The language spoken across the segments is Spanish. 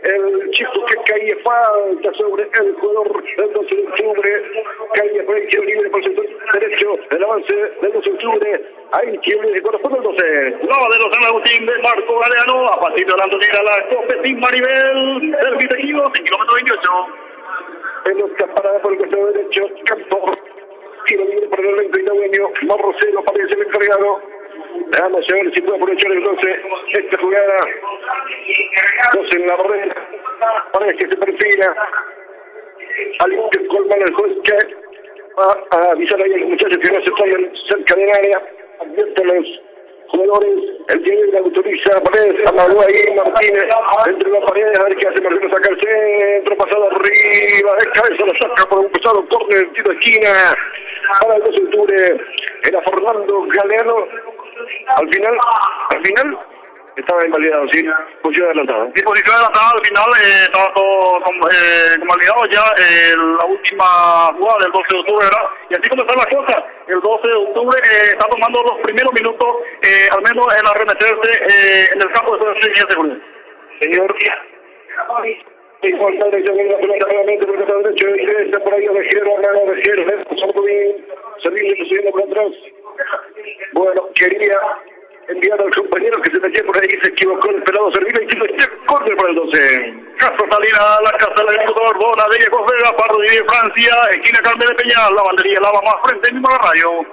el chico que caía falta sobre el jugador del 12 de octubre, caía por ahí, tiro libre por el sector derecho, el avance del 12 de octubre, ahí tiene corresponde el 12. No, de los San Agustín de Marco Galeano, a pasito hablando llega la Cofetín Maribel, del Vitequillo, en kilómetro 28. Pelota parada por el costado derecho, campo, tiro libre por el elenco itagüeño, Marrocelo parece el encargado. Vamos a ver si puede aprovechar el 12 esta jugada. 12 en la barrera, parece que se perfila al colmar el juez que va a avisar ahí a los muchachos que no se tomen cerca del área, advierte a los jugadores, el tiene la autoriza, Paredes, amagó ahí Martínez, entre las paredes, a ver qué hace Martínez, saca el centro, pasado arriba, de cabeza, lo saca por un pesado, córner, tiro de esquina, para el 12 de octubre, era Fernando Galeano, al final, estaba invalidado, sí, posición adelantada. Sí, posición adelantada, al final estaba todo convalidado ya la última jugada del 12 de octubre, ¿verdad? Y así como está la cosa, el 12 de octubre está tomando los primeros minutos, al menos en arremeterse en el campo de su siguiente seguridad. Señor, igual la dirección de la pelota nuevamente por el costado derecho, ingresa por ahí Ovejero, solo bien, Servín subiendo por atrás. Bueno, quería enviar al compañero que se metía por ahí, se equivocó el pelado Servino y quiso córner para el 12. Castro Salina, la casa del agricultor, Bona, de Diego Vega, Pardo de Francia, esquina Carmen de Peñal, la bandería lava más frente, mismo la rayo.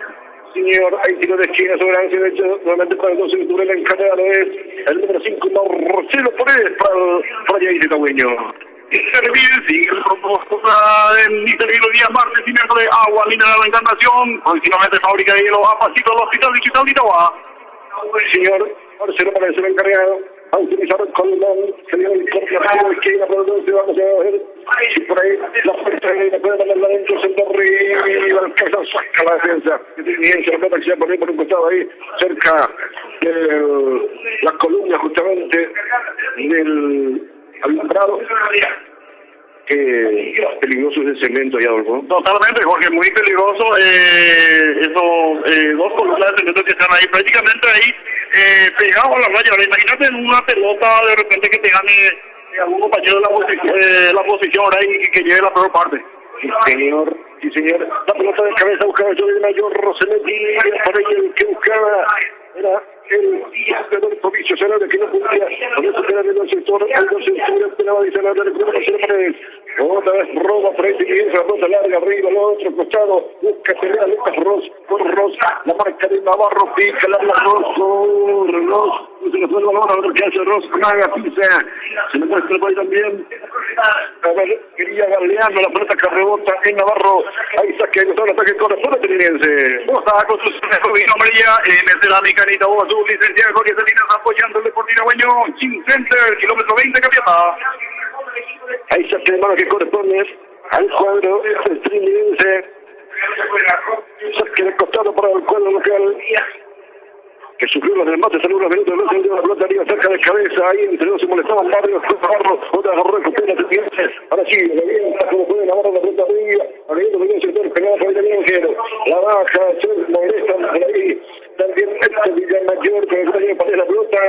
Señor, hay tiro de esquina sobre Ángel, de hecho, nuevamente para el 12 de octubre, el encargado es el número 5, Marcelo Paredes, para Yair Itagüeño. Y Servir sigue el propósito de Miguel Díaz Martes y miércoles agua mineral la Encarnación, próximamente fábrica de hielo a pasito al hospital digital de Itagua. Señor, Marcelo Paredes, el encargado, a utilizar el colón, se dio el corte a la esquina por el 12, vamos a ver si por ahí la fuerza le puede mandarla adentro, se arriba, el casa saca la defensa, bien, se la pelota que se pone por un costado ahí, cerca de la columna justamente del alambrado. Qué peligroso es ese cemento ahí, Adolfo. Totalmente, Jorge, muy peligroso. Esos dos columnas de cemento que están ahí, prácticamente ahí pegados a la raya. Imagínate en una pelota de repente que te gane algún compañero de la posición ahí y que lleve la peor parte. Sí, señor. La pelota de cabeza buscaba el de mayor, Rosenetti, por ahí el que buscaba era el jugador provicio Sanabria que no podía con eso queda en el sector, el sector esperaba de Sanabria, recupera Marcelo Paredes, otra vez roba por ahí, y la pelota larga arriba, al otro costado, busca pelea Lucas Ross, por Ross, la marca de Navarro, pica la Ross, Ross, se le fue el balón, a ver qué hace Ross, Maga, pisa, se le muestra por ahí también, a ver, quería galeando la pelota que rebota en Navarro, ahí saque el ataque corresponde a Trinense. ¿Cómo está la construcción de Rubino Amarilla en el cerámica Anita Boa Azul, licenciado Jorge Salinas apoyando el Deportivo Agüeño, King Center, kilómetro 20, Capiatá. Ahí saque de mano que corresponde al cuadro Trinense. Saque de costado para el cuadro local, que sufrió los remates en unos minutos, no se dio la pelota arriba cerca de cabeza, ahí entre dos se molestaban Barrios, Navarro, otra agarró el copete de Trinense, ahora sí, revienta como puede Navarro la pelota arriba, arriba el sector, pegada por el Viajero, la baja, se molestan por ahí, también Villamayor con el compañero para la pelota,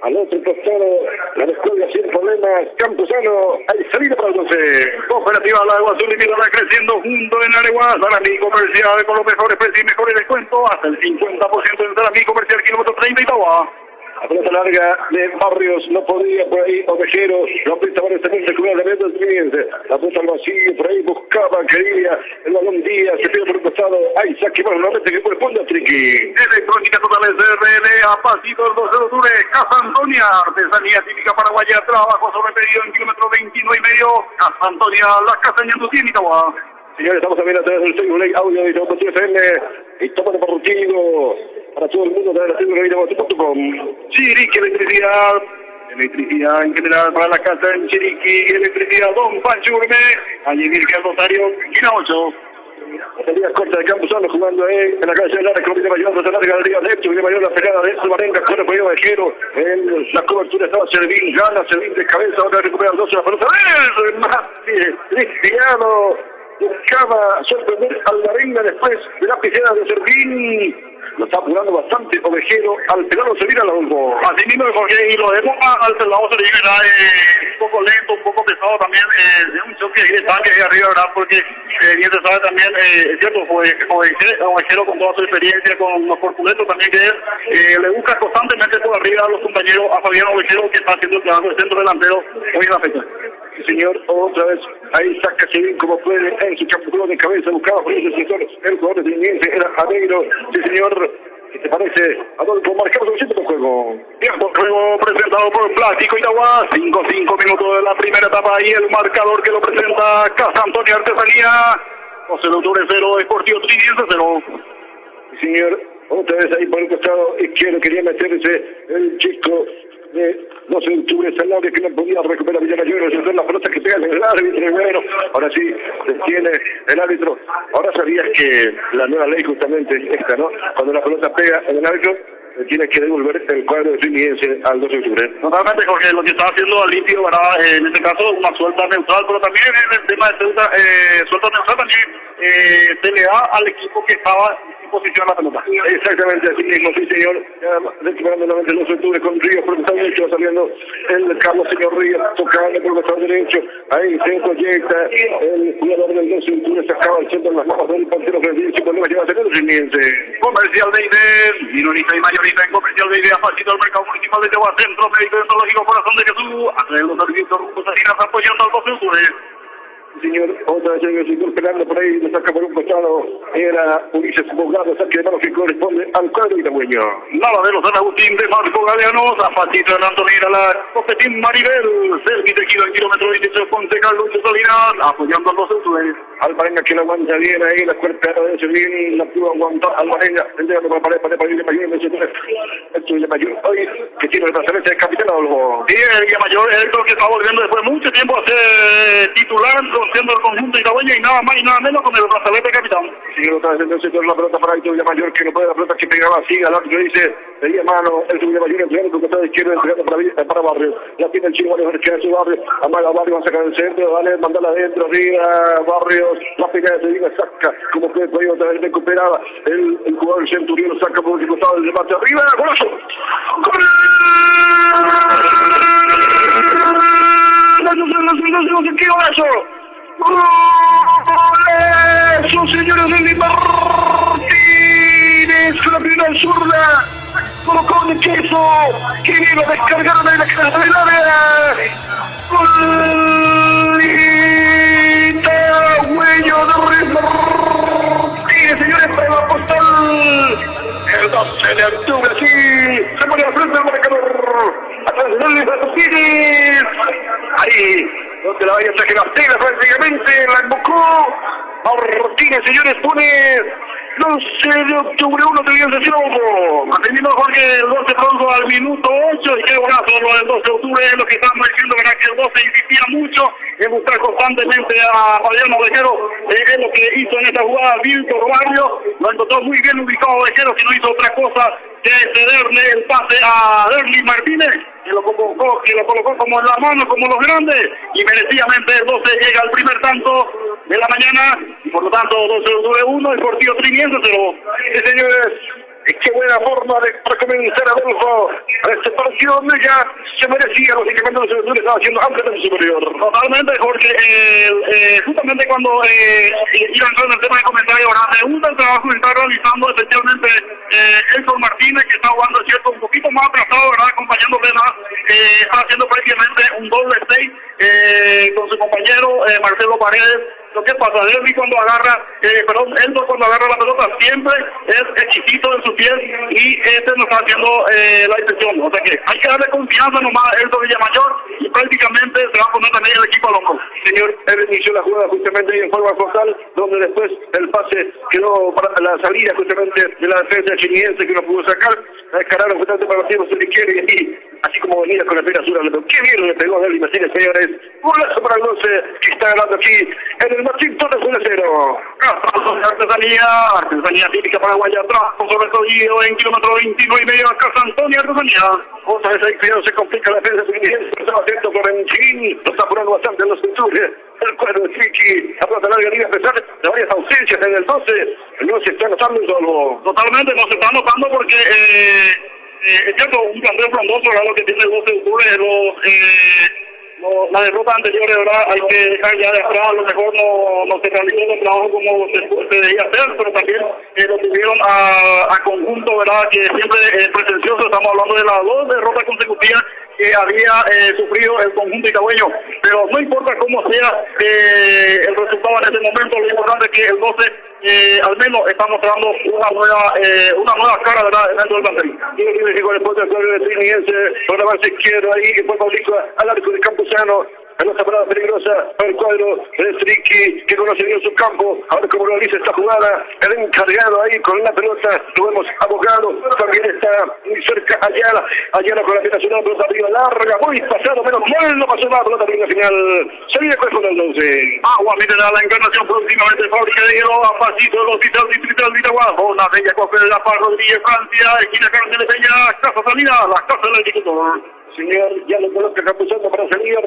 al otro costado, la descuelga sin problemas, Campuzano, ahí salida para el 12. Cooperativa Lago Azul y Miranda creciendo junto en Areguas, Salamí Comercial con los mejores precios y mejores descuentos, hasta el 50% en Salamí Comercial, kilómetro 30 y Itagua. La pelota larga de Barrios, no podía por ahí, Ovejero, lo aprieta para este momento, con la pelota estadounidense. La pelota al vacío, por ahí buscaba, quería, el balón Díaz, se pide por un costado, ahí saque, bueno, nuevamente que corresponde a Triqui. Electrónica Totales RL, a pasito el 12 de octubre, Casa Antonia, artesanía típica paraguaya, trabajo sobre pedido en kilómetro 21 y medio, Casa Antonia, la casa en Yanducín, Itagua. Señores, estamos también a través del Facebook Live Audio de Itagua FM y tómate por rutido para todo el mundo de la Facebook.com. Chiriqui Electricidad, electricidad en general para la casa en Chiriqui, electricidad Don Pancho Gourmet, añadir que al Rosario, esquina 8. Salida corta de Campuzano jugando ahí en la calle de Lara, con Villa Mayor, de larga arriba derecho, Villa Mayor la pegada de su Marenga, corre por ahí Ovejero, la cobertura estaba Servín, gana Servín de cabeza, ahora recupera el 12 la pelota, remate, Cristiano, buscaba sorprender al Marenga después de la piscina de Servín, lo está apurando bastante Ovejero, al pelado se vira la Adolfo. Así mismo, Jorge, y lo vemos al pelado se viene, ¿verdad? Un poco lento, un poco pesado también, es un choque ahí de tanque ahí arriba, ¿verdad? Porque bien se sabe también, es cierto, Ovejero con toda su experiencia, con los fortunetos también que es, le busca constantemente por arriba a los compañeros, a Fabián Ovejero, que está haciendo el trabajo del centro delantero hoy en la fecha. Sí, señor, otra vez, ahí saca bien como puede en su campo de cabeza, buscaba por ese sector, el jugador de Inmiense era Janeiro. Sí, señor, ¿qué te parece? Adolfo, marcamos el tiempo de juego. Tiempo de juego presentado por Plástico Itagua, 5 minutos de la primera etapa y el marcador que lo presenta Casa Antonio Artesanía, 12 de octubre 0, Deportivo Triniense 0. Sí, señor, otra vez ahí por el costado izquierdo quería meterse el chico de 12 de octubre, Salabria, que no podía recuperar Villamayor, es la pelota que pega en el árbitro, bueno, ahora sí, detiene el árbitro. Ahora sabías que la nueva ley justamente es esta, ¿no? Cuando la pelota pega en el árbitro, tiene que devolver el cuadro de Triniense al 12 de octubre. Totalmente, Jorge, lo que está haciendo Alimpio, ¿verdad? En este caso, una suelta neutral, pero también en el tema de Ceuta, suelta neutral también se le da al equipo que estaba en posición a la pelota. Exactamente, así mismo, sí, señor. Recuperando nuevamente el 12 de octubre con Ríos, por el costado derecho, va saliendo el Carlos Señor Ríos, tocando por el costado derecho. Ahí se proyecta el jugador del 12 de octubre, se acaba el centro en las manos del portero Francisco, cuando lleva a tener el Triniense. Comercial de ID, minorista y mayorista en Comercial de ID, afectado al mercado municipal de Tehuacán, Centro Médico y Odontológico Corazón de Jesús, a través de los servicios Rumbos Salinas apoyando al 12 de octubre. Señor, otra vez el sector peleando por ahí, le saca por un costado, era Ulises Bogado, saque de mano que corresponde al cuadro itagüeño. Nada de los San Agustín de Marco Galeano, Zapatito de Antonina, la Copetín Maribel, Servite Kilo en kilómetro 28, Fonseca, Lucho Salinas, apoyando a los autores. Alvareña que la aguanta bien ahí, la cuerpa de bien, la pudo aguantar Alvareña, entregando por la pared, para ir de mayor, el de mayor, hoy, que tiene la transferencia de capitán Adolfo. Sí, el mayor es el que está volviendo después de mucho tiempo a ser titular, siendo el conjunto itagüeño y nada más y nada menos con el brazalete capitán. Sigue otra vez entonces la pelota para Villa Mayor, que no puede la pelota que pegaba así, al árbitro dice, pedía mano, el Villa Mayor entregando con costado izquierdo, entregando para Barrios, la tiene el chino Barrios, que es su Barrio, amaga Barrios, va a sacar el centro, dale, mandala adentro, arriba, Barrios, la pegada de Sevilla, saca, como que puede otra vez recuperada, el jugador del Centurión saca por el costado del remate arriba, golazo, ¡gol! ¡Qué golazo! ¡Golazo, señores del Martínez! La primera zurda, colocó de queso, que viene a descargar de la casa del área. Itagüeño de Martínez, señores, para la postal. El 12 de octubre, sí, se pone al frente del marcador. Atrás de Luis Martínez. Ahí. No te la vayas a que la tela prácticamente, la embocó. Martínez, señores, pone 12 de octubre, 1 de 0. Manteniendo Jorge el 12 pronto al minuto 8 y qué golazo lo del 12 de octubre, es lo que estamos diciendo, ¿verdad? Que el 12 insistía mucho en buscar constantemente a Fabián Ovejero, es lo que hizo en esta jugada Víctor Barrio, lo encontró muy bien ubicado Ovejero, si no hizo otra cosa que cederle el pase a Derly Martínez, que lo colocó como en la mano, como los grandes, y merecidamente el 12 llega al primer tanto de la mañana, y por lo tanto 12 de octubre 1, el Deportivo Triniense 0. Sí, señores, qué buena forma para comenzar Adolfo a este partido donde ya se merecía, lógicamente los sectores estaba haciendo ampliamente superior. Totalmente, Jorge, justamente cuando iba a entrar en el tema de comentario, ahora me gusta el trabajo que está realizando efectivamente Héctor Martínez, que está jugando, es cierto, un poquito más atrasado, ¿verdad? Acompañándole más, está haciendo prácticamente un doble 6 con su compañero Marcelo Paredes. Lo que pasa, Derby cuando agarra, Eldo cuando agarra la pelota siempre es exquisito en su piel y no está haciendo la intención. O sea que hay que darle confianza nomás a Eldo Villamayor y prácticamente se va a poner también el equipo al hombro. Señor, él inició la jugada justamente ahí en forma frontal, donde después el pase quedó para la salida justamente de la defensa chiniense que no pudo sacar, escalaron justamente para el tiempo de izquierda y así como venía con la pera azul, qué bien le pegó a Nelly Martínez, señores. Golazo para el 12, que está ganando aquí en el Martín Torres 1-0. Artesanía típica paraguaya, trabajo sobre todo en kilómetro 29,5 a Casa Antonia, Artesanía. Otra vez ahí cuidado, se complica la defensa de estaba atento Florentín, lo está apurando bastante en los centurios. El cuadro de Triqui, a pelota larga liga, a pesar de varias ausencias en el 12, no se está notando solo. Totalmente, no se está notando porque es cierto, un planteo frondoso, ¿verdad? Lo que tiene el 12 de octubre, la derrota anterior, ¿verdad? Hay que dejar ya de atrás, a lo mejor no se realizó el trabajo como se debía hacer, pero también lo tuvieron a conjunto, ¿verdad? Que siempre pretencioso, estamos hablando de las 2 derrotas consecutivas que había sufrido el conjunto itagüeño, pero no importa cómo sea el resultado en este momento, lo importante es que el 12 al menos está mostrando una nueva cara, ¿verdad? Dentro del plantel. Y el llegó después del cuadro de Triniense, por la base izquierda ahí, que fue Pablico al arco de Campuzano. Pelota parada peligrosa para el cuadro de Triqui, que conoce bien su campo. Ahora como lo dice esta jugada, el encargado ahí con la pelota, lo vemos abogado, también está muy cerca Ayala con la pelota nacional, pelota arriba larga, muy pasado, menos mal, no pasó nada, pelota arriba final. Salida con el 12. Agua mineral, la encarnación próximamente fábrica de hielo, a pasito del hospital distrital de Itagua, una bella cofre de la Paz Rodríguez, Francia, esquina Carmen de Peña, Casa Salida, la casa del agricultor. Señor, ya lo coloca Campuzano para salir.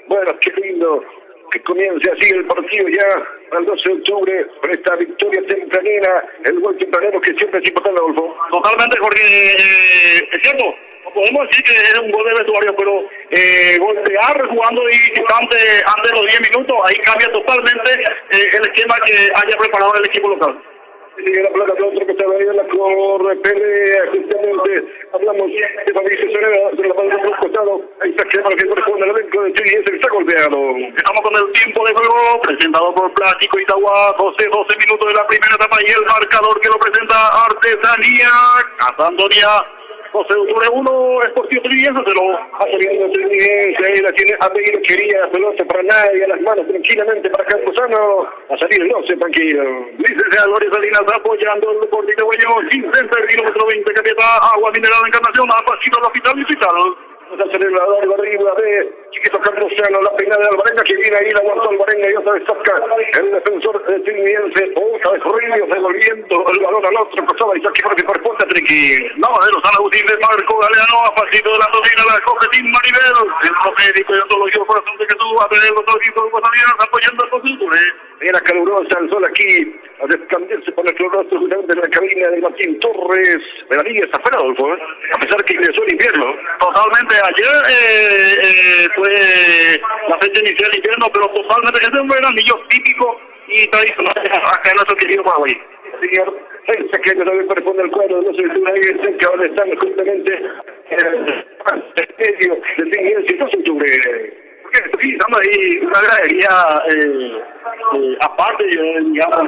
Bueno, qué lindo que comience así el partido ya al 12 de octubre con esta victoria tempranera, el gol tempranero que siempre es importante, Adolfo. Totalmente, Jorge, es cierto, no podemos decir que es un gol de vestuario, pero golpear jugando ante los 10 minutos, ahí cambia totalmente el esquema que haya preparado el equipo local. Sigue la pelota de otro que estaba ahí en la pelea, justamente hablamos de Fabricio Cereda, de la pelota de un costado, ahí está quedando que corresponde al elenco de Chile, se está golpeado. Estamos con el tiempo de juego, presentado por Plástico Itagua, 12 minutos de la primera etapa y el marcador que lo presenta Artesanía, Casa Antonia. 12 de octubre 1, Sportivo Triniense, se lo va saliendo Triniense, ahí la tiene Abeiro, quería la pelota para nadie, a las manos tranquilamente para Campuzano, a salir el 12, tranquilo. Licenciado Gloria Salinas apoyando el deporte itagüeño, 15 kilómetro 20, Capieta, agua mineral Encarnación, a pasito al hospital digital. Vamos a acelerador arriba de Chiquito Campuzano, la peinada de Alvarenga que viene ahí, la aguantó Alvarenga y otra vez toca el defensor de Triniense, otra vez Ríos devolviendo el balón al otro costado y aquí porque corresponde a Triqui. Lavadero San Agustín de Marco Galeano, a pasito de la Tocina, la Copetín Maribel, centro médico y odontología corazón de Jesús, a tener los dos equipos de Guatemala apoyando el conjunto. Era calurosa el sol aquí, a descandirse por nuestro rostro justamente en la cabina de Martín Torres. De la liga está fuera, Adolfo, a pesar que ingresó el invierno. Totalmente, ayer fue la fecha inicial del invierno, pero totalmente, es un veranillo típico y tradicional acá en nuestro querido Paraguay. Señor, el saqueo también corresponde al cuadro de los ahí cerca donde están justamente en el medio del Triniense, 12 de octubre. Porque estoy dando ahí una gradería aparte, digamos,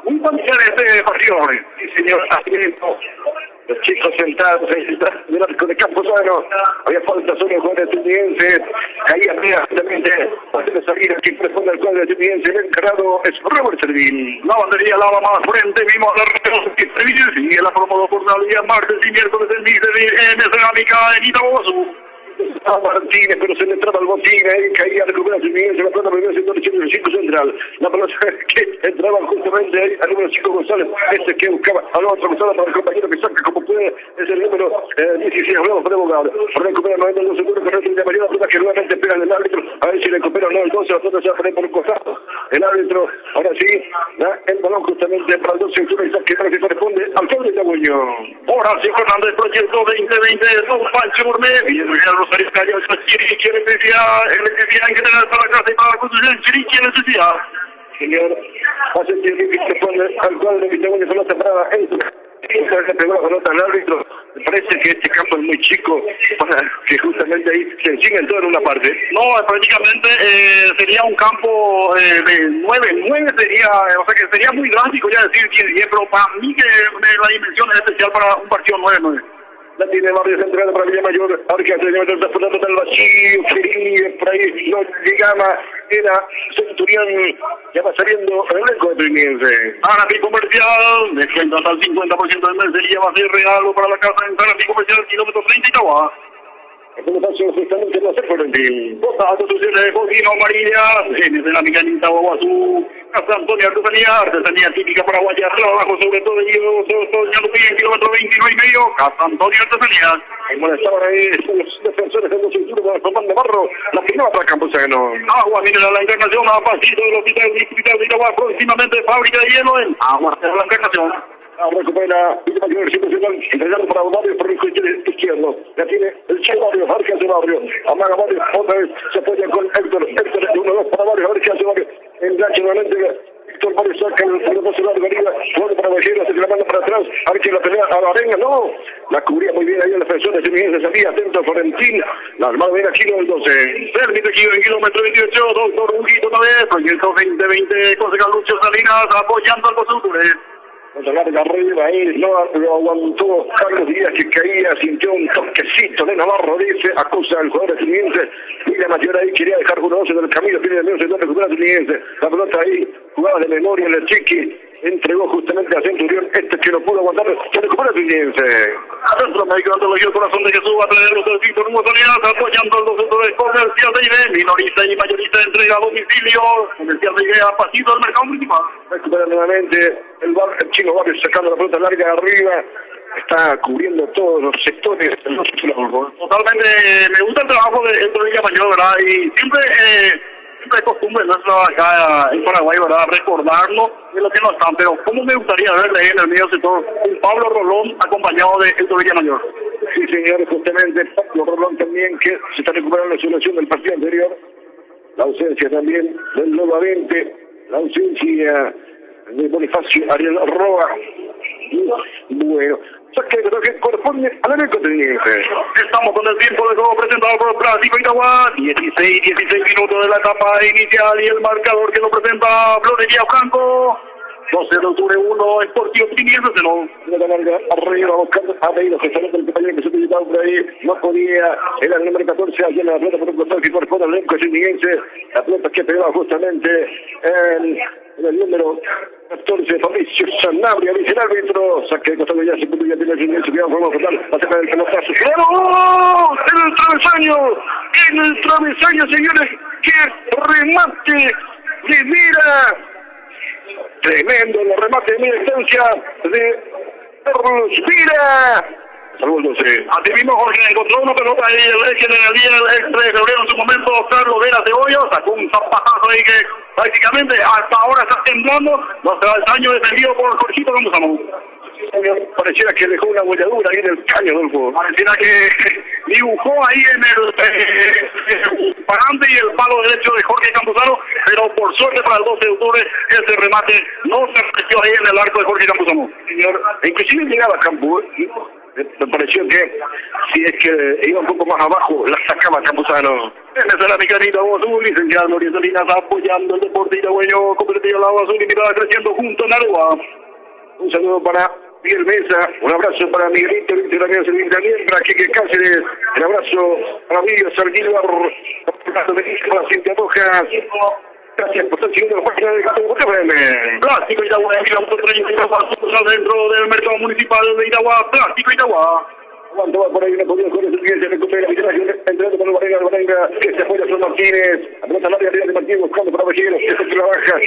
muy familiar este partido. Sí, señor, así mismo. Los chicos sentados ahí del arco de Campuzano, había falta sobre el jugador de Triniense, caía justamente para salir aquí corresponde al cuadro de Triniense, el encargado es Robert Servil. La batería lava más frente, vimos la red de sigue la promo por la día martes y miércoles en cerámica en Itabosu. Martínez, pero se le entraba el botín, ahí caía, recupera Triniense, la pelota primero sector izquierdo del 5 central. La pelota que entraba justamente ahí al número 5 González, que buscaba al otro González para el compañero que saca como puede, es el número 16, hablamos por abogado. Recupera el 92 segundos, correcto, de María, la pelota que nuevamente pega en el árbitro, a ver si recupera o no, el 12, la pelota se va a poner por un costado. El árbitro, ahora sí, da el balón justamente para el 12 octubre, que corresponde al pueblo itagüeño. Horacio Fernández, proyecto 2020, Don Pancho Gourmet, y el Rosario Calle, quiere electricidad en general para la casa y para la construcción, quiere necesidad. Señor, hace tiempo que se pone al cuadro de Vitagüeño, pelota parada, le pegó la pelota al árbitro. Me parece que este campo es muy chico para que justamente ahí se encingen todo en una parte. No, prácticamente sería un campo de 9 sería, o sea que sería muy drástico ya decir 10, pero para mí que la dimensión es especial para un partido 9-9. La tiene Barrios entregando para Villamayor. Ahora que hace el está explotando del vacío. Feliz, por ahí no llegaba. Era Centurión. Ya va saliendo el elenco de Triniense. Zarapi Comercial, descuentas al 50% de mercería, va a ser regalo para la casa en Zarapi Comercial, kilómetro 30 Itagua. ¿Cómo pasó justamente no sé Florentín? Costa, construcciones de Cocino Amarilla, genes de la Micanita Guaguazú, Casa Antonio artesanía típica paraguaya, trabajo sobre todo ya lo piden, kilómetro 29 y medio, Casa Antonio Artesanía. Bueno, estaban ahí los defensores de los cinturos de Tomás Navarro, la primera para Campuzano. Agua Mineral La Encarnación, a pasito del Hospital Distrital de Itagua, próximamente fábrica de hielo en Agua de la Encarnación. Recupera Villamayor Institucional, entregando para Barrio por el izquierdo. La tiene el Che Barrio, a ver qué hace Barrio. Amaga Barrio, otra vez se apoya con Héctor, 1-2 para Barrio, a ver qué hace Barrio. Engancha nuevamente Héctor Barrio, saca el paso largo arriba, jugando para Bajero, se la manda para atrás, a ver si la pelea a la arenga, no. La cubría muy bien ahí el defensor de Semillén, salía atento a Florentín, la armada bien aquí en el 12. Permite Giro en kilómetro 28, doctor Huguito otra vez, proyecto 2020, concejal Lucio Salinas, apoyando al Cosuture. Otra larga arriba ahí, no lo aguantó Carlos Díaz que caía, sintió un toquecito de Navarro, dice, acusa al jugador de Fluminense, y la mayor ahí quería dejar jugadores en el camino, tiene de menos, no recupera Fluminense, la pelota ahí, jugaba de memoria en el Chiqui, entregó justamente a Centurión, que no pudo aguantar, se recupera Fluminense. Centro Médico de Antología Corazón de Jesús va a traer los servicios rumbo a apoyando al doctor de comercial de IBE, minorista y mayorista entrega a domicilio, comercial de IBE a pasito del mercado municipal. Recupera nuevamente el Chino Barrio sacando la pelota larga de arriba, está cubriendo todos los sectores. Totalmente, me gusta el trabajo de Héctor Villamayor, ¿verdad? Y siempre es costumbre nuestra acá en Paraguay, ¿verdad? Recordarlo de lo que no están, pero ¿cómo me gustaría verle en el medio sector un Pablo Rolón acompañado de Héctor Villamayor? Sí, señor, justamente Pablo Rolón también, que se está recuperando la situación del partido anterior. La ausencia también del nuevamente, la ausencia de Bonifacio Ariel Roa. Bueno, que corresponde al elenco Triniense. Estamos con el tiempo de juego presentado por el Plástico Itagua. 16 minutos de la etapa inicial y el marcador que lo presenta Florería Franco. 12 de octubre 1, Sportivo Triniense 0. Una larga arriba buscando a Beiro, justamente el compañero que se utilizaba por ahí, no podía, era el número 14, allá en la pelota por un costado que corresponde al elenco Triniense, la pelota que pegaba justamente en el número 14, Fabricio Sanabria, dice el árbitro, saque de costado ya, se pudo ya tener el Triniense, que vamos a votar, va a sacar el pelotazo. ¡Oh! En el travesaño, señores, que remate de mira. Tremendo el remate de media distancia de Carlos Vira. Salvo el 12. Así mismo Jorge encontró una pelota ahí en el día del 3 de febrero en su momento. Carlos Vera Cebollos sacó un zapajazo ahí que prácticamente hasta ahora está temblando. No será el daño defendido por Jorgito Campuzano. Pareciera que dejó una bolladura ahí en el caño del juego. Pareciera que dibujó ahí en el parante y el palo derecho de Jorge Campuzano, pero por suerte para el 12 de octubre ese remate no se metió ahí en el arco de Jorge Campuzano. Señor, inclusive llegaba a Campuzano. Me pareció que si es que iba un poco más abajo, la sacaba Campuzano. Esa es la Micanita Azul, licenciado Lorenzo Salinas apoyando el deporte itagüeño, competitivo al agua azul y mirada creciendo junto en Aregua. Un saludo para Miguel Mesa, un abrazo para Miguelito, también Silvín también, para Quique Cáceres, un abrazo para Miguel Salguilar, para Cintia Rojas. Gracias por estar siguiendo la página de Gato FM. Plástico Itagua, kilómetro 30 dentro del mercado municipal de Itagua, Plástico Itagua. Cuando va por ahí una podía con el se recupera la vigilancia, entrando con el Varenga, que se apoya sobre Martínez, a pelota larga arriba de Martínez buscando para Ovejero, que se trabaja,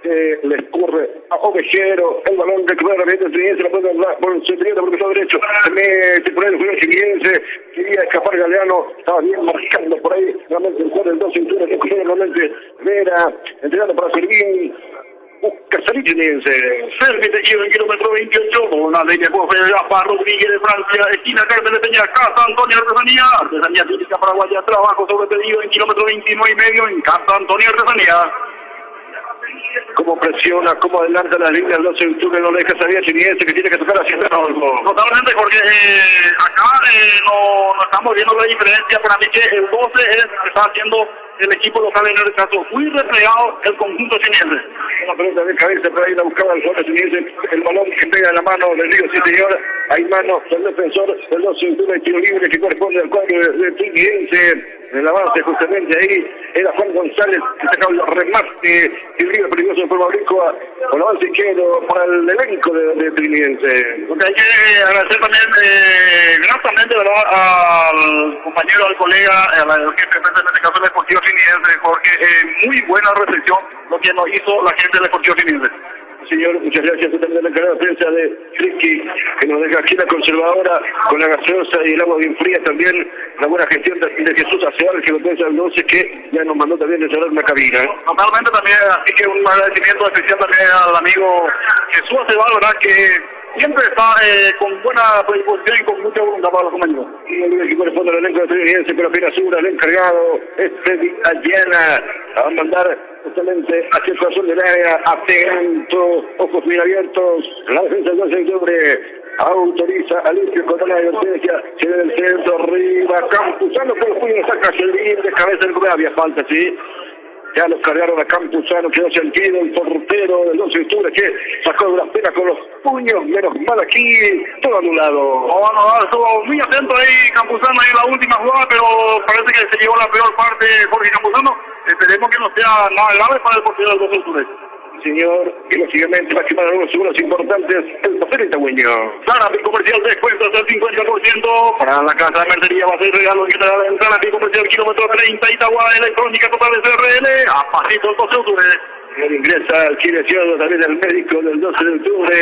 le escurre a Ovejero, el balón recupera la vigilancia Triniense, la pelota por el centro, por el costado derecho, se mete por ahí el jugador Triniense, quería escapar Galeano, estaba bien marcando por ahí, realmente el jugador del 2 cinturas, recupera realmente Vera, entregando para Servín. Castellí Triniense. Permite Giro en kilómetro 28, con una línea para Rodríguez de Francia, esquina Carmen de Peña, Casa Antonio Artesanía típica paraguaya, trabajo sobre pedido en kilómetro 29 y medio en Casa Antonio Artesanía. Cómo presiona, cómo adelanta las líneas del 12 de octubre, no le deja salir a Triniense que tiene que tocar hacia atrás. Totalmente, porque acá no estamos viendo la diferencia. Para mí que el 12 está haciendo el equipo local en el caso muy replegado el conjunto Triniense. Una pelota de cabeza por ahí la buscaba el jugador Triniense, el balón que pega en la mano del Río, sí señor, hay manos del defensor del 12 de octubre, tiro libre que corresponde al cuadro de Trinidad. En la base justamente ahí era Juan González que sacaba el remate y libre peligroso de forma oblicua con la base izquierdo para el elenco de Trinidad. Porque hay que agradecer también gratamente, ¿verdad?, al compañero, al colega, al jefe en este caso del Deportivo Trinidad, porque muy buena recepción lo que nos hizo la gente del Deportivo Trinidad. Señor, muchas gracias. También la encargada de prensa de Friki, que nos deja aquí la conservadora con la gaseosa y el agua bien fría. También la buena gestión de Jesús Aceval, que lo piensa el 12, que ya nos mandó también de cerrar una cabina. Totalmente también, así que un agradecimiento especial también al amigo Jesús Aceval, ¿verdad?, que siempre está con buena predisposición y con mucha voluntad para los compañeros. Y el equipo corresponde al elenco de Trinidad, con la pena sur, el encargado es Freddy Ayala. Va a mandar justamente hacia el corazón del área, atento, ojos bien abiertos, la defensa del 12 de octubre autoriza a Limpio con una advertencia, se ve del centro, arriba, Campuzano con el puño, saca hacia el libre, cabeza del gol, había falta, sí. Ya los cargaron a Campuzano, quedó sentido el portero del 12 de octubre que sacó de una pena con los puños, menos mal aquí, todo anulado. Estuvo muy atento ahí Campuzano en la última jugada, pero parece que se llevó la peor parte Jorge Campuzano. Esperemos que no sea nada grave para el portero del 12 de octubre. Señor, y lógicamente va a quemar algunos segundos importantes el papel itagüeño. Zanapi Comercial, descuento hasta el 50%. Para la casa de mercería va a ser regalo que te da en Zanapi Comercial, kilómetro 30, Itagua, electrónica total de CRL, a pasito el 12 de octubre. Señor, ingresa al kinesiólogo también el médico del 12 de octubre,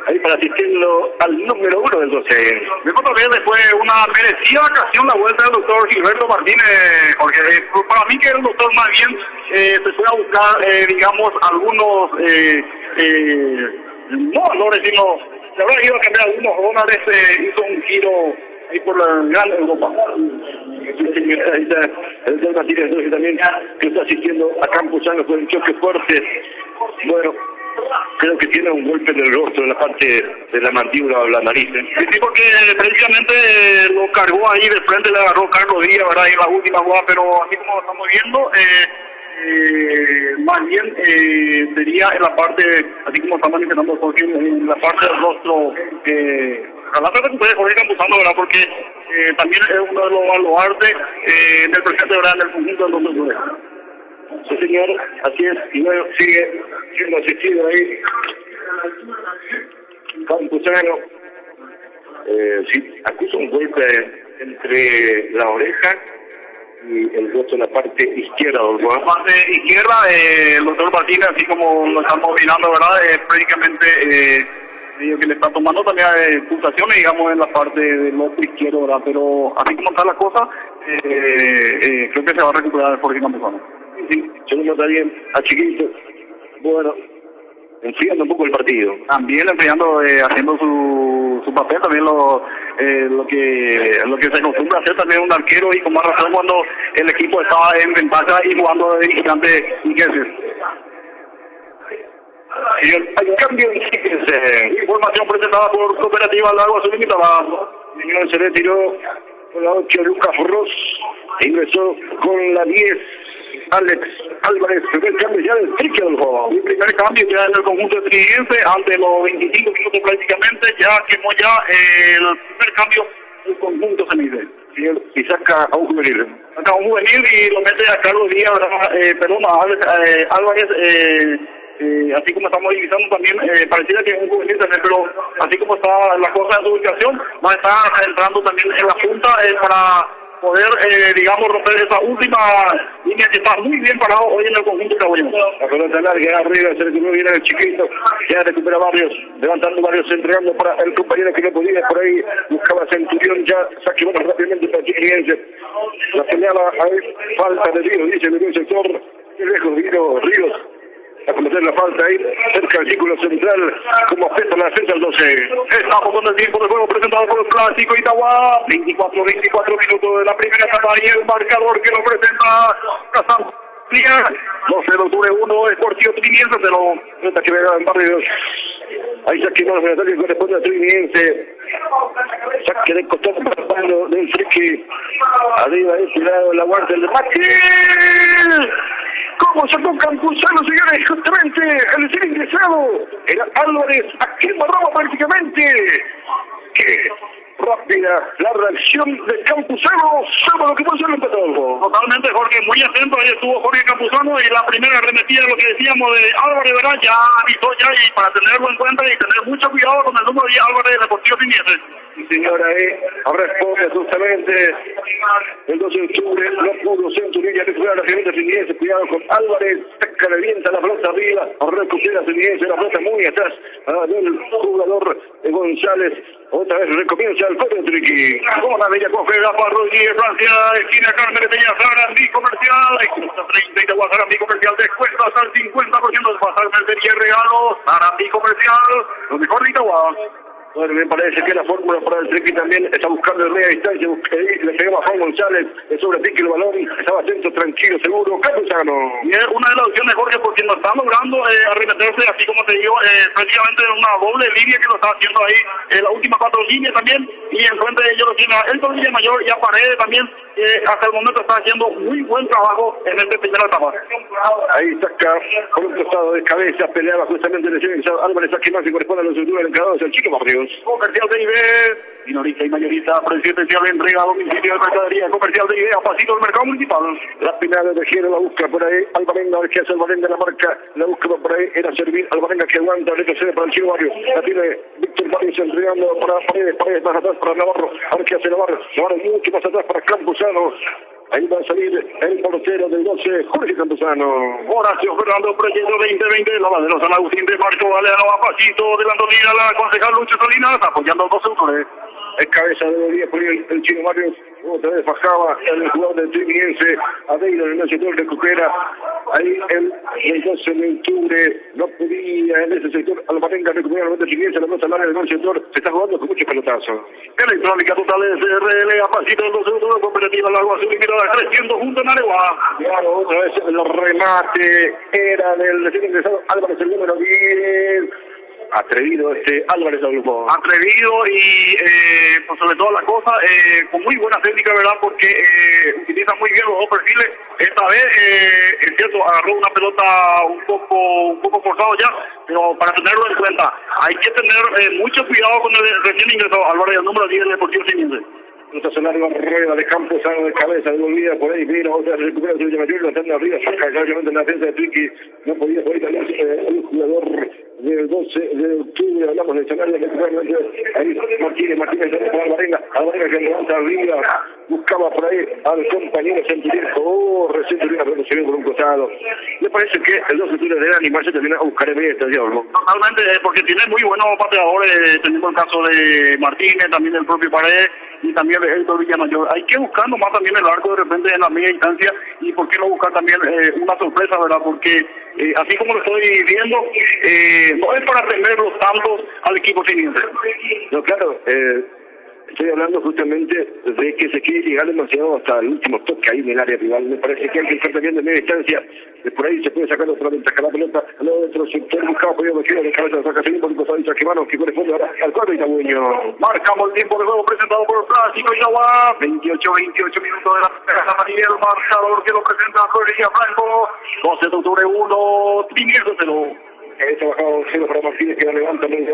ahí para asistirlo al número 1 del 12. Me cuento que después una merecida ocasión la vuelta del doctor Gilberto Martínez, porque para mí que el doctor más bien se fue a buscar, digamos, algunos, no valores, sino se habrá ido a cambiar algunos dólares, hizo un giro ahí por la gran Europa. Ahí está el doctor Martínez, entonces también que está asistiendo a Campuzano con el choque fuerte. Bueno, creo que tiene un golpe en el rostro, en la parte de la mandíbula o la nariz. Sí, porque prácticamente lo cargó ahí de frente, le agarró Carlos Díaz, ¿verdad?, en la última jugada, pero así como lo estamos viendo, más bien sería en la parte, así como está manifestando Jorge, en la parte del rostro, ojalá se recupere Jorge Campuzano, ¿verdad?, porque también es uno de los baluartes del presente, ¿verdad?, en el conjunto del 12 de octubre. Sí, señor, así es, y luego sigue siendo asistido ahí Campuzano. Sí, acusa un golpe entre la oreja y el rostro en la parte izquierda, ¿verdad? La parte izquierda, el doctor Martínez, así como lo estamos mirando, ¿verdad?, prácticamente que le está tomando también pulsaciones, digamos, en la parte del otro izquierdo, ¿verdad?, pero así como está la cosa, creo que se va a recuperar Jorge Campuzano. Sí, segundo está bien, a Chiquito, bueno, enfriando un poco el partido. También enfriando, haciendo su papel, también lo que se acostumbra a hacer también un arquero, y con más razón cuando el equipo estaba en ventaja y jugando de visitante Iquiques. Hay cambio en Iquiques. Información presentada por Cooperativa Lago Azul Limitada. Señor, se retiró con la 8 Lucas Ross, e ingresó con la 10 Alex Álvarez. Primer cambio ya del trique del juego. El primer cambio ya en el conjunto de Trinidad, ante los 25 minutos prácticamente, ya quemó ya el primer cambio del conjunto Ceneice. Y saca a un juvenil. Saca a un juvenil y lo mete a Carlos Díaz, perdón, a Alex Álvarez, así como estamos divisando también, pareciera que es un juvenil también, pero así como está la cosa de su ubicación, va a estar entrando también en la punta para poder, digamos, romper esa última línea que está muy bien parado hoy en el conjunto cabullero. La pelota larga arriba, se recuperó bien el Chiquito, ya recupera Barrios, levantando Barrios, entregando para el compañero que no podía, por ahí buscaba Centurión, ya saque bueno rápidamente para Chiquiliense. La peleaba ahí, falta de Ríos, dice el sector, qué lejos Ríos. A cometer la falta ahí, cerca del círculo central, como afecta la defensa del 12. Estamos con el tiempo de juego presentado por el Clásico Itagua. 24 minutos de la primera etapa y el marcador que lo presenta Casán. 12 de octubre 1, Sportivo Triniense, pero que me en Barrios. Ahí saque más de que corresponde a Triniense. Saque de costado para del Friki. Arriba de este lado, la guardia del Mati. ¿Cómo sacó Campuzano, señores? Justamente el ser ingresado era Álvarez, aquí en Barraba prácticamente. qué rápida la reacción de Campuzano, sabe lo que puede ser el empatador. Totalmente, Jorge, muy atento, ahí estuvo Jorge Campuzano y la primera arremetida, lo que decíamos de Álvarez, ¿verdad? Ya avisó ya, y para tenerlo en cuenta y tener mucho cuidado con el número 10 Álvarez de Deportivo Simiente. Sí, señora, responde justamente el 12 de octubre, no pudo Centurión, que juega la gerente Figueirense, cuidado con Álvarez, que revienta la pelota arriba, recupera Figueirense, la pelota muy atrás del jugador González, otra vez recomienza el Coto Triqui. Como la bella coge la Rodríguez, Francia, esquina Carmen de Peña, Sarandí Comercial, 30 y de Sarandí Comercial, descuento hasta el 50% de pasar Mercería Regalos, Sarandí Comercial, lo mejor de Itagua. Bueno, me parece que la fórmula para el Triqui también está buscando en media distancia, le pegaba a Juan González, sobre Triqui el balón, estaba atento, tranquilo, seguro, Campuzano. Y es una de las opciones, Jorge, porque no está logrando arremeterse, así como te digo, prácticamente en una doble línea que lo está haciendo ahí, las últimas 4 líneas también, y enfrente de ellos lo tiene el Torilla Mayor y a Paredes también, hasta el momento está haciendo muy buen trabajo en este primera etapa. Ahí saca por un costado de cabeza, peleaba justamente el señor Álvarez, aquí más que corresponde a los estructuras del encargado, es el Chico Barrios. Comercial de IB, minorista y mayorista, presidencial de entrega a domicilio de mercadería, comercial de IB, a pasito del mercado municipal. La final de Giro la busca por ahí, Alvarenga, a ver qué hace Alvarenga, la marca, la busca por ahí, era servir, Alvarenga que aguanta, retrocede para el Chico Barrios, la tiene Víctor Barrios entregando para Paredes más atrás para Navarro, a ver qué hace Navarro mucho más atrás para Campuzano. Ahí va a salir el portero del 12, Jorge Campuzano. Horacio Fernando, proyecto 2020, lavadero San Agustín de Marco Galeano, a pasito de la Antonina, la concejal Lucho Salinas, apoyando a los 12 autores. Es cabeza de 10 por el Chino Barrios, otra vez bajaba el jugador del Triniense, Adeiro en el sector recupera, ahí el 12 de octubre, no podía en ese sector, Alvarenga recupera el Triniense, la pelota al área del sector, se está jugando con mucho pelotazo. Electrónica total SRL, a pasito del 12 de octubre, cooperativa Lago Azul y Mirada, creciendo junto en Areguá. Claro, otra vez el remate, era del recién ingresado Álvarez, el número 10. Atrevido Álvarez al grupo. Atrevido y pues sobre todas las cosas con muy buena técnica, ¿verdad? Porque utiliza muy bien los dos perfiles. Esta vez, es cierto, agarró una pelota un poco forzado ya, pero para tenerlo en cuenta, hay que tener mucho cuidado con el recién ingresado Álvarez, el número 10 del Deportivo Simiente. Entonces larga rueda de Campuzano de cabeza, devolvida por ahí, mira, otra vez recupera el Mayor, levantando arriba, saca claramente en la defensa de Triqui, no podía por ahí también el jugador del 12 de octubre, hablamos del escenario, ahí Martínez para Alvarenga que levanta arriba, buscaba por ahí al compañero Centurión, Centurión se vio por un costado. Me parece que el 12 de octubre debe animarse también a buscar el medio estadio, ¿no? Totalmente, porque tiene muy buenos pateadores, teniendo el caso de Martínez, también el propio Paredes, y también de Héctor Villamayor. Hay que buscar nomás también el arco de repente en la media distancia, y por qué no buscar también una sorpresa, ¿verdad? Porque así como lo estoy viendo, no es para tener los tantos al equipo siguiente. No, claro, estoy hablando justamente de que se quiere llegar demasiado hasta el último toque ahí en el área rival. Me parece que hay que estar también de media distancia. Por ahí se puede sacar otra ventaja la pelota. Al otro sector buscaba por ahí de cabeza de saca seguir por el costado de Chaquimano, que corresponde ahora al cuadro itagüeño. Marcamos el tiempo de juego presentado por Plástico Itagua. 28 minutos de la primera amarilla, el marcador que lo presenta Florencia Franco. 12 de octubre 1, Triniense 0. Está bajado 0 para Martínez, que la levanta muy bien,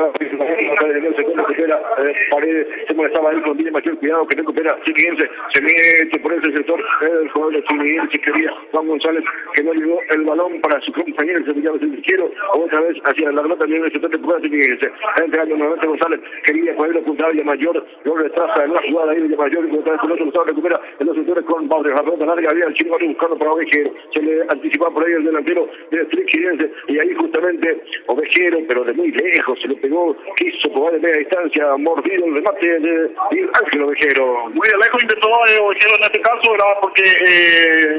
Paredes se molestaba ahí con mayor cuidado, que recupera Triniense, se mete por ese sector, el jugador de Triniense quería Juan González, que no llegó el balón para su compañero, el sevillano izquierdo, otra vez hacia la pelota también el sector de Triniense, está entregando nuevamente González, quería ponerlo apuntado a Mayor, lo retrasa en la jugada ahí de Mayor, y otra vez el otro costado recupera en los sectores con Baudre, la pelota larga, había el Chino buscando para Ovejero, se le anticipaba por ahí el delantero de Triniense, y ahí justamente Ovejero, pero de muy lejos, se le pegó, quiso probar de media distancia, mordido el remate de Ángel Ovejero. Muy de lejos intentó Ovejero en este caso, ¿verdad? Porque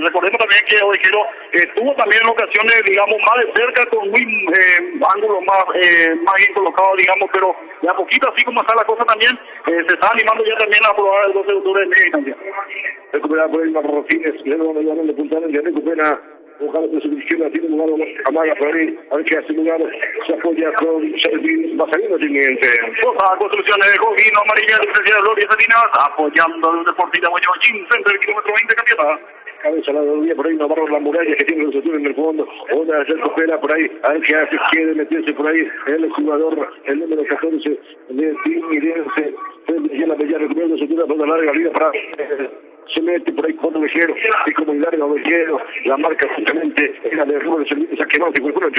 recordemos también que Ovejero tuvo también en ocasiones, digamos, más de cerca, con muy ángulos más bien colocados, digamos, pero de a poquito, así como está la cosa también, se está animando ya también a probar el 12 de octubre de media distancia. Recuperada por el Marroquines, le puntualmente recupera. Ojalá que su izquierda tiene lugar Amaga por ahí, a ver qué hace lugar, se apoya con Servín, va saliendo siguiente. Cosa construcciones de Jovino, Amarilla, Licencia de Gloria Salinas, apoyando el Deportivo Moñochín, Center, kilómetro 20, Capiata. cabeza la dolía por ahí Navarro, la muralla que tiene los otros en el fondo, otra vez recupera por ahí, a ver qué hace, quiere meterse por ahí, el jugador, el número 14 de Timirense, ya la bella recupera los otros, por la larga liga para se mete por ahí con Ovejero, y como el largo Ovejero, la marca justamente era de Rubén Servicios a quemado, que fue el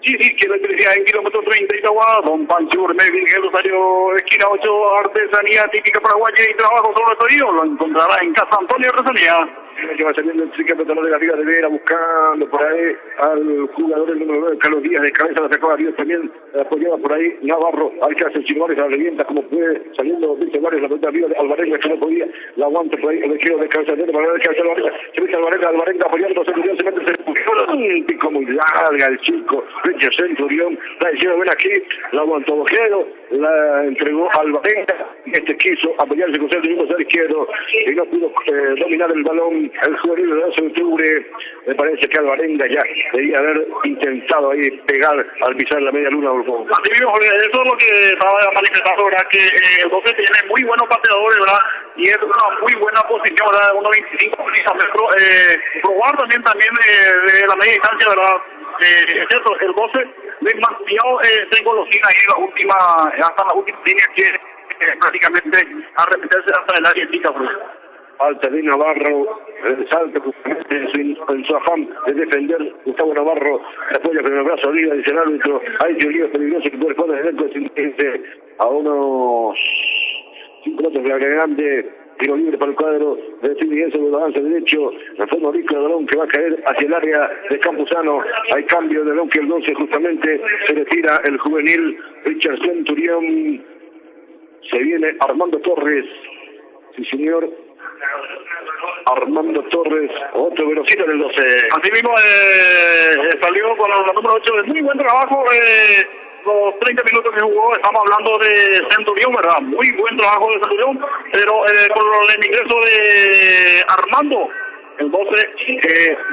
sí, que la decía en kilómetro 30 Itagua, don Pancho Urme, Virgen Rosario, esquina 8, artesanía típica paraguaya y trabajo sobre todo, lo encontrará en Casa Antonio Artesanía. Que va saliendo el tricampeonato de la Liga de Vera, buscando por ahí al jugador el número 9, Carlos Díaz, de cabeza la sacó a Dios también, apoyaba por ahí Navarro, alcanza el Chinovares, la revienta como puede, saliendo Víctor Vares, la pelota arriba de Alvarenga, que no podía, la aguanta por ahí, el giro de cabeza de Alvarenga, se mete Alvarenga apoyando, se mete, se empujó, un pico muy larga el chico, Richard Centurión, la hicieron ven aquí, la aguantó Ovejero, la entregó Alvarenga, quiso apoyarse con Centurión al izquierdo, y no pudo dominar el balón. El juvenil de 12 de octubre, me parece que Alvarenga ya debía haber intentado ahí pegar al pisar la media luna. Así mismo, Jorge, eso es lo que estaba manifestando, ¿verdad? Que el 12 tiene muy buenos pateadores, ¿verdad? Y es una muy buena posición, ¿verdad? 1.25 metros. Probar también de la media distancia, ¿verdad? Es cierto, el 12 demasiado se engolosina ahí hasta la última línea que prácticamente arremeterse hasta el área chica, Jorge. Alta de Navarro, el salto justamente en su afán de defender. Gustavo Navarro se apoya con el brazo arriba, dice el árbitro. Hay teoría peligrosa que puede poner el elenco a unos 5 metros de la grande. Tiro libre para el cuadro de Timirense, de avance derecho, la forma rica de balón que va a caer hacia el área de Campuzano. Hay cambio de balón que el 12 justamente se retira el juvenil Richard Centurión. Se viene Armando Torres. Sí, señor. Armando Torres, otro velocista del 12. Así mismo salió con la número 8 de muy buen trabajo. Los 30 minutos que jugó, estamos hablando de Centurión, ¿verdad? Muy buen trabajo de Centurión, pero con el ingreso de Armando, el 12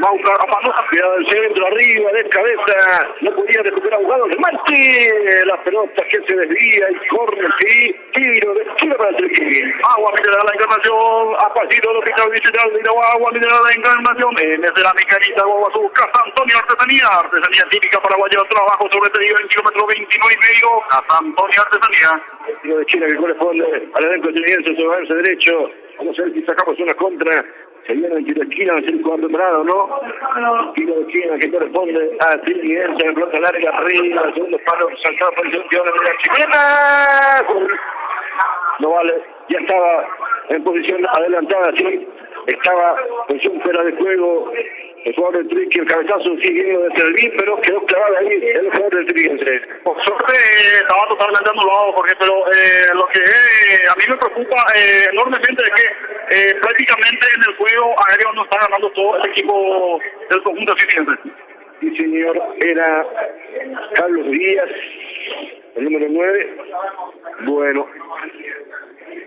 va a buscar a Panoja, cuidado del centro, arriba, de cabeza, no podía recuperar jugador de Marte, la pelota que se desvía y corre, sí, tiro para el triqui. Agua mineral la Encarnación, a pasito del hospital digital de agua mineral la Encarnación, en cerámica y Guaguazú, Casa Antonio Artesanía típica paraguaya, trabajo sobre pedido en kilómetro 29 y medio, Casa Antonio Artesanía. Tiro de China que corresponde al elenco estadounidense, su avance derecho, vamos a ver si sacamos una contra. Se viene el tiro de esquina, va a ser el cuarto temporada, ¿no? Tiro de esquina que corresponde a Timirense, la pelota larga arriba, el segundo palo saltado por el campeón de la chilena. No vale, ya estaba en posición adelantada, sí, estaba en posición fuera de juego. El jugador del Triqui, el cabezazo sigue de Servín, pero quedó clavado ahí el jugador del Triqui. Por suerte estaba totalmente anulado, Jorge, pero lo que a mí me preocupa enormemente es que prácticamente en el juego aéreo no está ganando todo el equipo del conjunto Timirense. Sí, señor, era Carlos Díaz, el número 9. Bueno,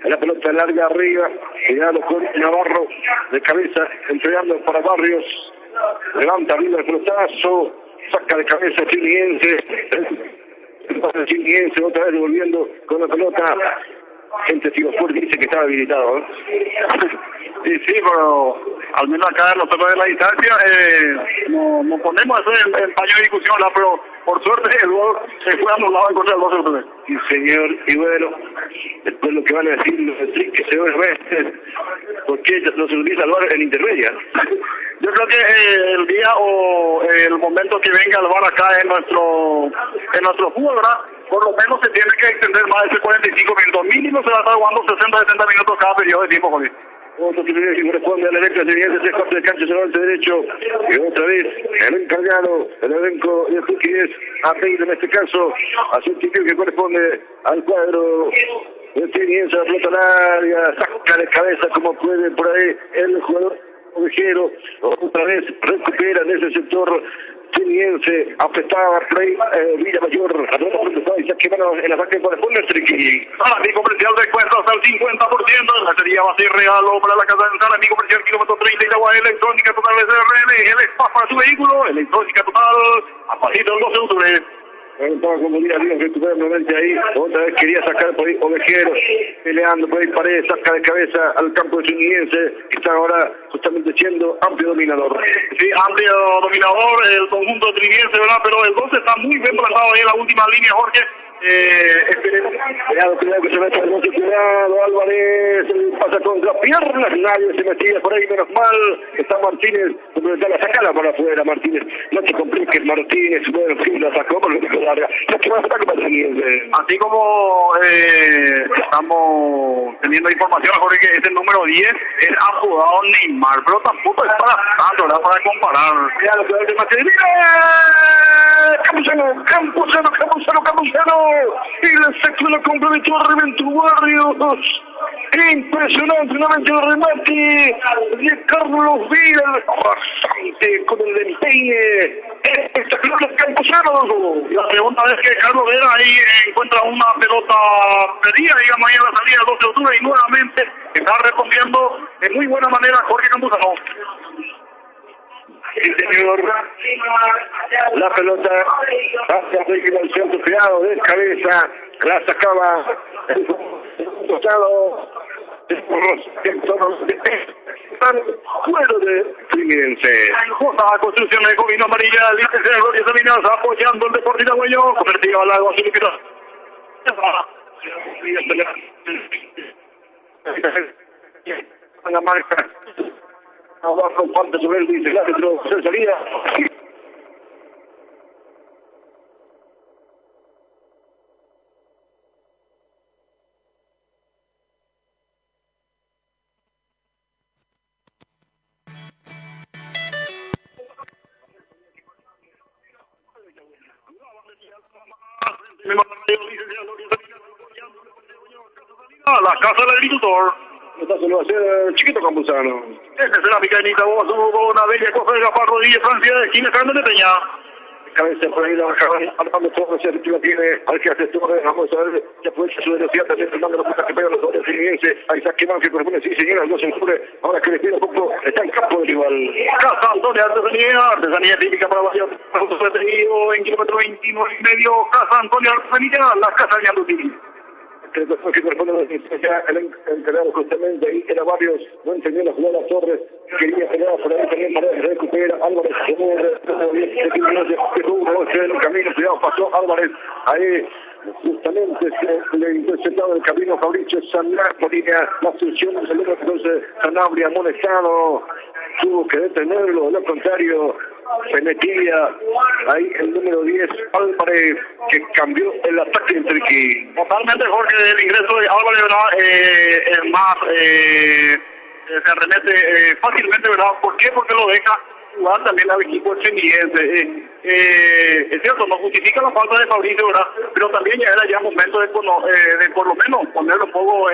la pelota larga arriba, llegando con Navarro de cabeza, entregando para Barrios. Levanta arriba el pelotazo, saca de cabeza Timirense, Timirense otra vez devolviendo con la pelota. Gente sigo fuerte dice que estaba habilitado, ¿eh? Sí, pero al menos acá en los temas de la distancia no ponemos eso en paño de discusión, ¿no? Pero por suerte el gol se fue anulado en contra del 12 de. Sí, señor, y bueno, después lo que van a decir los que se ve, ¿por qué no se utiliza el VAR en intermedia? Yo creo que el día o el momento que venga el VAR acá en nuestro fútbol, ¿verdad? Por lo menos se tiene que extender más de 45 minutos. Mínimo se va a estar jugando 60-70 minutos cada periodo de tiempo, Jorge. Otro que corresponde al elenco de Timirense, 3 cuartos de cancha, sobre el derecho. Y otra vez, el encargado, el elenco de Tuki es a Peire en este caso. Hace un chiquillo que corresponde al cuadro de Timirense, la pelota larga, saca de cabeza como puede por ahí el jugador Ovejero. Otra vez recupera en ese sector Timirense, apretaba por ahí Villa Mayor, a todos los que se quemaron en la saca por el Triqui. Amigo comercial descuento hasta el 50%, la sería va a ser regalo para la casa de amigo comercial kilómetro 30 y agua electrónica total SRL, el espacio para su vehículo, electrónica total, a partir del 12 de octubre. Estaba como día Dios recuperando ahí, otra vez quería sacar por ahí Ovejero, peleando por ahí Paredes, saca de cabeza al campo de Triniguense, que está ahora justamente siendo amplio dominador. Sí, amplio dominador el conjunto Triniguense, ¿verdad? Pero el 12 está muy bien plantado ahí en la última línea, Jorge. Cuidado que se mete el bote, cuidado, Álvarez, pasa contra piernas, nadie se metía por ahí, menos mal, está Martínez, la sacala para afuera, Martínez, no te compliques, Martínez, bueno, sí, la sacó, pero no te larga, no te vas a sacar para el así como estamos teniendo información, Jorge, que es el número 10, es apodado Neymar, pero tampoco es para tanto, ¿verdad? Para comparar. Cuidado, cuidado, Martínez, Campuzano, y el sexo lo complementó, reventó Barrios. Impresionante, nuevamente el remate de Carlos Vidal, bastante con el empeine espectacular de Campuzano. La pregunta es que Carlos Vera ahí encuentra una pelota perdida, digamos, ahí en la salida del 12 de octubre, y nuevamente está respondiendo de muy buena manera Jorge Campuzano. Sí, señor. La pelota hacia el centro, cuidado de cabeza, la sacaba el costado están fuera de Triniguense. La construcción de Covino Amarilla, el líder de Gloria Salinas apoyando el Deportivo Agüeño, convertido al lago azul y la marca abajo, parte sobre él, dice el árbitro, se salía. La casa del agricultor. Esta se lo va a hacer chiquito Campuzano. Esta es la micanita, vos hubo una bella cosa de Gaspar Rodríguez, Francia, de esquina Carmen de Peña. Cabeza por ahí, la bajaban, Armando Torres, el que la tiene, al que hace Torres, vamos a ver, se aprovecha su velocidad, también Fernando López, que pega los dos del Triniguense, ahí Isaac que corresponde, sí señora, el 12 de octubre, ahora que le pide un poco, está en campo del rival. Casa Antonio, artesanía típica para varios productos retenidos en kilómetro 29 y medio, Casa Antonio, artesanía, la casa de Andutini. Que corresponde a la asistencia, el encargado justamente ahí era Barrios, no entendió la jugada Torres, quería pelear por ahí también Paredes, recupera Álvarez, se mueve, que tuvo en el camino, cuidado, pasó Álvarez, ahí justamente se le interceptado el camino Fabricio Sanabria, la asunción del número 12, Sanabria amonestado, tuvo que detenerlo, lo contrario, se metía ahí el número 10, Álvarez, que cambió el ataque del Triqui. Totalmente, Jorge, el ingreso de Álvarez, ¿verdad? Es más, se arremete fácilmente, ¿verdad? ¿Por qué? Porque lo deja jugar también al equipo triniguense. Es cierto, no justifica la falta de Fabricio, ¿verdad? Pero también ya era ya momento de por lo menos ponerle un poco,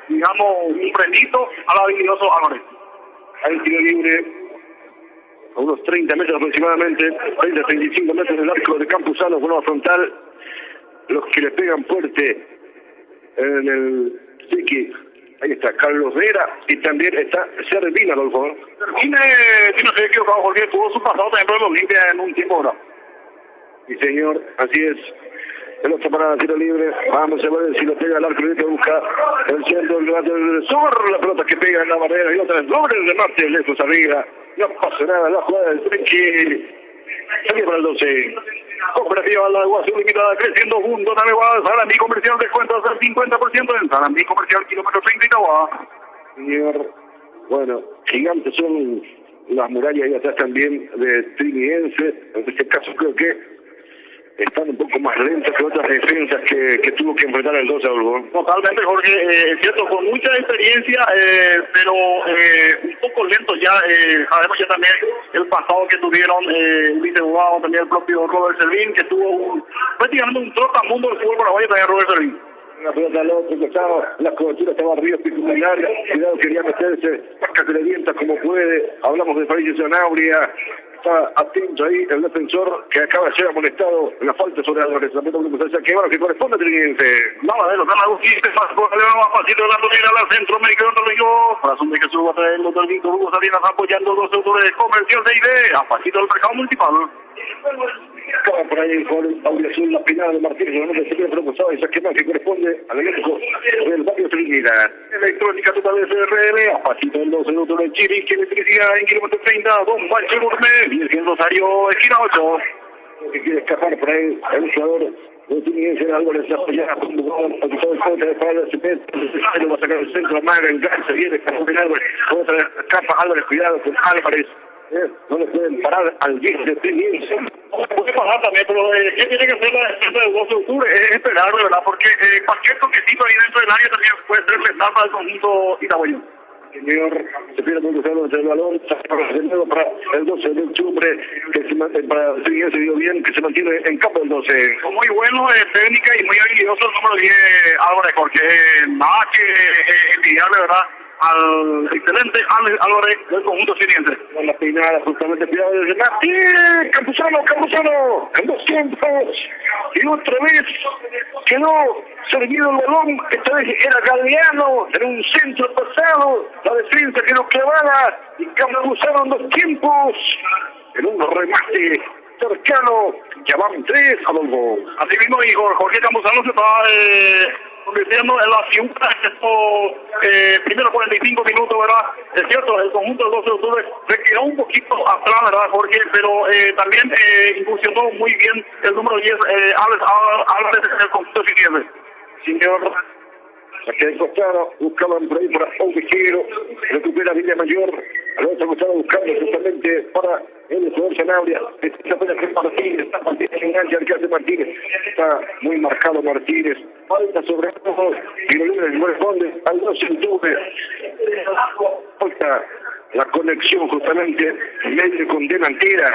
digamos, un frenito al habilidoso Álvarez. Hay tiro libre a unos 30 metros aproximadamente, 30-35 metros del arco de Campuzano, con una frontal, los que le pegan fuerte en el Tiki. Ahí está Carlos Vera y también está Servina, Adolfo. Servina, si no se equivocado, porque tuvo su pasado también por el Olimpia en un tiempo ahora. Sí, señor, así es. Pelota para tiro libre. Vamos a ver si lo pega el arco que busca el centro del sobre la pelota que pega en la barrera y otra vez doble el remate lejos arriba. No pasa nada, la jugada del Trechi. Salió para el 12. Cooperativa La Guasú Limitada creciendo junto a Nevada. Sarandí Comercial descuento hasta el 50% en Sarandí Comercial kilómetro 30 y Tahuá. Señor, bueno, gigantes son las murallas ahí atrás también de Triniguense. En este caso creo que están un poco más lentas que otras defensas que tuvo que enfrentar el 12 Adolfo. Totalmente, Jorge, es cierto, con mucha experiencia, pero un poco lento ya, sabemos ya también el pasado que tuvieron el vicejugado, también el propio Robert Servín, que tuvo prácticamente un trotamundo del fútbol paraguayo, también Robert Servín. Una pelota al otro costado, la cobertura estaba Ríos Picumilar, cuidado quería meterse, saca que le dienta como puede, hablamos de Fabricio Sanabria, está atento ahí el defensor que acaba de ser amonestado en la falta sobre Álvarez, que corresponde a Triniguense. Nada de lo que me gusta, más pasito de la tonera al centro americano de Río, corazón de Jesús va a traer el doctor Víctor Hugo Salinas apoyando los autores comerciales de ID, a pasito del mercado municipal. Acaba por ahí con Auriazul, la pinada de Martínez, el nombre de Silvio propulsado y saque más que corresponde al eléctrico del barrio Trinidad. Electrónica total de CRL, a pasito del 12 de otro de Chiri, que electricidad en kilómetro 30, Don Pancho Gourmet, Virgen Rosario, esquina 8. Que quiere escapar por ahí el jugador de Trinidad, Álvarez, apoyada con un gol, pasó el contra de Pablo Cepet, lo va a sacar el centro, Maga, engancha, viene, escapó con Álvarez, otra escapa Álvarez, cuidado con Álvarez. No le pueden parar al 10 de Trinidad. Puede pasar también, pero ¿qué tiene que hacer la defensa del 12 de octubre? Es esperar, ¿verdad? Porque cualquier toquecito ahí dentro del área también puede ser letal para el conjunto italiano. Señor, se pierde un cruzado entre el balón, de nuevo para el 12 de octubre, que se mantiene, para Trinidad se dio bien, que se mantiene en campo el 12. Muy bueno, técnica y muy habilidoso el número 10 Álvarez, porque nada que envidiarle, ¿verdad? Al excelente Álvarez del conjunto siguiente. Con la peinada justamente cuidado del remate. Campuzano, en 200. Y otra vez quedó servido el balón. Esta vez era Galeano en un centro pasado. La defensa quedó clavada y Campuzano en 2 tiempos. En un remate cercano. Ya van 3 a los goles. Así mismo, y Jorge Campuzano se está convirtiendo en la figura de estos primeros 45 minutos, ¿verdad? Es cierto, el conjunto del 12 de octubre se quedó un poquito atrás, ¿verdad, Jorge? Pero también incursionó muy bien el número 10, Álvarez en el conjunto siguiente. Señor, aquí al costado, buscaban por ahí para Ovejero, recupera Villa Mayor, al otro costado buscando justamente para el jugador Sanabria, está apenas que Martínez, engancha al que hace Martínez, está muy marcado Martínez, falta sobre todo, y lo libre corresponde al 12 de octubre, falta la conexión justamente medio con delantera,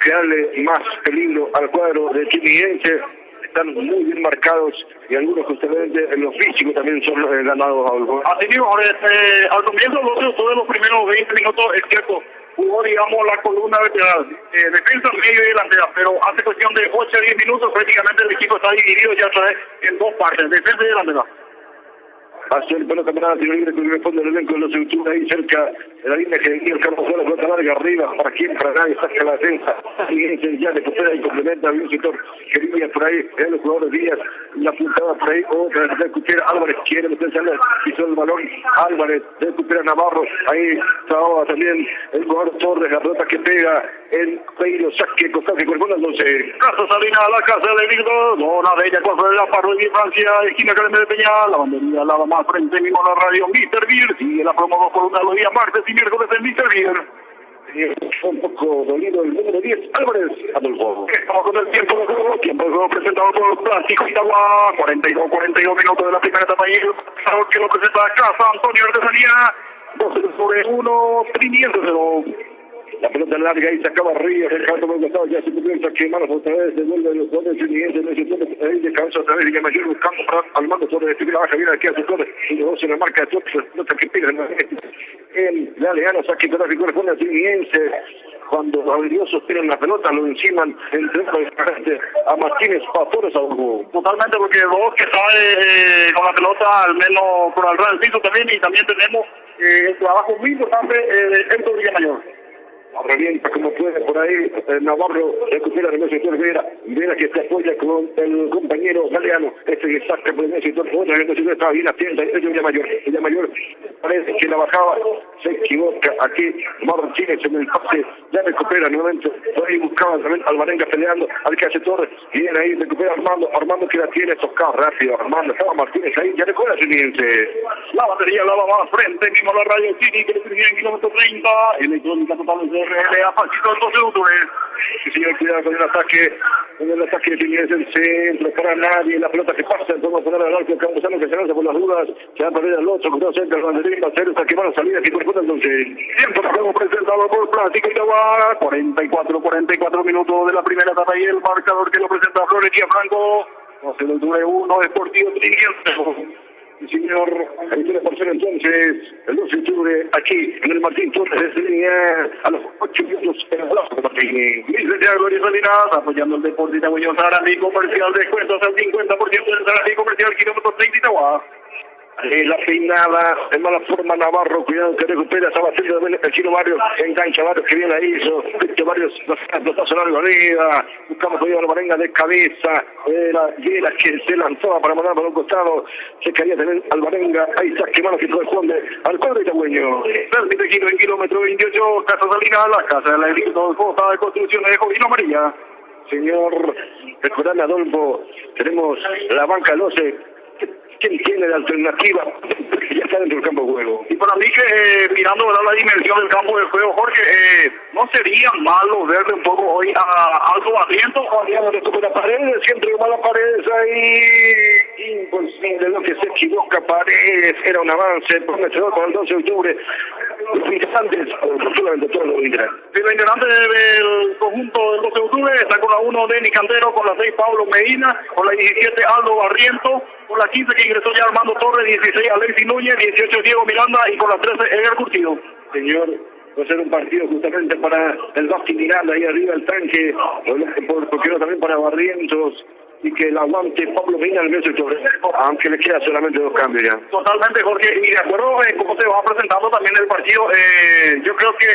crearle más peligro al cuadro de Chimiense. Están muy bien marcados y algunos justamente en lo físico también son ganados a Olgo. Así mismo, al comienzo de los primeros 20 minutos, es cierto, jugó, digamos, la columna vertebral, defensa, medio y delantera, pero hace cuestión de 8 a 10 minutos prácticamente el equipo está dividido ya otra vez en 2 partes, defensa y delantera. Hacia el pelota camarada, tiro libre que responde el elenco de los Eutura ahí cerca de la línea que venía el Carlos Suárez, pelota larga arriba, para quien, para nadie, saca la defensa. Siguiente ya recupera y complementa un sector que venía por ahí, los jugadores Díaz, la puntada por ahí, otra vez recupera Álvarez, quiere meterse al piso del balón, Álvarez, recupera Navarro, ahí estaba también el jugador Torres, la pelota que pega en Peiro, saque, constante, corresponde al 12. Casa Salina, la casa de Víctor, Dona Bella, cuadro de la Parroquia Francia, esquina Academia de Peña, la bandería, la más frente mismo a la radio Mr. Beer, sigue la promo 2 por 1 los días martes y miércoles en Mr. Beer. Un poco dolido el número 10, Álvarez, Adolfo. Estamos con el tiempo de juego presentado por Plástico Itagua, 42 minutos de la primera etapa y el que lo presenta Casa Antonio Artesanía, 12 sobre 1, Trinidad 0. La pelota larga y se acaba Ríos, el canto por el costado, ya se comienza a quemar otra vez, devuelve los jugadores Trinidad, ahí descansa otra vez, y mayor buscando para al mando sobre de primera baja, viene aquí a su torre, y los dos en la marca de Torres, nota que pega el Galeano, saque gráfico, corresponde a Trinidad, cuando los habilidosos tienen la pelota, lo enciman entre a Martínez, Pastores, a Urbo. Totalmente, porque dos que sabe con la pelota, al menos por al del piso también, y también tenemos el trabajo muy importante de Héctor Villamayor. Revienta como puede por ahí, Navarro recupera el sector Vera que se apoya con el compañero Galeano, que saca por el sector, otra vez estaba bien atenta, ella mayor parece que la bajaba, se equivoca aquí Martínez en el pase, ya recupera nuevamente, por ahí buscaba también Alvarenga peleando, al que hace Torres, viene ahí, recupera Armando que la tiene, toca rápido, Armando, estaba Martínez ahí, ya recupera su siguiente. La batería la va más frente, mismo la radio City, que le tenía en kilómetro 30, electrónica total de RL, a Paquito el 12 de octubre. Sí, señor, cuidado con el ataque de Trinidad en el centro, para nadie, la pelota que pasa, vamos a poner al arco, Campuzano que se lanza por las dudas, se va a perder al otro, cuidado cerca, el banderín, va a ser hasta que van a salir, aquí corresponde entonces. Tiempo que hemos presentado por Plástico Itagua, 44 minutos de la primera etapa y el marcador que lo presenta Florencia Franco, 12 de octubre 1, Deportivo Trinidad. Sí, señor, ahí tiene por ser entonces el 12 de octubre aquí en el Martín Torres de Línea a los 8 minutos en el Blasco Martín. Luis Santiago y Salinas apoyando el Deportivo Itagüeño, Sarandí Comercial, descuentos al 50% del Sarandí Comercial, kilómetro 30 Itagua. La peinada, de mala forma Navarro, cuidado que recupera, estaba haciendo el Chino Barrios, engancha Barrios que bien la hizo, Barrios pelotazo largo arriba, buscamos todavía la Marenga de cabeza, era Viera que se lanzaba para mandar para un costado, se quería tener al Marenga, ahí está quemando que corresponde al cuadro itagüeño. Permite Quino en kilómetro 28, Casa Salina, la casa de la Junta de Construcción de Jovino Amarilla. Señor, recordame Adolfo, tenemos la banca 12. ¿Quién tiene la alternativa? Ya está dentro del campo de juego. Y para mí que mirando ¿verdad? La dimensión del campo de juego, Jorge, no sería malo verle un poco hoy a Aldo Barrientos. Cuando recupera Paredes, siempre mala Paredes ahí, imposible lo que se equivoca Paredes, era un avance prometedor para el 12 de octubre. Los integrantes, solamente todos los integrantes. Sí, los integrantes del conjunto del 12 de octubre está con la 1 Denis Cantero, con la 6 Pablo Medina, con la 17 Aldo Barrientos, con la 15 que ingresó ya Armando Torres, 16 Alexis Núñez, 18 Diego Miranda y con la 13 Edgar Curtido. Señor, va a ser un partido justamente para el Basti Miranda ahí arriba el tanque, porque no también para Barrientos y que el aguante Pablo Medina al mes octubre, aunque le queda solamente 2 cambios ya. Totalmente, Jorge, y de acuerdo cómo se va presentando también el partido, yo creo que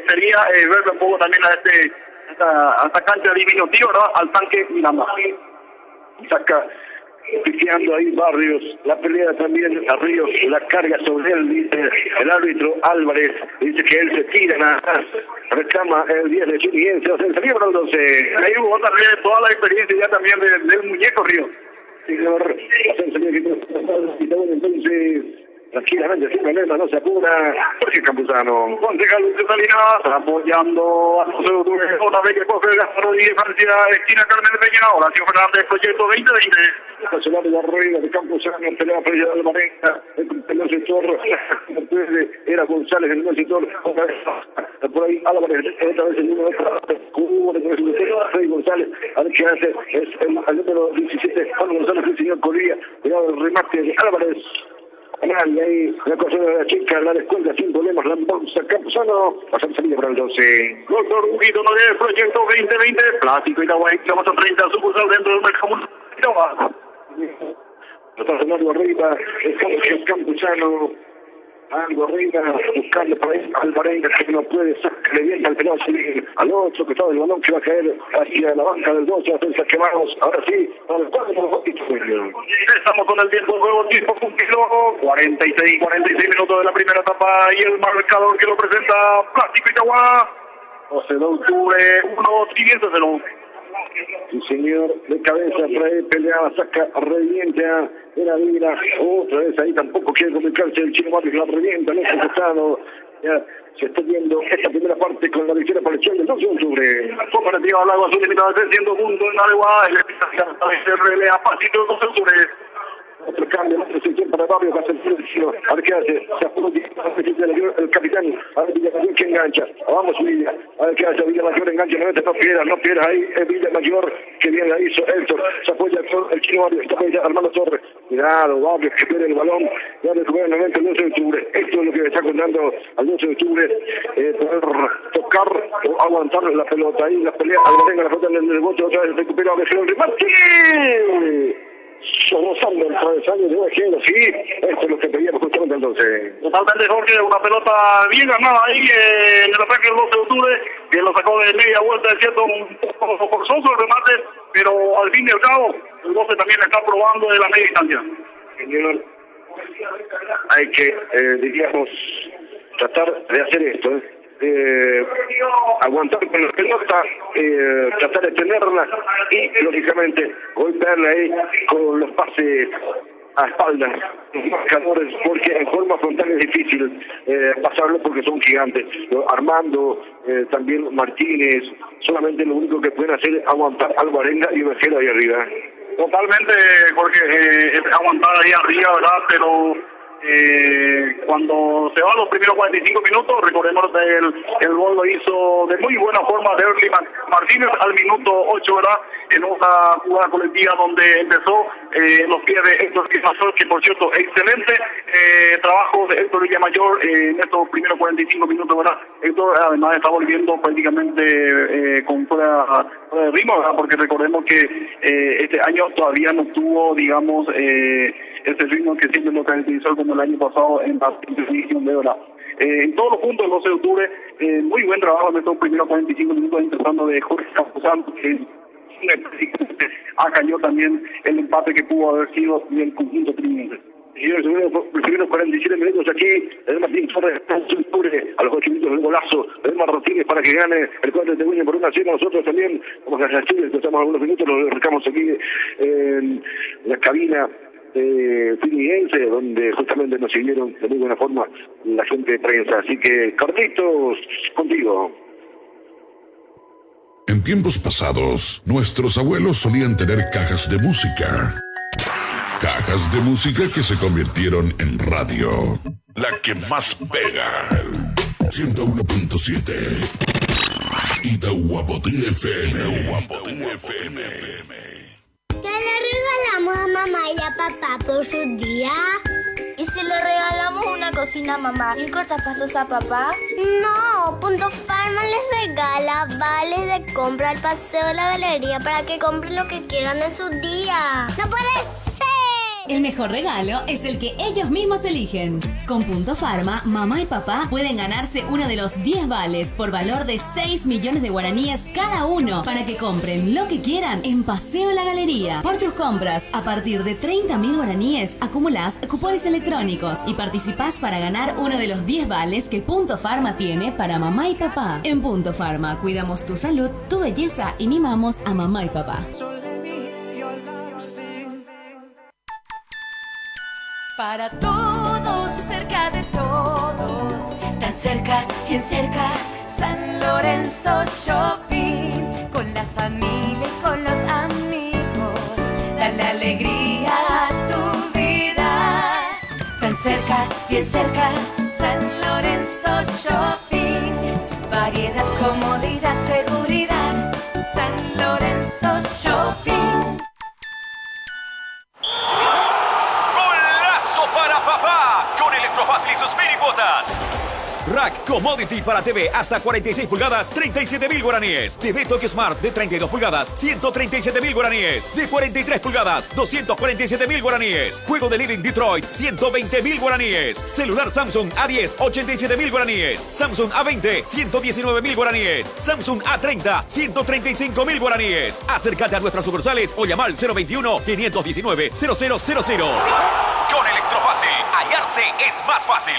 sería verle un poco también a esta cancha diminutiva, ¿verdad? Al tanque Miranda. Saca piqueando ahí Barrios, la pelea también a Ríos, la carga sobre él, dice el árbitro Álvarez, dice que él se tira nada más, reclama el 10 de Chiniense, o sea, el salió para el 12. Ahí hubo también toda la experiencia ya también del muñeco Ríos. Señor, entonces, tranquilamente, sin problema, no se apura, Jorge Campuzano. Concejal Lucio Salinas, apoyando a los octubre, otra vez que coge Gasparo y Francia, esquina Carmen de Peña, Horacio Fernández, proyecto 2020. Nacional de la Rueda de Campuzano, pelea para ella de Marenga, el sector, era González en el sector, por ahí Álvarez, otra vez el número de Freddy González, a ver qué hace, es el número 17, Juan González, el señor Colía, cuidado el remate de Álvarez. Y ahí la cosa de la chica, la descuenta sin problemas, la bolsa Campuzano, pasando salida para el 12. Doctor Huguito Nogués, proyecto 2020, Plástico Itagüey, kilómetro 30, sucursal dentro del mercado Itagüey. Está sonando arriba, el Campuzano, algo arriba, buscando por ahí al Marenga que no puede, sacarle bien al penal civil, al otro que está del balón que va a caer hacia la banca del 12, defensa que vamos, ahora sí, para el cuadro, estamos con el tiempo de juego, tiempo cumplido, 46 minutos de la primera etapa y el marcador que lo presenta Plástico Itagüey, 12 de octubre, 1, Triviente 0. Sí, señor, de cabeza, por ahí peleaba, saca, revienta, era Vila, otra vez ahí tampoco quiere comunicarse el Chino Barrios, la revienta, en este costado, ya se está viendo esta primera parte con la victoria para el Chile del 12 de octubre. Cooperativa al agua, su limitado de 100 puntos en Areguá, el SRL a pasito del 12 de octubre. Otro cambio, otra sección para Barrios, va a ser el a ver qué hace, se apuró el capitán, a ver Villamayor que engancha, vamos Villa, a ver qué hace, Villamayor engancha, no pierda ahí, es Villamayor que bien la hizo, Héctor, se apoya el Chino Barrios, se apoya Armando Torres, cuidado Barrios que pierde el balón, ya recupera nuevamente el 12 de octubre, esto es lo que le está contando al 12 de octubre, poder tocar o aguantar la pelota ahí, la pelea, al venga la pelota en el bote, otra vez recupera a el remate. Rozando el travesaño de Ojero, sí, esto es lo que pedíamos justamente entonces. Totalmente, Jorge, una pelota bien ganada ahí en el ataque del 12 de octubre, que lo sacó de media vuelta, es cierto, un poco forzoso el remate, pero al fin y al cabo, el 12 también está probando de la media distancia. Señor, hay que, diríamos, tratar de hacer esto, aguantar con la pelota, tratar de tenerla y lógicamente golpearla ahí con los pases a espaldas, los marcadores, porque en forma frontal es difícil pasarlo porque son gigantes. Armando, también Martínez, solamente lo único que pueden hacer es aguantar al Marenga y Vejero ahí arriba. Totalmente, porque aguantar ahí arriba, ¿verdad? Pero cuando se va a los primeros 45 minutos, recordemos que el gol lo hizo de muy buena forma de Erly Martínez al minuto 8, ¿verdad? En una jugada colectiva donde empezó los pies de Héctor Villamayor, que por cierto, excelente trabajo de Héctor Villamayor en estos primeros 45 minutos, ¿verdad? Héctor además está volviendo prácticamente con fuera de ritmo, ¿verdad? Porque recordemos que este año todavía no tuvo, digamos, ese ritmo que siempre lo caracterizó como el año pasado en la edición de hora. En todos los puntos, el 12 de octubre, muy buen trabajo en estos primeros 45 minutos, empezando de Jorge Camposanto, que acalló también el empate que pudo haber sido del conjunto trinense. Y los primeros 47 minutos aquí, el Martín Torres, a los 8 minutos del golazo, el Martínez para que gane el cuadro de Teguña por 1-0. Nosotros también, como que a Chile, estamos algunos minutos, nos acercamos aquí en la cabina finiense, donde justamente nos siguieron de muy buena forma la gente de prensa. Así que, Carlitos, contigo. En tiempos pasados, nuestros abuelos solían tener cajas de música. Cajas de música que se convirtieron en radio. La que más pega. 101.7. Itahuapotí FM. ¿Qué le regalamos a mamá y a papá por su día? ¿Y si le regalamos una cocina a mamá y un cortapastos a papá? No, Punto Farma les regala vales de compra al paseo de la galería para que compren lo que quieran en su día. ¡No puede ser! El mejor regalo es el que ellos mismos eligen. Con Punto Farma, mamá y papá pueden ganarse uno de los 10 vales por valor de 6 millones de guaraníes cada uno para que compren lo que quieran en Paseo La Galería. Por tus compras, a partir de 30.000 guaraníes, acumulás cupones electrónicos y participás para ganar uno de los 10 vales que Punto Farma tiene para mamá y papá. En Punto Farma, cuidamos tu salud, tu belleza y mimamos a mamá y papá. Para todos, cerca de todos, tan cerca, bien cerca, San Lorenzo Shopping, con la familia y con los amigos, dale alegría a tu vida. Tan cerca, bien cerca, San Lorenzo Shopping, variedad, comodidad, seguridad, San Lorenzo Shopping. Electrofácil y sus mini cuotas. Rack Commodity para TV hasta 46 pulgadas, 37.000 guaraníes. TV Tokyo Smart de 32 pulgadas, 137.000 guaraníes. De 43 pulgadas, 247.000 guaraníes. Juego de Living Detroit, 120.000 guaraníes. Celular Samsung A10, 87.000 guaraníes. Samsung A20, 119.000 guaraníes. Samsung A30, 135.000 guaraníes. Acércate a nuestras sucursales o llama al 021-519-0000. Con Electrofácil, hallarse es más fácil.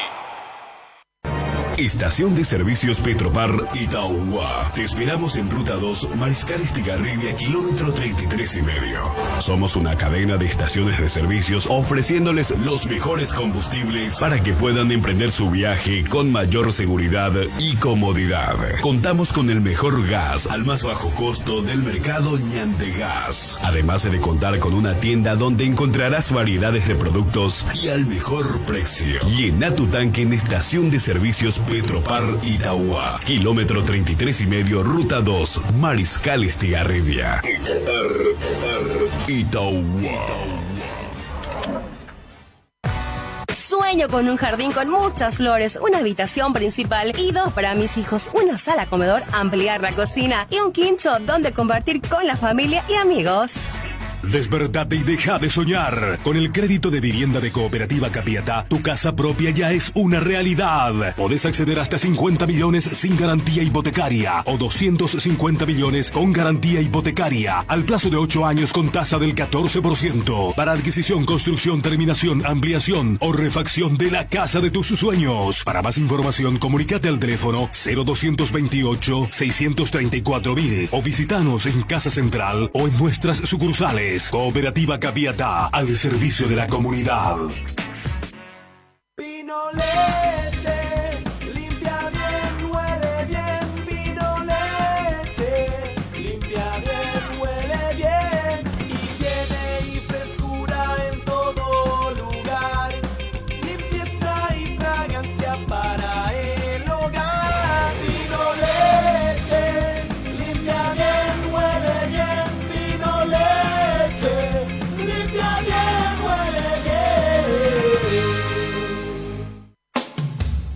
Estación de Servicios Petropar Itauguá. Te esperamos en Ruta 2, Mariscal Estigarribia, kilómetro 33 y medio. Somos una cadena de estaciones de servicios ofreciéndoles los mejores combustibles para que puedan emprender su viaje con mayor seguridad y comodidad. Contamos con el mejor gas al más bajo costo del mercado Ñandegas. Además de contar con una tienda donde encontrarás variedades de productos y al mejor precio. Llena tu tanque en Estación de Servicios Petropar Itauguá, kilómetro 33 y medio, ruta 2, Mariscal Estigarribia. Itauguá. Sueño con un jardín con muchas flores, una habitación principal y 2 para mis hijos, una sala comedor, ampliar la cocina y un quincho donde compartir con la familia y amigos. Despertate y deja de soñar. Con el crédito de vivienda de Cooperativa Capiatá, tu casa propia ya es una realidad. Podés acceder hasta 50 millones sin garantía hipotecaria o 250 millones con garantía hipotecaria al plazo de 8 años con tasa del 14% para adquisición, construcción, terminación, ampliación o refacción de la casa de tus sueños. Para más información, comunícate al teléfono 0228-634.000 o visitanos en Casa Central o en nuestras sucursales. Cooperativa Capiatá, al servicio de la comunidad. Vino leche, limpia bien, huele bien. Vino leche, limpia bien, huele bien. Higiene y frescura en todo lugar. Limpieza y fragancia para el hogar. Vino leche, limpia bien, huele bien. Vino leche.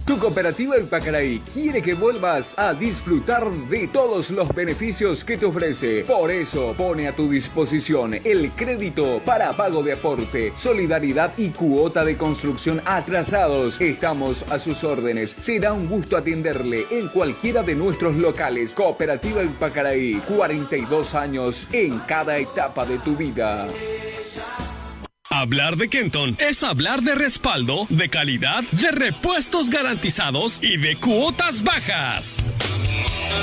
Tu cooperativa El Pacaraí quiere que vuelvas a disfrutar de todos los beneficios que te ofrece. Por eso pone a tu disposición el crédito para pago de aporte, solidaridad y cuota de construcción atrasados. Estamos a sus órdenes. Será un gusto atenderle en cualquiera de nuestros locales. Cooperativa El Pacaraí, 42 años en cada etapa de tu vida. Hablar de Kenton es hablar de respaldo, de calidad, de repuestos garantizados y de cuotas bajas.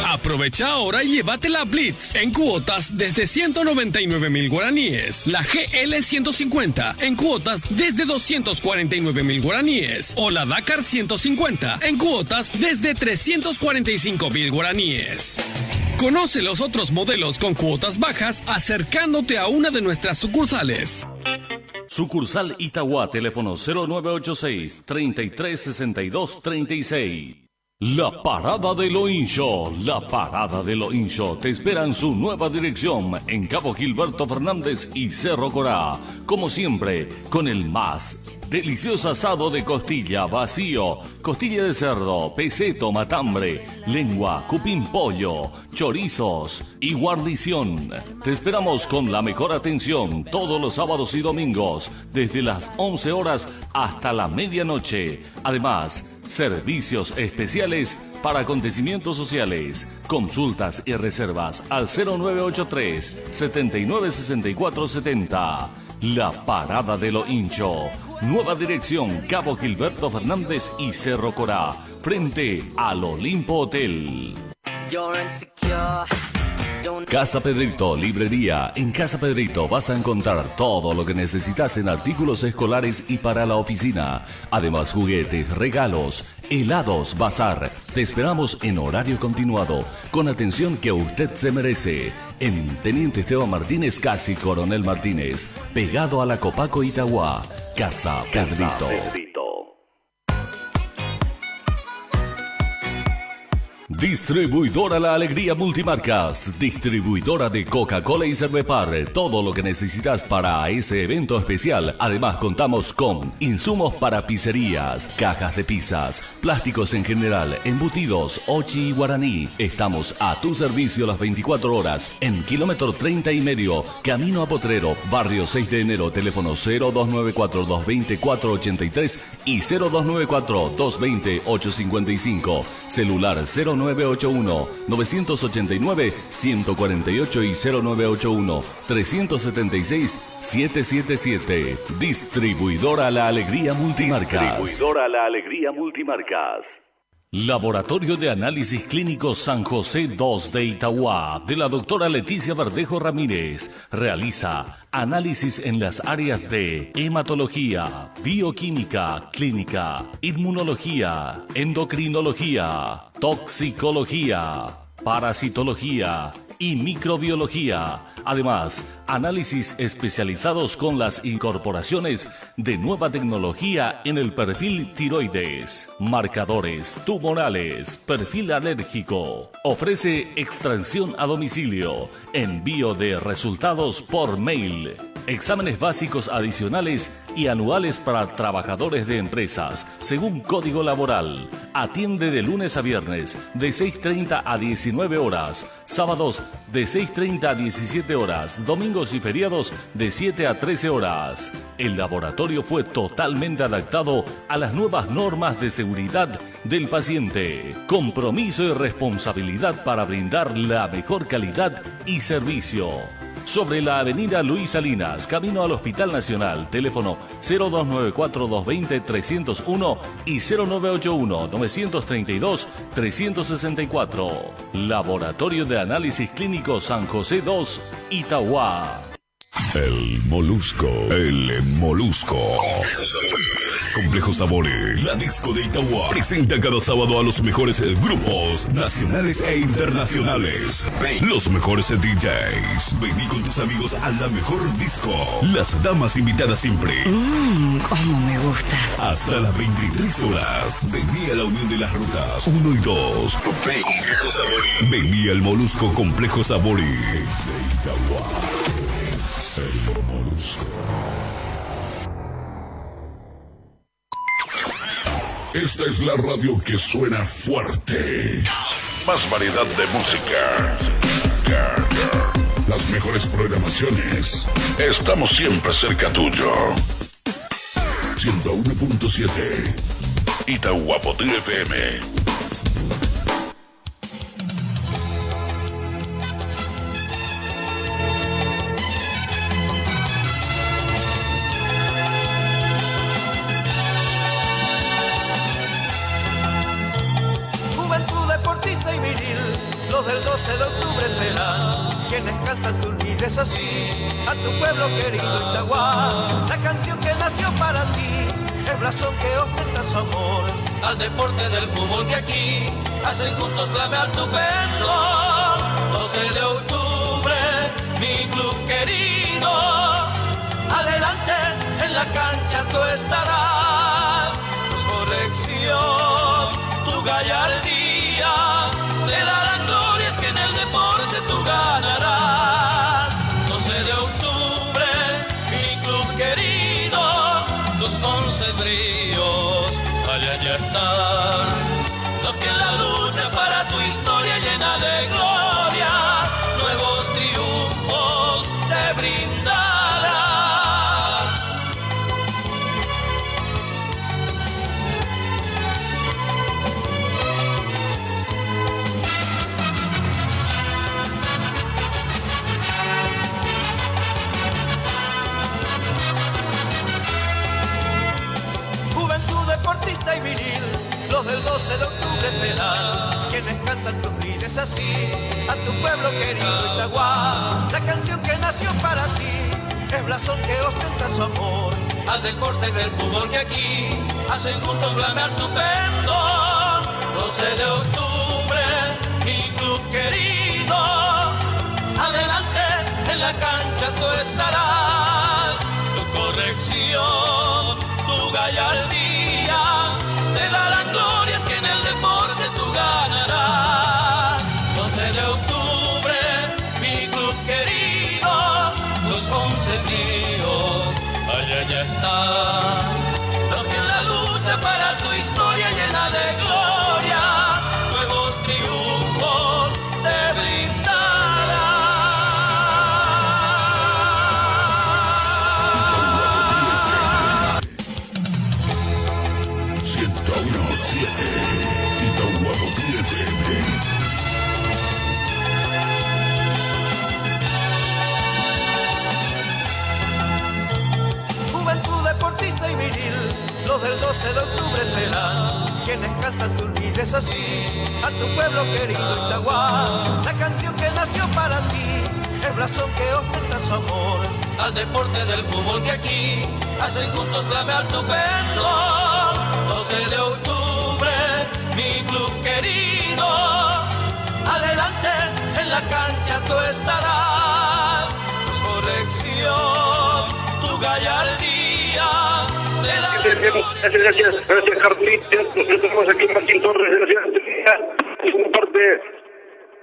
Aprovecha ahora y llévate la Blitz en cuotas desde 199,000 guaraníes, la GL 150 en cuotas desde 249,000 guaraníes o la Dakar 150 en cuotas desde 345,000 guaraníes. Conoce los otros modelos con cuotas bajas acercándote a una de nuestras sucursales. Sucursal Itagua, teléfono 0986-3362-36. La Parada de Lo Hincho. La Parada de Lo Hincho te espera en su nueva dirección en Cabo Gilberto Fernández y Cerro Corá. Como siempre, con el más delicioso asado de costilla, vacío, costilla de cerdo, peseto, matambre, lengua, cupín pollo, chorizos y guarnición. Te esperamos con la mejor atención todos los sábados y domingos, desde las 11 horas hasta la medianoche. Además, servicios especiales para acontecimientos sociales. Consultas y reservas al 0983-796470. La Parada de Lo Hincho. Nueva dirección Cabo Gilberto Fernández y Cerro Corá, frente al Olimpo Hotel. Casa Pedrito, librería. En Casa Pedrito vas a encontrar todo lo que necesitas en artículos escolares y para la oficina. Además, juguetes, regalos, helados, bazar. Te esperamos en horario continuado, con atención que usted se merece. En Teniente Esteban Martínez, casi Coronel Martínez, pegado a la Copaco Itagua. Casa Pedrito. Distribuidora La Alegría Multimarcas, distribuidora de Coca-Cola y Cervepar, todo lo que necesitas para ese evento especial. Además contamos con insumos para pizzerías, cajas de pizzas, plásticos en general, embutidos, ochi y guaraní. Estamos a tu servicio las 24 horas en kilómetro 30 y medio, camino a Potrero, barrio 6 de enero, teléfono 0294-220-483 y 0294-220-855, celular 0981-989-148 y 0981-376-777. Distribuidora La Alegría Multimarcas. Distribuidora La Alegría Multimarcas. Laboratorio de Análisis Clínicos San José II de Itagua, de la doctora Leticia Verdejo Ramírez. Realiza análisis en las áreas de hematología, bioquímica, clínica, inmunología, endocrinología, toxicología, parasitología y microbiología. Además, análisis especializados con las incorporaciones de nueva tecnología en el perfil tiroides, marcadores tumorales, perfil alérgico. Ofrece extracción a domicilio, envío de resultados por mail, exámenes básicos adicionales y anuales para trabajadores de empresas, según código laboral. Atiende de lunes a viernes, de 6:30 a 19 horas, sábados de 6:30 a 17 horas, domingos y feriados de 7 a 13 horas. El laboratorio fue totalmente adaptado a las nuevas normas de seguridad del paciente. Compromiso y responsabilidad para brindar la mejor calidad y servicio. Sobre la avenida Luis Salinas, camino al Hospital Nacional, teléfono 0294-220-301 y 0981-932-364. Laboratorio de Análisis Clínico San José II, Itagua. El Molusco. El Molusco. Complejo Sabores. La Disco de Itagua presenta cada sábado a los mejores grupos nacionales e internacionales. Los mejores DJs. Vení con tus amigos a la mejor disco. Las damas invitadas siempre. Cómo me gusta. Hasta las 23 horas. Vení a la unión de las rutas 1 y 2. Vení al Molusco Complejo Sabores. De Itagua. El Molusco. Esta es la radio que suena fuerte. Más variedad de música. Las mejores programaciones. Estamos siempre cerca tuyo. 101.7 Itahuapotí FM. Los del 12 de octubre serán quienes cantan tus vides así a tu pueblo querido Itagua. La canción que nació para ti, el blasón que ostenta su amor, al deporte del fútbol que aquí hacen juntos flamear tu pendón. 12 de octubre, mi club querido, adelante en la cancha tú estarás. Tu corrección, tu gallardía, te darán glorias que en el deporte tú ganarás. 12 de octubre, mi club querido, los 11 bríos, allá ya están. Los que en la lucha para tu historia llena de glorias, nuevos triunfos te brindarán. Deportista y viril, los del 12 de octubre serán quienes cantan tus vides así a tu pueblo querido Itagua. La canción que nació para ti, el blasón que ostenta su amor, al deporte del fútbol que aquí hacen juntos flamear tu pendón. 12 de octubre, mi club querido, adelante en la cancha tú estarás. Tu corrección, tu gallardía, te darán glorias que en el deporte tú ganarás. 12 de octubre, mi club querido, los 11 tíos, allá ya están. Los que en la lucha para tu historia llena de gloria, nuevos triunfos te brindarán. 101.7 Itahuapotí FM. Juventud deportista y viril, los del 12 de octubre serán quienes cantan tus vides así a tu pueblo querido Itagua. La canción que nació para ti, el blasón que ostenta su amor, al deporte del fútbol que aquí hacen juntos flamear tu pendón. 12 de octubre, mi club querido, adelante en la cancha tú estarás. Tu corrección, tu gallardía, te darán Gracias, Carlita. Nosotros tenemos aquí Martín Torres de la ciudad de Sevilla. Es una parte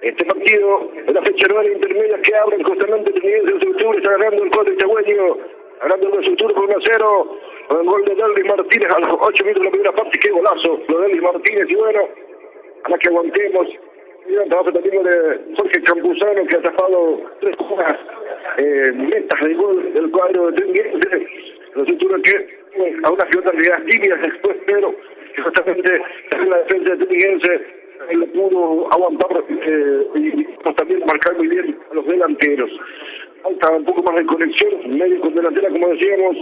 este partido de la fecha 9 intermedia que abren justamente el 15 de octubre. Está ganando el cuadro itagüeño, ganando el octubre por 1-0. Con el gol de Delvis Martínez a los 8 minutos de la primera parte. Qué golazo lo de Delvis Martínez. Y bueno, a la que aguantemos. Y un trabajo también de Jorge Campuzano, que ha tapado 3 jugadas metas de gol del cuadro de Tringuense. Resulta que a unas pelotas de tibias después, pero que justamente en la defensa de Tringuense le pudo aguantar y también marcar muy bien a los delanteros. Falta un poco más de conexión, medio con delantera, como decíamos,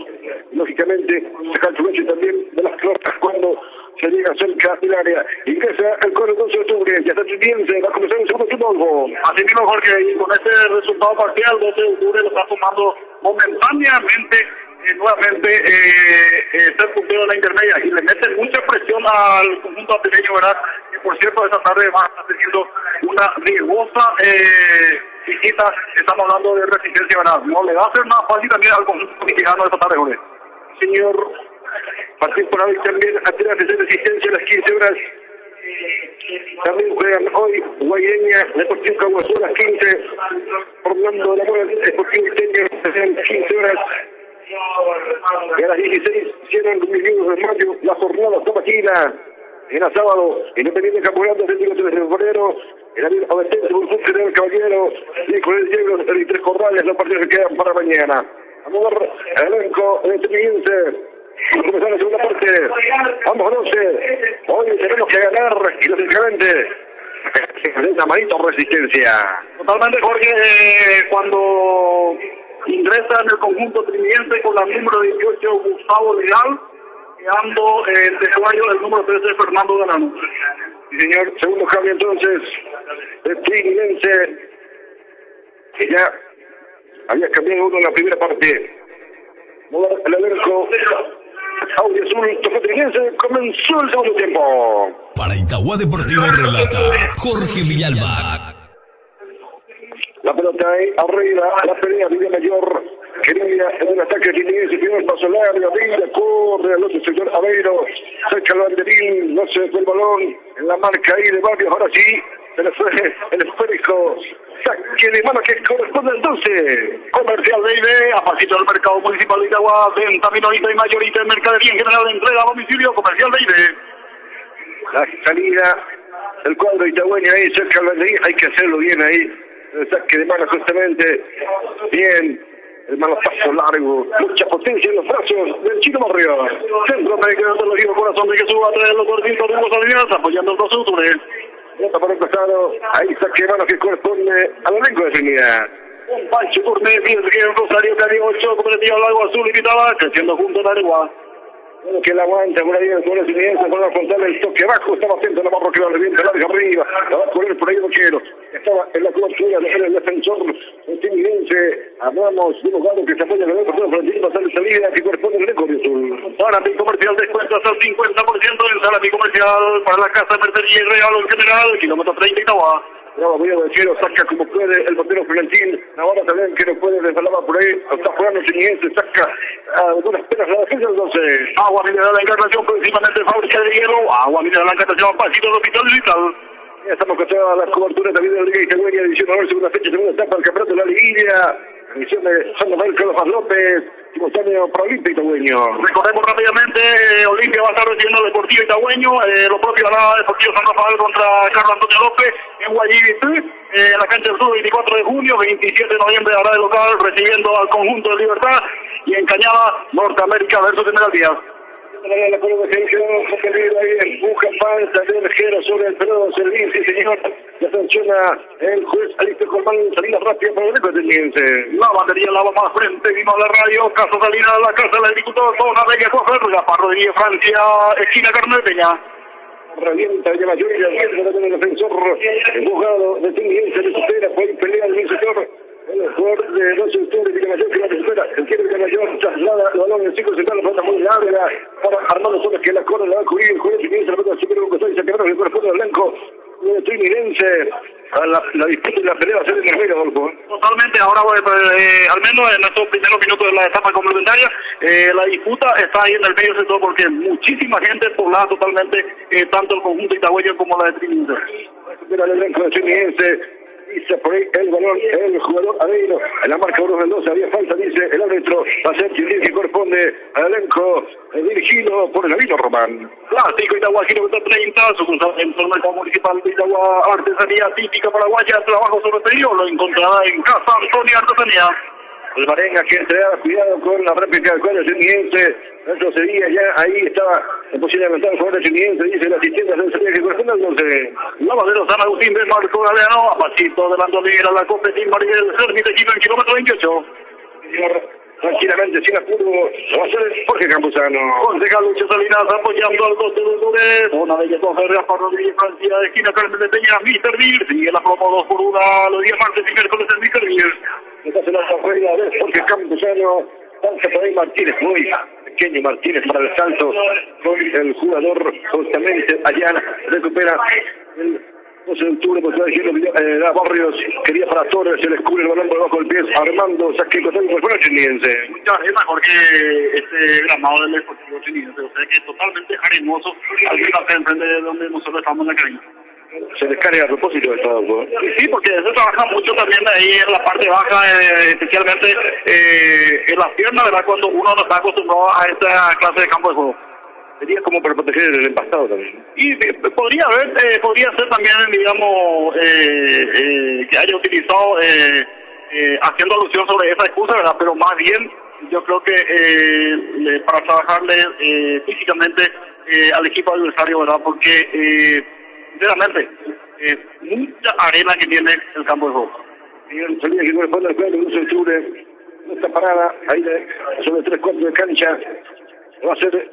lógicamente sacar provecho también de las clotas cuando se llega cerca del área. Ingresa el coro 12 de octubre, ya está Tringuense, va a comenzar el segundo tiempo. Así mismo, Jorge, y con este resultado parcial, 12 de octubre lo está tomando momentáneamente nuevamente ser puntero de la intermedia y le mete mucha presión al conjunto ateneño, ¿verdad? Y por cierto, esta tarde van a estar teniendo una riesgosa visita. Estamos hablando de Resistencia, ¿verdad? No le va a ser más fácil también al conjunto mexicano esta tarde, Jorge. Señor Martín Poravich también atrás de Resistencia a las 15 horas. También juegan hoy Guayeña, Deportivo Caguazú a las 15, Orlando de la Mora, Deportivo Esteño a las 15 horas. Y a las 16 cierran los minutos de mayo la jornada sabatina. Era sábado, Independiente Campeonato Atlético 3 de febrero. El avión Obetense por Funcionario del Caballero. Y con el Diego y 3 Corrales, los partidos que quedan para mañana. Vamos a ver el elenco de Independiente. Vamos a comenzar la segunda parte. Vamos a 12. Hoy tenemos que ganar y lógicamente esa manito resistencia. Totalmente, Jorge, cuando ingresa en el conjunto trinidense con la número 18 Gustavo Leal, quedando el vestuario del número 13 Fernando Galano. Sí, señor, segundo cambio entonces de trinidense, que ya había cambiado uno en la primera parte. El elenco Audio Azul, tocó trinidense, comenzó el segundo tiempo. Para Itagua Deportivo relata Jorge Villalba. La pelota ahí, arriba, la pelea Villamayor. Quería en un ataque trinidense, primer paso largo, Villa corre al otro sector, Aveiro, cerca el banderín, no se fue el balón, en la marca ahí de Barrios, ahora sí, se le fue el esférico, saque de mano que corresponde al 12. Comercial Baby, a pasito del mercado municipal de Itagua, venta minorita y mayorita en mercadería en general de entrega a domicilio, Comercial Baby. La salida del cuadro itagüeño ahí, cerca del banderín, hay que hacerlo bien ahí, el saque de mano justamente, bien. El manotazo largo, mucha potencia en los brazos del Chino Barrio. Centro Americano de los Corazón de Jesús a través de los gorditos de Hugo Salinas, apoyando el 12 de octubre. Nota por el costado, ahí saque de mano que corresponde al elenco de Trinidad. Un Pancho Turné, el Rosario Cari 8, Cooperativa Lago Azul y Vitaba, creciendo junto a Aregua. Bueno, que la aguanta por ahí el pueblo trinidense, por la frontal el toque bajo, estaba atento a la barra que la revienta larga arriba, la va a correr por ahí Boquero, estaba en la cobertura, el defensor trinidense, hablamos de un jugador que se apoya en el otro, Francisco pasar de salida, que corresponde al elenco de Azul. Zarapi Comercial descuenta hasta el 50% en Zarapi Comercial para la casa de mercería y regalo en general, kilómetro 30 Itagua. No, voy a decirlo, saca como puede el portero Florentín, ahora también que no puede desbalaba por ahí, está jugando el trinidense, saca a duras penas la defensa del 12. Agua mineral de encarnación, principalmente fábrica de hielo, agua mineral de encarnación, pasito del hospital digital. Ya estamos con todas las coberturas también de la Liga Itagüeña, edición a ver segunda fecha, segunda etapa del campeonato de la liguilla, edición de San Manuel Carlos Paz López, simultáneo para Olimpia Itagüeño. Recordemos rápidamente, Olimpia va a estar recibiendo al Deportivo Itagüeño, lo propio hará Deportivo San Rafael contra Carlos Antonio López en Guayibitú, en la cancha del sur, 24 de junio, 27 de noviembre hará de local recibiendo al conjunto de Libertad y en Cañada, Norteamérica versus General Díaz. La colocación ahí empuja panza de Orejero sobre el pelodo servicio, sí señor. Ya sanciona el juez Alisto Colmán, salida rápida para el elenco ateniense. La batería la va más frente, vino a la radio, Caso Salina, la casa del agricultor, Zona Vega, Cofer, Gaspar Rodríguez, Francia, esquina Carmen Peña. Revienta de mayor y arriesga también el defensor, el juzgado de Teniense de supera, fue pelea el sector. El jugador de 12 de octubre, Villamayor, que la recupera. El quiere Villamayor, traslada el balón en el 5 central, la pelota muy larga para Armando Soles, que la corre, la va a cubrir. El jugador Teniense, la pelota supera un costado y se quedaron el corresponde al blanco de Triniddense. La disputa y la pelea va a ser en el medio, Adolfo. Totalmente, ahora al menos en estos primeros minutos de la etapa complementaria, la disputa está ahí en el medio sector porque muchísima gente poblada totalmente, tanto el conjunto itagüeño como la de Triniddense. Recupera el blanco de Triniddense. Dice por ahí el balón, el jugador Aveiro, en la marca 1 del 12, había falta, dice el árbitro, va a ser quien que corresponde al elenco dirigido por el Avino Román. Plástico Itagua, kilómetro 30, sucursal en el mercado municipal de Itagua, artesanía típica paraguaya, trabajo sobre pedido, lo encontrará en Casa Antonia Artesanía. El Marenga que entregaba cuidado con la réplica del cuadro Triniddense. Dentro sería ya ahí estaba en posición de avanzar el jugador Triniddense, dice el asistente de salida que corresponde al 11. La bandera San Agustín de Marco Galeano, a pasito de Bandolera, la competir Maribel Cervite, en kilómetro 28. Señor, tranquilamente, sin apuro, lo va a hacer Jorge Campuzano. Concejal Lucho Salinas apoyando al 12 de octubre. Una de ellas, Rafa Rodríguez, Francia, de esquina Carmen de Peña, Mr. Bill. Sigue la promo 2x1 los días martes y miércoles en Mr. Bill. Esta se la carrera de Jorge Campuzano. Danza por ahí Martínez, muy pequeño Martínez para el salto con el jugador justamente allá recupera el 12 de octubre, pues está diciendo Barrios, quería para Torres, se le descubre el balón por debajo del pie, Armando Saqueco, tal como el Triniddense. Mucha es mejor que este gramado del Deportivo Triniddense, o sea que es totalmente arenoso, al menos enfrente de donde nosotros estamos en la cabina. Se descarga a propósito del estado, ¿no? Sí, porque se trabaja mucho también ahí en la parte baja, especialmente en las piernas, ¿verdad? Cuando uno no está acostumbrado a esta clase de campo de juego. Sería como para proteger el empastado también. Y podría ser también, digamos, que haya utilizado, haciendo alusión sobre esa excusa, ¿verdad? Pero más bien, yo creo que para trabajarle físicamente al equipo adversario, ¿verdad? Porque, sinceramente, mucha arena que tiene el campo de juego. Señor, salida que corresponde al cuadro de Luz Octubre. Esta parada, ahí sobre 3/4 de cancha, va a ser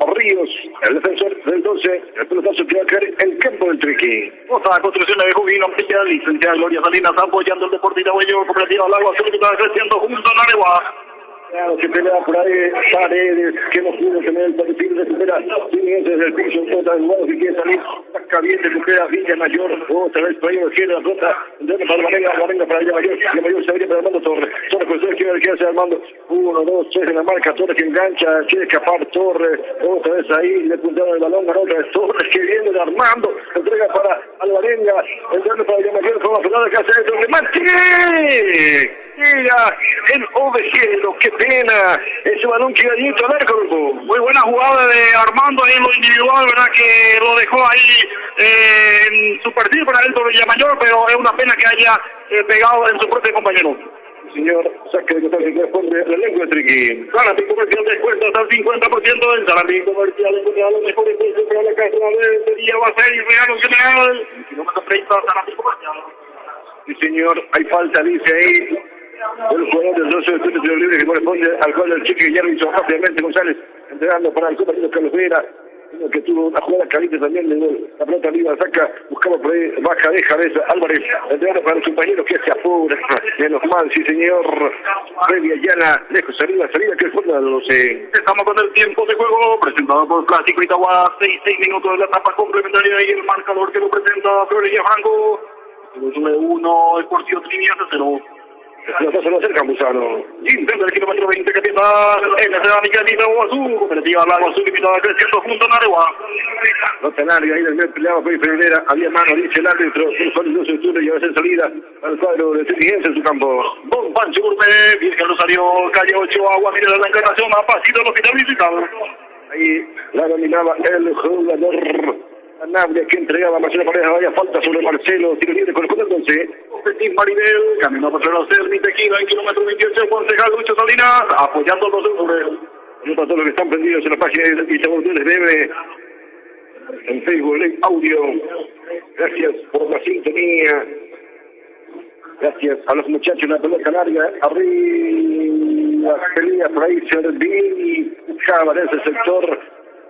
Ríos, el defensor del 12, el pelotazo que va a caer en campo del Triqui. Otra construcción de Juvino, licenciada Gloria Salinas, apoyando el Deportivo Huello, Cooperativa Lago Azul, que está creciendo junto a Naregua. Claro, que pelea por ahí, Paredes, que no pudo tener el perfil, recupera desde el piso, otra vez, que quiere salir, saca bien, recupera Villa Mayor, otra vez por ahí, gira la pelota, entonces para Alvarenga para Villa Mayor se abre para Armando Torres con su izquierda, quiere hacer Armando, 1, 2, 3 en la marca, Torres que engancha, quiere escapar Torres, otra vez ahí, le puntaron el balón, ganó otra vez Torres, que viene de Armando, entrega para Alvarenga, entrando para Villa Mayor, con la pelota que hace dentro de Martínez. Llega el ovejero, qué pena, ese balón que iba directo al arco. Muy buena jugada de Armando ahí en lo individual, verdad que lo dejó ahí en su perfil para él sobre Villamayor, pero es una pena que haya pegado en su propio compañero. Señor, saque de total que corresponde al elenco de Triqui. Sarandí Comercial descuento hasta el 50% en Sarandí Comercial, encontrará los mejores precios para la casa de día, va a ser irreal general. Kilómetro 30, Sarandí Comercial. Sí, señor, hay falta, dice ahí. El jugador del 12 de tiro libre que corresponde al gol del Chiqui Guillermo hizo rápidamente González, entregando para el compañero Carlos Vera, que tuvo una jugada caliente también de gol. La pelota arriba saca, buscaba por ahí, baja de cabeza Álvarez, entregando para el compañero que se apura. Menos mal, sí señor. Freddy Ayala, lejos, salida que es fuera de los 12. Estamos con el tiempo de juego, presentado por Clásico Itagua, 6 minutos de la etapa complementaria y el marcador que lo presenta Florencia Franco. El número 1, Deportivo Trinidad 0. No se lo acerca Musano. Intenta el kilómetro 20 que tiene en la cerámica de Lago Azul. Cooperativa Lago Azul limitada creciendo junto a Naregua. Lotenario ahí del medio peleaba por Pereira. Había mano, dice el árbitro. El juez de 12 de octubre lleva a hacer salida al cuadro de Trinidad en su campo. Don Pancho Gourmet, Virgen Rosario, calle 8, Agua, mira la encarnación, a pasito del hospital municipal. Ahí la dominaba el jugador Sanabria que entregaba a Marcelo Paredes. Había falta sobre Marcelo, tiro libre con el jugador 11. Petit Maribel, camino para conocer mi tequila en kilómetro 28, concejal Lucho Salinas, apoyando los sobre. Para todos los que están prendidos en la página de Itaúdes BM, en Facebook, en audio. Gracias por la sintonía. Gracias a los muchachos en la pelota larga. Arriba, pelea por ahí, Servín, buscaba en ese sector.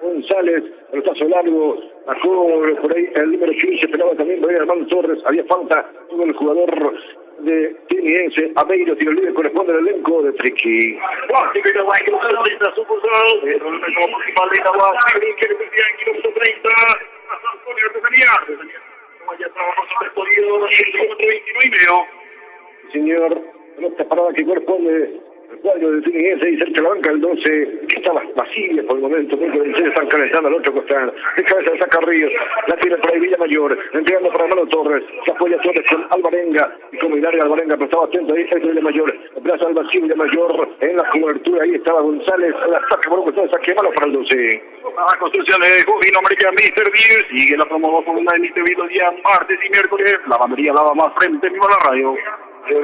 González, pelotazo largo, bajó por ahí el número 15, pelaba también por ahí Armando Torres, había falta, todo el jugador de Tiniense, Aveiro, tiro libre, corresponde al elenco de Triqui. Plástico Itagua, kilómetro 30, sucursal, el principal de Itagua, que le pedía en kilómetro 30, a San Antonio, Artesanía. Ya trabajó sobre el podido en el kilómetro 21 y medio. Señor, pelota parada que corresponde el cuadro de Tiniense y cerca de la banca el 12, que estaba vacía por el momento, porque los están calentando al otro costado. De cabeza saca Ríos, la tiene por ahí Villa Mayor, entregando para Armando Torres, se apoya Torres con Alvarenga, y como larga Alvarenga, pero estaba atento ahí, está Villa Mayor, el brazo al vacío Villa Mayor, en la cobertura, ahí estaba González, la saque por un costado, saque malo para el 12. La construcción de Juvino American Mr. Beer, sigue la promo por una de Mr. Beer los días martes y miércoles, la bandería lava más frente mismo a la radio.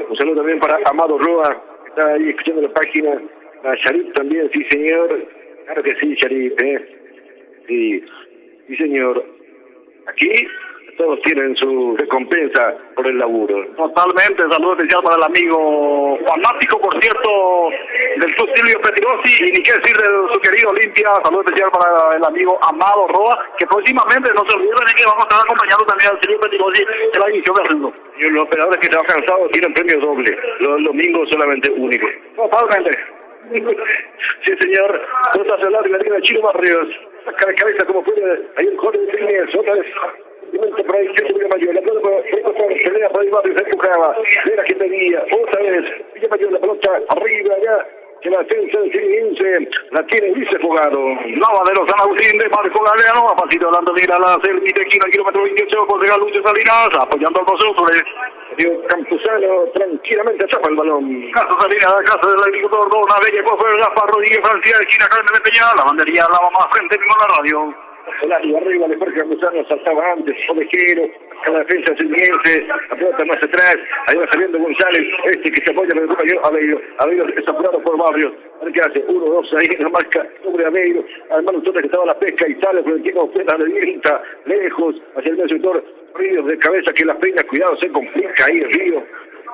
Un saludo también para Amado Roa, está ahí escuchando la página, a Sharif también, sí señor, claro que sí Sharif, sí señor, aquí todos tienen su recompensa por el laburo. Totalmente, saludo especial para el amigo fanático, por cierto, del club Silvio Petirosi, y ni qué decir de su querido Olimpia, saludo especial para el amigo Amado Roa, que próximamente no se olviden de que vamos a estar acompañando también al Silvio Petirosi en la edición de Ascenso. Y los operadores que trabajan sábados tienen premios dobles, los domingos solamente únicos. Totalmente. Sí señor, nota celular de la Liga de Chino Barrios, saca de cabeza como puede, ahí el corte de Trinidad, otra vez. Por ahí, Villa Mayor, la pelota por pelea por ahí Barrios, se empujaba, era que pedía, otra vez, Villa Mayor, la pelota arriba, allá, que la defensa de Fluminense la tiene Ulises Fogado. Lavadero San Agustín de Marco Galeano, a pasito adelante mira la servita esquina, kilómetro 28, por Regal Lucho Salinas, apoyando al 12 de octubre. Campuzano tranquilamente tapa el balón. Casa Salinas, casa del agricultor, Dona Bella, Cofer, Gaspar Rodríguez, Francia, esquina Carmen de Peña, la bandería lava más frente mismo la radio. El área arriba de Jorge Campuzano saltaba antes, Ovejero, a la defensa Fluminense, la pelota más atrás, ahí va saliendo González, que se apoya en el compañero Aveiro es apurado por Barrios. A ver qué hace, 1-2 ahí en la marca sobre Aveiro, además usted que estaba la pesca y sale por el tiempo de vienta, lejos, hacia el medio sector, Ríos de cabeza que la peña, cuidado, se complica ahí el Río.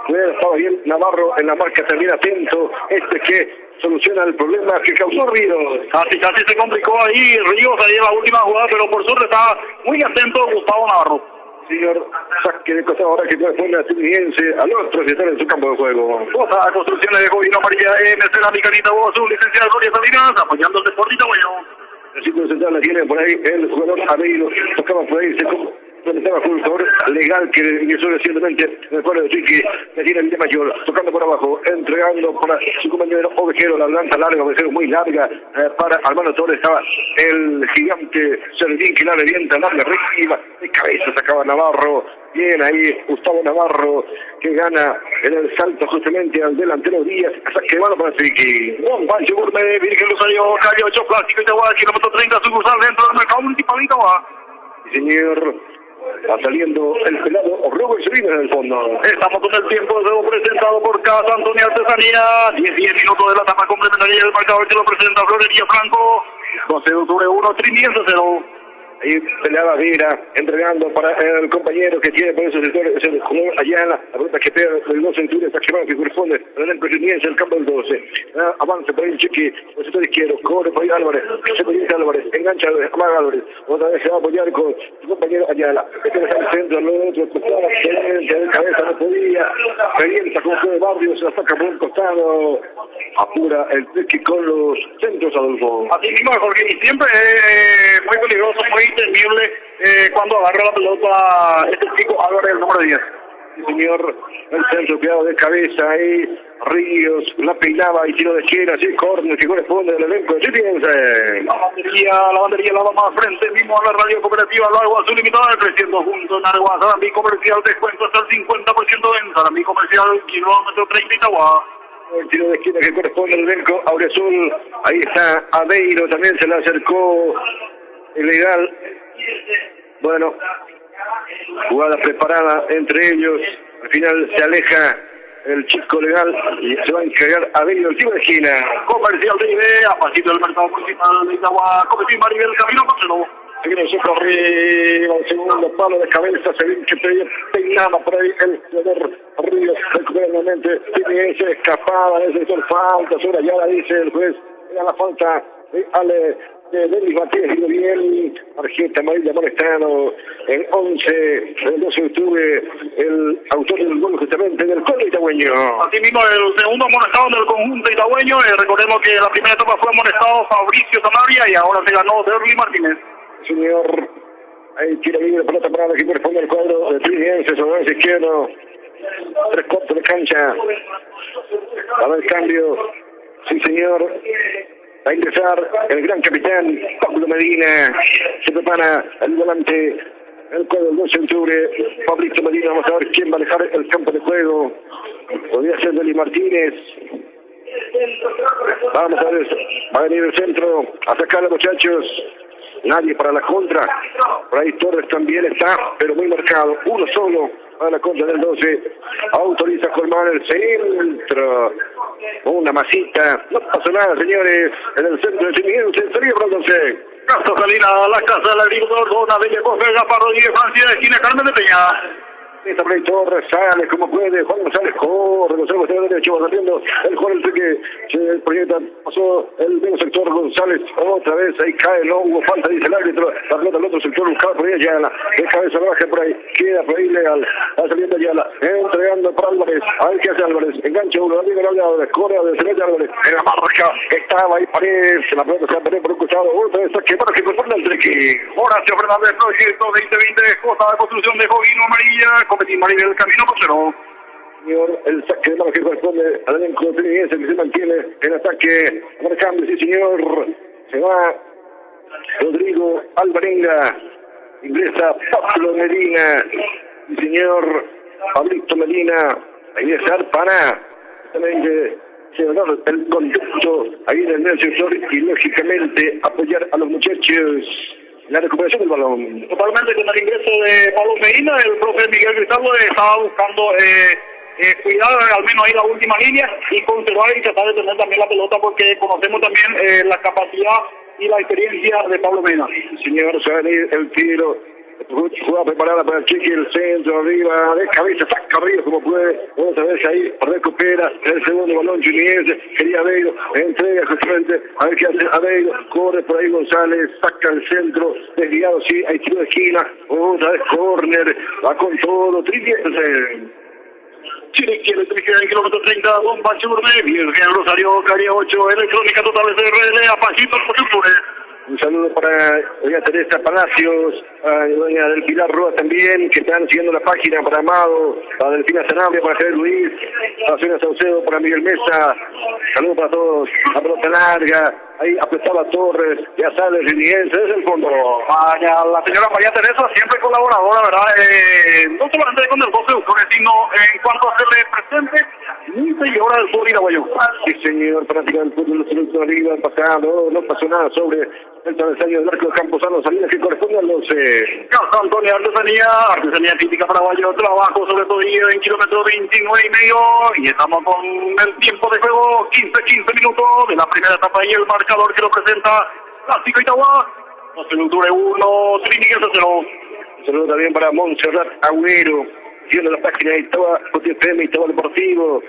Estaba bien Navarro en la marca, también atento, que soluciona el problema que causó Ríos. Casi se complicó ahí Ríos ahí en la última jugada, pero por suerte estaba muy atento Gustavo Navarro. Señor, saque de costado ahora que puede poner a Fluminense al otro que está en su campo de juego. Cosa, construcciones de Jovino Amarilla, MC La Micanita, Boa Azul, licenciada Gloria Salinas, apoyando el Deportito Bueno. El círculo central la tiene por ahí el jugador Aveiro, tocaba por ahí, estaba con un jugador legal que ingresó recientemente en el cuadro de Chiqui, que tiene el mayor, tocando por abajo, entregando para su compañero Ovejero, la lanza larga, Ovejero muy larga, para Armando Torres estaba el gigante Servín que la revienta larga arriba, de cabeza sacaba Navarro, bien ahí Gustavo Navarro, que gana en el salto justamente al delantero Díaz, saque mano para Chiqui. Juan Pancho Gourmet, Virgen Lusario, calle 8, Plástico Itaguá, kilómetro 30, sucursal dentro del mercado municipal de Itaguá. Señor, va saliendo el pelado Robert Sevilla en el fondo. Estamos con el tiempo de juego presentado por Casa Antonio Artesanía. 10 minutos de la etapa complementaria del marcador que lo presenta Florería Franco. 12 de octubre 1, Triniense 0. Ahí peleaba Vera, entregando para el compañero que tiene por ese sector, es el jugador Ayala, la pelota que pega del 12 de octubre, está quemado que corresponde al elenco Triniense, el campo del 12. Avanza por ahí el Chiqui, por el sector izquierdo, corre por ahí Álvarez, se puede Álvarez, engancha a Álvarez, otra vez se va a apoyar con su compañero Ayala, este está al centro, al otro costado, de cabeza, no podía, revienta como fue de Barrio, se la saca por un costado, apura el Chiqui con los centros, Adolfo. Así mismo, Jorge, y siempre muy peligroso, muy temible cuando agarra la pelota este chico Álvarez, el número 10. Sí, señor, el centro cuidado de cabeza ahí, Ríos, la peinaba y tiro de esquina, así, córner que corresponde al elenco de Triniense. La bandería la va más frente mismo a la radio cooperativa Lago Azul Limitada, creciendo junto en Areguá, Sarambí Comercial, descuento hasta el 50% en Sarambí Comercial, kilómetro 30 Itaguá. El tiro de esquina que corresponde al elenco Aureazul, ahí está Aveiro, también se le acercó ilegal. Bueno, jugada preparada entre ellos, al final se aleja el chico legal y se va a encargar a Aveiro el tiro de esquina. Comercial de idea, a pasito del mercado municipal de Itaguá, Cometín Maribel, camino Marcelo. Seguimos nosotros arriba, el segundo palo de cabeza, se ve que peinaba por ahí el jugador Ríos, recupera nuevamente, tiene esa escapada, ese sector falta, sobre allá dice el juez, era la falta de Ale de Denis Martínez, y bien, tarjeta amarilla amonestado, el 11, el 12 de octubre, el autor del gol justamente del cuadro itagüeño. Así mismo el segundo amonestado del conjunto itagüeño, recordemos que la primera etapa fue amonestado Fabricio Sanabria y ahora se ganó Derly Martínez. Señor, ahí tira libre la pelota para que corresponde al cuadro de Triniense, sobre el izquierdo, 3/4 de cancha, va a el cambio, sí señor. Va a ingresar el gran capitán Pablo Medina, se prepara el volante, el cuadro del 12 de octubre, Pablito Medina, vamos a ver quién va a dejar el campo de juego, podría ser Deli Martínez, vamos a ver, va a venir el centro, a sacarle muchachos, nadie para la contra, por ahí Torres también está, pero muy marcado, uno solo a la contra del 12, autoriza Colmán el centro, una masita, no pasó nada señores, en el centro de Triniense, sería bronce. Casa Salina, la casa del agricultor, Dona Bella Cofer, Gaspar Rodríguez, Francia, esquina Carmen de Peña. Esta por ahí Torres sale como puede, Juan González corre, González de derecho, va saliendo el jugador que se proyecta, pasó el medio sector González, otra vez ahí cae, no hubo falta, dice el árbitro, la pelota al otro sector, buscaba por ahí Ayala, de cabeza baja por ahí, queda por ahí legal, va saliendo Ayala, entregando para Álvarez, a ver qué hace Álvarez, engancha uno, amigo Álvarez, corre de Celeste Álvarez, en la marca, estaba ahí parece, la pelota se va a perder por un costado, otra vez saque para que corresponde al trequi. Horacio Fernández, proyecto 2020, Jota de construcción de Jovino Amarilla, Cometín Maribel, camino Marcelo. Señor, el saque de mano que corresponde al elenco trinitense que se mantiene en ataque, marcando, sí señor, se va Rodrigo Alvarenga, ingresa Pablo Medina, sí señor, Pablito Medina, a ingresar para justamente cerrar el conducto ahí en el medio sector y lógicamente apoyar a los muchachos en la recuperación del balón. Totalmente con el ingreso de Pablo Medina, el profe Miguel Cristaldo estaba buscando cuidar al menos ahí la última línea y conservar y tratar de tener también la pelota porque conocemos también la capacidad y la experiencia de Pablo Medina. Señor, se va a venir el tiro. Jugada preparada para el Chiqui, el centro, arriba, de cabeza, saca arriba como puede. Vamos a ver ahí, recupera el segundo balón Juniense. Quería Aveiro, entrega justamente, a ver qué hace Aveiro. Corre por ahí González, saca el centro, desviado, sí, hay tiro de esquina. Otra vez córner, va con todo, Trinitense. Chile quiere en el kilómetro 30, Don Pachurne, bien, Rosario, Caria 8, Electrónica Total SRL, Apachito, Pachurne. Un saludo para doña Teresa Palacios, a doña Del Pilar Roa también, que están siguiendo la página, para Amado, para Delfina Sanabria, para Javier Luis, para Sonia Saucedo, para Miguel Mesa. Saludos para todos. La pelota larga, ahí apretaba Torres, ya sale el Juniense, es el fondo. La señora María Teresa, siempre colaboradora, ¿verdad? No solamente con el 12 de octubre, sino en cuanto a hacerle presente, muy seguidora del fútbol iraguayo. Sí, señor, fanática del fútbol, los minutos arriba, pasado, no pasó nada sobre el travesaño del arco de Camposano, salida que corresponde al 12. Casa Antonia, artesanía típica paraguayo, trabajo sobre todo en kilómetro 29 y medio, y estamos con el tiempo de juego, 15 minutos de la primera etapa y el marcador que lo presenta Clásico Itagua, 12 de octubre 1, Trinitense 0. Un saludo también para Montserrat Agüero, siguiendo la página de Itagua, JFM, Itagua Deportivo.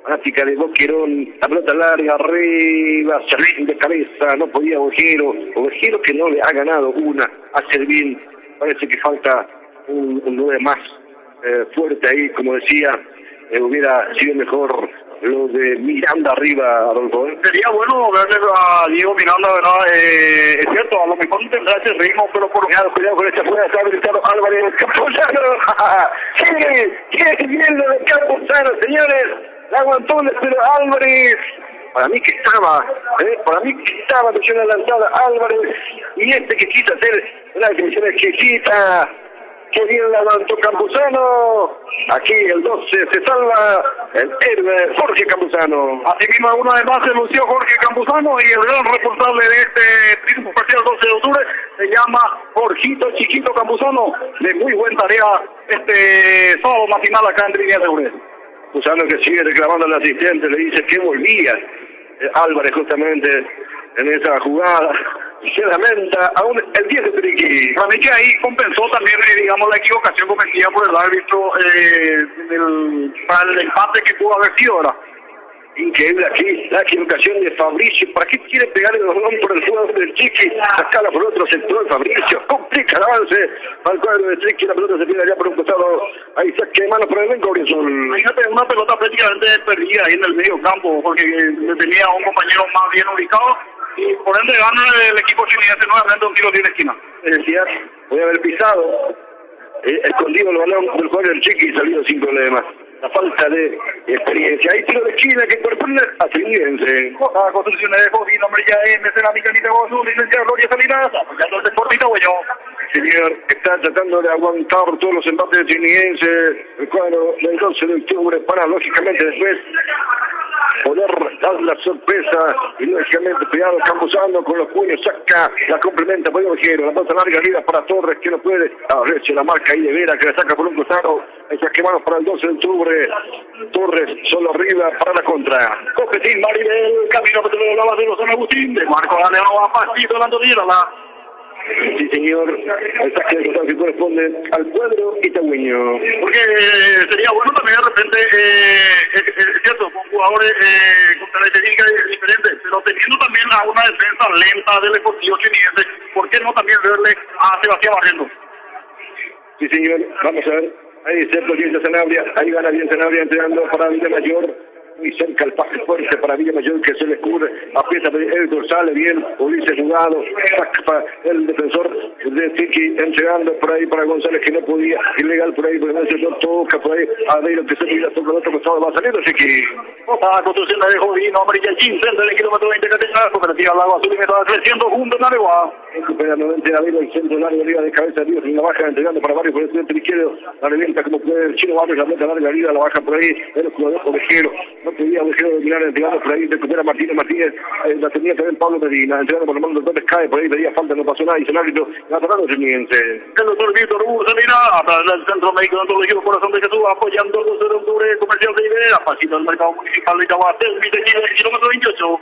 Fanática de Boquerón, la pelota larga, arriba, Servín de cabeza, no podía Ovejero que no le ha ganado una a Servín, parece que falta un 9 más fuerte ahí, como decía, hubiera sido mejor lo de Miranda arriba, Adolfo. Sería bueno verle a Diego Miranda, ¿verdad? Es cierto, a lo mejor no tendrá ese ritmo, pero por cuidado con esta jugada, está habilitado Álvarez Camposano. ¡Qué bien lo de Camposano, señores! La aguantó el estilo Álvarez. Para mí que estaba atención adelantada Álvarez. Y que quita hacer una definición exquisita. Qué bien la aguantó Campuzano. Aquí el 12 se salva el héroe Jorge Campuzano. Asimismo, una vez más se lució Jorge Campuzano y el gran responsable de este triunfo parcial 12 de octubre se llama Jorgito Chiquito Campuzano. De muy buena tarea este sábado matinal acá en Trinidad de Ures. Campuzano que sigue reclamando al asistente, le dice que volvía Álvarez justamente en esa jugada. Se lamenta aún el 10 de Triqui. Para mí que ahí compensó también, digamos, la equivocación cometida por el árbitro para el empate que pudo haber sido, ¿verdad? Increíble aquí la equivocación de Fabricio. ¿Para qué quiere pegarle los balón por el jugador del Chiqui? Sacarla por otro sector, Fabricio. Complica el avance al cuadro de Chiqui. La pelota se pierde allá por un costado. Ahí saque de mano por el elenco. Imagínate una pelota prácticamente perdida ahí en el medio campo, porque tenía a un compañero más bien ubicado. Y por ende gana el equipo chileno nuevamente un tiro de esquina. Es decir, voy a haber pisado, escondido el balón del jugador del Chiqui y salido sin problemas. La falta de experiencia. Hay tiro de esquina que corresponde a Trinitense. La construcción de José, nombre ya es Cerámica Nitagozú, licenciado Gloria Salinas, apoyando el deporte itagüeño. Señor, está tratando de aguantar todos los embates de Trinitense. El cuadro del 12 de octubre para, lógicamente, después poder dar la sorpresa y lógicamente cuidado Campuzano con los puños, saca, la complementa por Ovejero, la pasa larga arriba para Torres que no puede, a ver si la marca ahí de Vera que la saca por un costado, esas quemadas para el 12 de octubre, Torres solo arriba para la contra. Copetín, Maribel, camino que te lo hablaba de los San Agustín, de Marco Galeano va pasito la la. Sí, señor, el saque de costado que corresponde al cuadro itagüeño. Porque sería bueno también de repente, es cierto, con jugadores con características diferentes, pero teniendo también a una defensa lenta del Deportivo Chiniense, ¿por qué no también verle a Sebastián Barrendo? Sí, señor, vamos a ver. Ahí cerca bien Sanabria, ahí gana bien Sanabria entregando para Villamayor. muy cerca el pase fuerte para Villamayor que se le cubre, aprieta Héctor, sale bien, Ulises jugado, saca para el defensor de Tiki, entregando por ahí para González que no podía, ilegal por ahí, pero no toca por ahí, a Deiro que se mira sobre el otro costado, va saliendo Tiki. Otra construcción de Jovino, amarilla 15 en el kilómetro 20 Catenazo, cooperativa Lago Azul y Meta creciendo junto en Aregua. Recupera nuevamente a Deiro, el centro largo arriba de cabeza, Dios en la baja, entregando para varios por el centro izquierdo, la revienta como puede, el chino Barrios, la meta larga arriba, la baja por ahí, el jugador Ovejero, no podía Ovejero dominar, entregando por ahí, recupera Martínez, la tenía también Pablo Medina, entregando por los mandos dos cae por ahí, pedía falta, no pasó nada, dice el árbitro, la tocando Triniense. El doctor Víctor Hugo Salina, a través del Centro Médico de Odontología Corazón de Jesús, apoyando el 12 de octubre comercial de Ibera, pasito del mercado municipal de Itaguatel, kilómetro 28.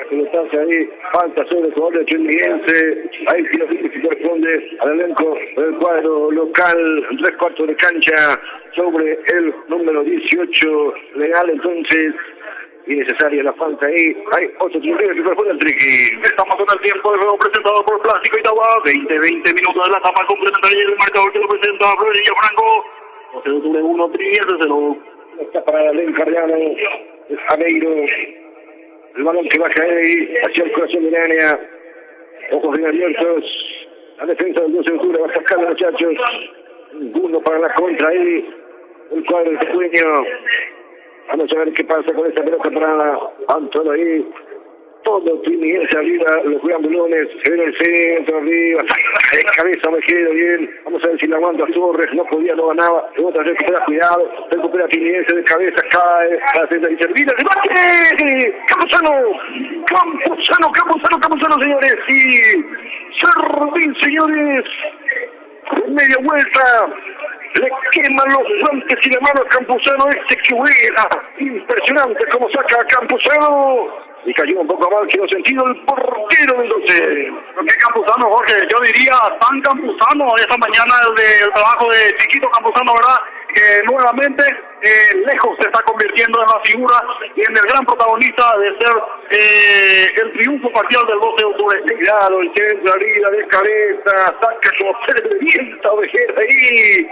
Pelotazo ahí, falta sobre el jugador de Triniense, ahí sí lo que corresponde al elenco del cuadro local, 3/4 de cancha sobre el número 18 legal, entonces innecesaria la falta ahí, hay otro tiempo que corresponde al Triqui. Estamos con el tiempo de juego presentado por Plástico Itagua, 20 minutos de la etapa complementaria y el marcador que lo presenta Florencia Franco, 12 de octubre 1, Triniense 0. Está para el encargado, es Aveiro. El balón que baja ahí hacia el corazón de la área. Ojos bien abiertos. La defensa del 12 de octubre va a sacar, muchachos. Ninguno para la contra ahí. El cuadro de Tecueño. Vamos a ver qué pasa con esta pelota para Antonio ahí. Todo Triniense arriba, los triangulones, se ve el centro arriba, de cabeza Ovejero, bien, vamos a ver si la aguanta Torres, no podía, no ganaba, otra vez recupera, cuidado, recupera Triniense de cabeza, cae, la defensa y termina, ¡remate! ¡Campuzano, señores! Sí, Servín, señores, media vuelta, le queman los guantes y la mano a Campuzano, que buena, impresionante como saca a Campuzano. Y cayó un poco mal, que no sentido el portero del 12. ¿Qué Campuzano, Jorge? Yo diría tan Campuzano esta mañana del trabajo de Chiquito Campuzano, ¿verdad? Que nuevamente lejos se está convirtiendo en la figura y en el gran protagonista de ser el triunfo parcial del 12 de octubre. Cuidado, el centro arriba de cabeza, saca como se le revienta Ovejero ahí.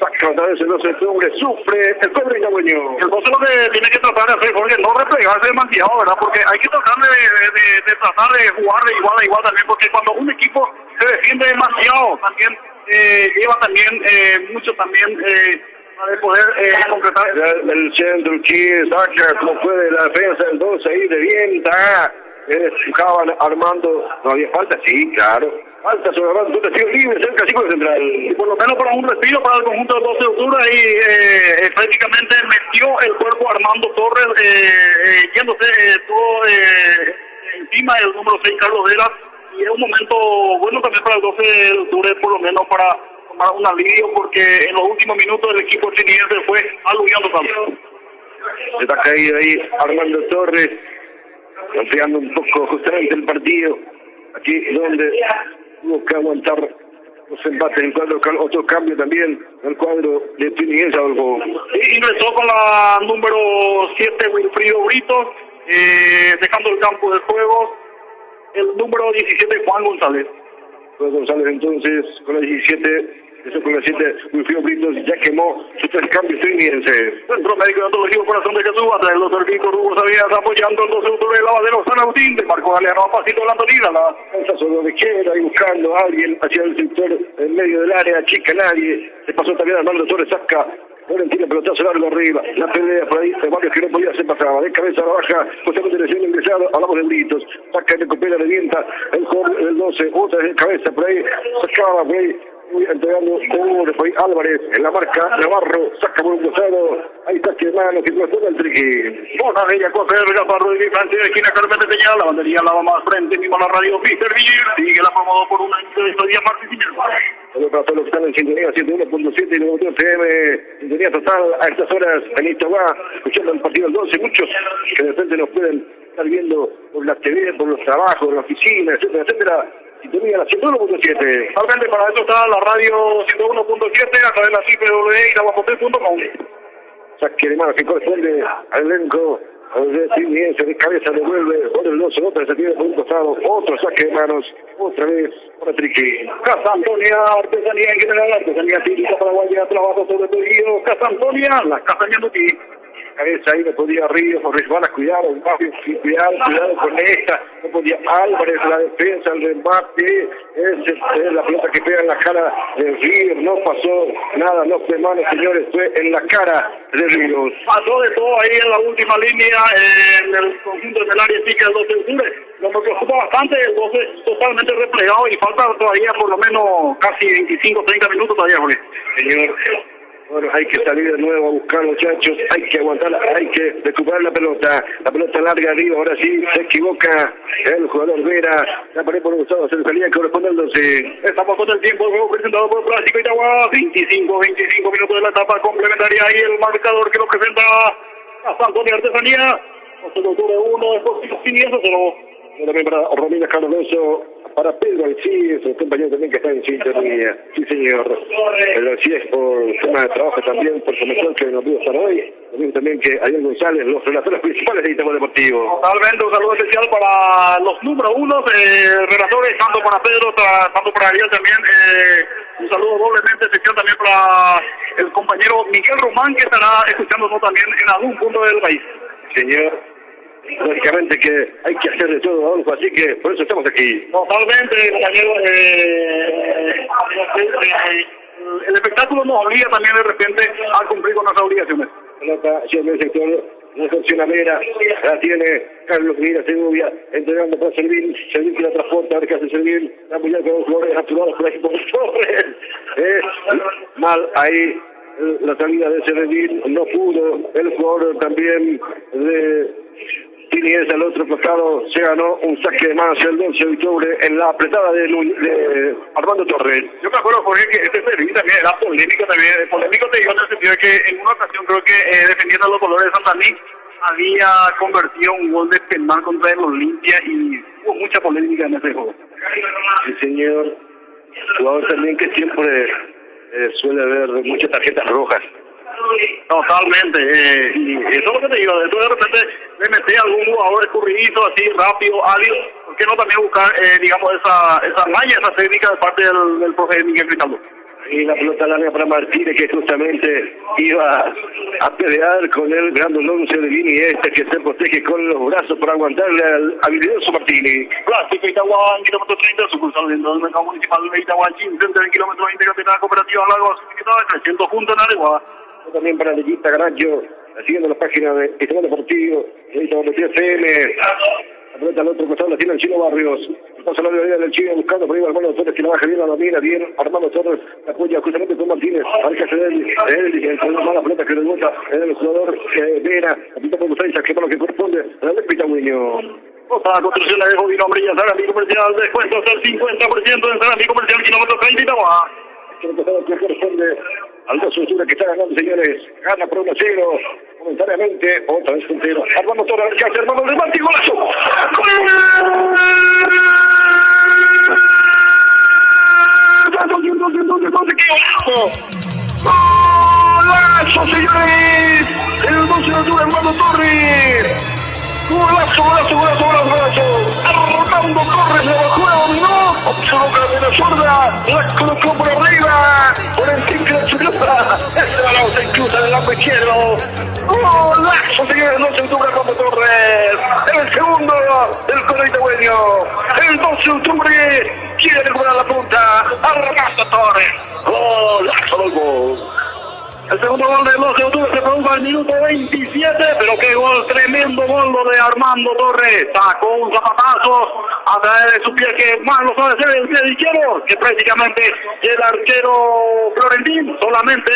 Saca otra vez el 12 de octubre, sufre el cuadro itagüeño. El 12 lo que tiene que tratar de hacer, Jorge, no replegarse demasiado, ¿verdad? Porque hay que tratar de tratar de jugar de igual a igual también, porque cuando un equipo se defiende demasiado, también lleva también mucho también para poder concretar. El centro aquí saca como puede la defensa del 12 ahí de vienta. Estaban armando, no había falta, sí, claro. Falta sobre Armando, tú te sigues libre, cerca así con el central. Y por lo menos para un respiro para el conjunto del 12 de octubre, ahí prácticamente metió el cuerpo Armando Torres, yéndose todo encima del número 6, Carlos Vera. Y es un momento bueno también para el 12 de octubre, por lo menos para tomar un alivio, porque en los últimos minutos el equipo triniense fue aludiando tanto. Se está caído ahí Armando Torres, ampliando un poco justamente el partido. Aquí donde tuvo que aguantar los embates en cuadro, otro cambio también en el cuadro de Triniense. Ingresó con la número 7 Wilfrido Brito, dejando el campo de juego el número 17 Juan González. Juan González entonces con la 17. Eso con la 7, Wilfrido Brito ya quemó sus 3 cambios Triniense. Centro Médico de Odontología Corazón de Jesús, a través del doctor Víctor Hugo Sabías, apoyando el 12 de octubre de Lavadero San Agustín, de Marco Galeano a Pasito de la Antonina. La defensa sobre la izquierda y buscando a alguien hacia el sector en medio del área, chica nadie. Se pasó también Armando Torres, saca. Valentina, pelotazo largo arriba, la pelea por ahí, varios que no podía ser pasaba, de cabeza a la baja, justamente recién ingresado, hablamos de Britos, saca y recupera, revienta, el joven del 12, otra vez de cabeza por ahí, sacaba por ahí, entregando por ahí Álvarez, en la marca Navarro, saca por un costado, ahí está que mano, que corresponde al Triqui. Bona bella cosa de Gaparro y Francia de esquina Carmen de Peña, la bandería la va más frente, mismo la radio Peter Villir, sigue la promodo por una historia participante. Saludos para todos los que están en sintonía 101.7 y 91 FM, sintonía total a estas horas en Itagua, escuchando el partido del 12, muchos que de repente nos pueden estar viendo por la TV, por los trabajos, por la oficina, etcétera, etcétera. Sintonía la 101.7. Realmente para eso está la radio 101.7 a través de la www.itaguapotel.com. Saque de mano que corresponde al elenco de Triniense, de cabeza devuelve, otro el 12, otra se tiene por un costado, otro saque de manos, otra vez para Triqui. Casa Antonia, artesanía en general, artesanía típica paraguaya, trabajo sobre pedido, Casa Antonia, la casa Ñandutí. cabeza ahí, no podía Ríos, resbala, cuidado, cuidado con esta, no podía Álvarez, la defensa, el remate, es la pelota que pega en la cara de Ríos, no pasó nada, no fue mano, señores, fue en la cara de Ríos. Pasó de todo ahí en la última línea, en el conjunto del área chica del 12 de octubre. Lo que preocupa bastante, el 12 totalmente replegado y falta todavía por lo menos casi 25, 30 minutos todavía, Jorge. Señor, bueno, hay que salir de nuevo a buscar, muchachos, hay que aguantar, hay que recuperar la pelota larga arriba, ahora sí, se equivoca el jugador Vera, la pared por Gustavo, se le salía que corresponde al 12. Estamos con el tiempo, el juego presentado por Plástico Itagua, 25 minutos de la etapa complementaria y el marcador que lo presenta a Antonio Artesanía, 1, después sin eso, también para Romina Cardoso, para Pedro Alcides, un compañero también que está en sintonía. Sí, señor. Pedro Alcides por tema de trabajo también, por comisión que nos pudo estar hoy. También que Ariel González, los relatores principales de Itagua Deportivo. Totalmente, un saludo especial para los número 1 relatores, tanto para Pedro, tanto para Ariel también. Un saludo doblemente especial también para el compañero Miguel Román, que estará escuchándonos también en algún punto del país. Señor. Lógicamente que hay que hacer de todo, Adolfo, así que por eso estamos aquí. Totalmente, compañero. El espectáculo nos obliga también de repente a cumplir con nuestras obligaciones. Pelota hacia el sector, recepciona Vera, la tiene Carlos Mira Segovia, entregando para Servil que la transporta, a ver qué hace Servil, la apoyada con los jugadores activados por ahí por Torres. Mal ahí la salida de Servil, no pudo, el jugador también de Tinies al otro costado se ganó un saque de manos el 12 de octubre en la apretada de Armando Torres. Yo me acuerdo, Jorge, que este servicio también era polémico te digo en el sentido de que en una ocasión creo que defendiendo los colores de Santaní había convertido un gol de penal contra el Olimpia y hubo mucha polémica en ese juego. Sí, señor. Jugador también que siempre suele haber muchas tarjetas rojas. Totalmente, y eso es lo que te digo, de repente le metí a algún jugador escurridizo, así rápido, hábil, ¿por qué no también buscar, digamos, esa maña, esa técnica de parte del profe Miguel Cristaldo? Y la pelota larga para Martínez, que justamente iba a pelear con el gran 11 de Vini, que se protege con los brazos para aguantarle al habilidoso Martínez. Plástico Itagua, en kilómetro 30, sucursal dentro del mercado municipal de Itagua, frente al kilómetro 20, capital cooperativa Lagos, creciendo junto en Areguá. También para Leyita Garacho, siguiendo la página de Itagua Deportivo, Itagua Deportivo FM. La pelota al otro costado la tiene el Chino Barrios. Pasa la vida del Chino buscando por ahí Armando Torres, que la baja bien, la domina bien. Armando Torres apoya justamente con Martínez. Aleja de él, con una mala pelota que le bota el jugador Vera. La pinta por Gustavo, que para lo que corresponde al Pitagüeño. Otra construcción de Jovino Brillas, Sarandí Comercial, descuento hasta el 50% en Sarandí Comercial, kilómetro 30 Itagua. Que corresponde al 2 de octubre que está ganando, señores. Gana por 1-0. Momentáneamente, otra vez puntero. Armando Torres, que hace Armando de Martí, golazo. ¡Golazo, señores! El 12 de octubre, Armando Torres. Golazo. Armando Torres le bajó, la dominó. Observó de la zurda, la colocó por arriba. Por el triple de pelota. Este balón se cruza del lado izquierdo. Golazo, señores, el 12 de octubre, Armando Torres. El segundo del cuadro itagüeño. El 12 de octubre quiere recuperar la punta. Armando Torres. Golazo del gol. El segundo gol del 12 de octubre se produjo al minuto 27, pero qué gol, tremendo gol lo de Armando Torres. Sacó un zapatazo a través de su pie que más lo sabe hacer el pie izquierdo, que prácticamente el arquero Florentín solamente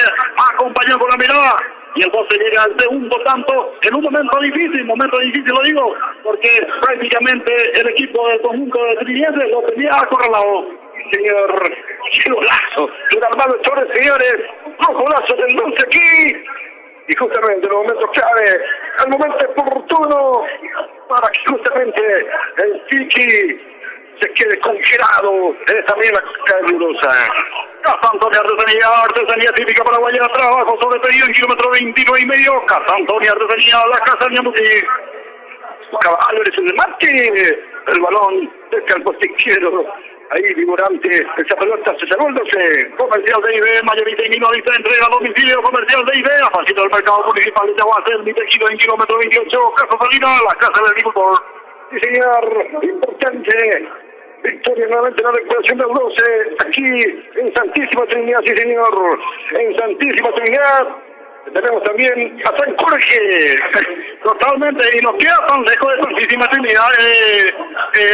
acompañó con la mirada. Y el 12 llega al segundo tanto en un momento difícil lo digo, porque prácticamente el equipo del conjunto de Trinidad lo tenía acorralado. Señor, qué golazo de Armando Torres, señores, dos golazos del 11 aquí, y justamente en el momento clave, el momento oportuno, para que justamente el Tiki se quede congelado en esta misma calurosa. Casantonia artesanía típica paraguaya, trabajo sobre pedido en kilómetro 29,5, Casantonia artesanía, la casa de Ñamuti. Álvarez de Martínez, el balón cerca al poste izquierdo, ahí figurante, esa pelota se cerró el 12. Comercial de IB, mayorita y minorista, entrega a domicilio. Comercial de IB, a pasito del mercado municipal de Tehuacel, mi tejido en kilómetro 28, Casa Salina, la casa del agricultor. Sí, señor, importante. Victoria nuevamente en la recuperación del 12, aquí en Santísima Trinidad, sí señor, en Santísima Trinidad. Tenemos también a San Jorge. Totalmente, y nos queda tan lejos de Santísima Trinidad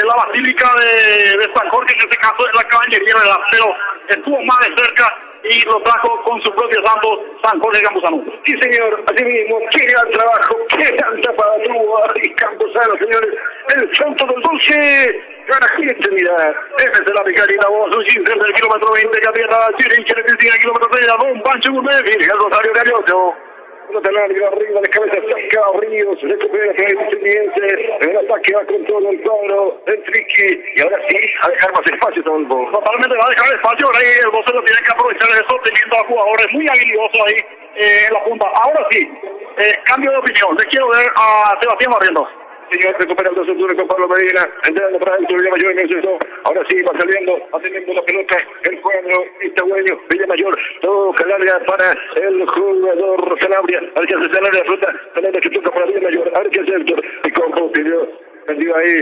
la Basílica de San Jorge, en este caso es la caballería, ¿verdad? Pero estuvo más de cerca y lo trajo con su propio santo San Jorge Campuzano. Sí señor, así mismo, qué gran trabajo, qué gran tapada tuvo y Campuzano, señores. El santo del 12 gana aquí en Trinidad. Desde la Picarina, vos, un 15 del kilómetro 20, Capieta, Chile, Chile, kilómetro 30, Don Pancho Gourmet, Virgen Rosario de Arioso. Pelota larga arriba de cabeza, saca Ríos, recupera el Trinidad, el ataque va con todo el cuadro, el Triqui, y ahora sí, a dejar más espacio todo el gol. Totalmente va a dejar espacio, ahora ahí el 12 lo tiene que aprovechar eso, teniendo a jugadores muy habilidosos ahí en la punta. Ahora sí, cambio de opinión, le quiero ver a Sebastián Barrientos. Señor, recupera el 2 con Pablo Medina, entrando para adentro, Villamayor en el centro, ahora sí, va saliendo, atendiendo la pelota, el cuadro, Itagüeño, Villamayor, toca larga para el jugador Sanabria, a ver qué hace Sanabria, Sanabria que toca para Villamayor, a ver qué hace Héctor, y como perdió ahí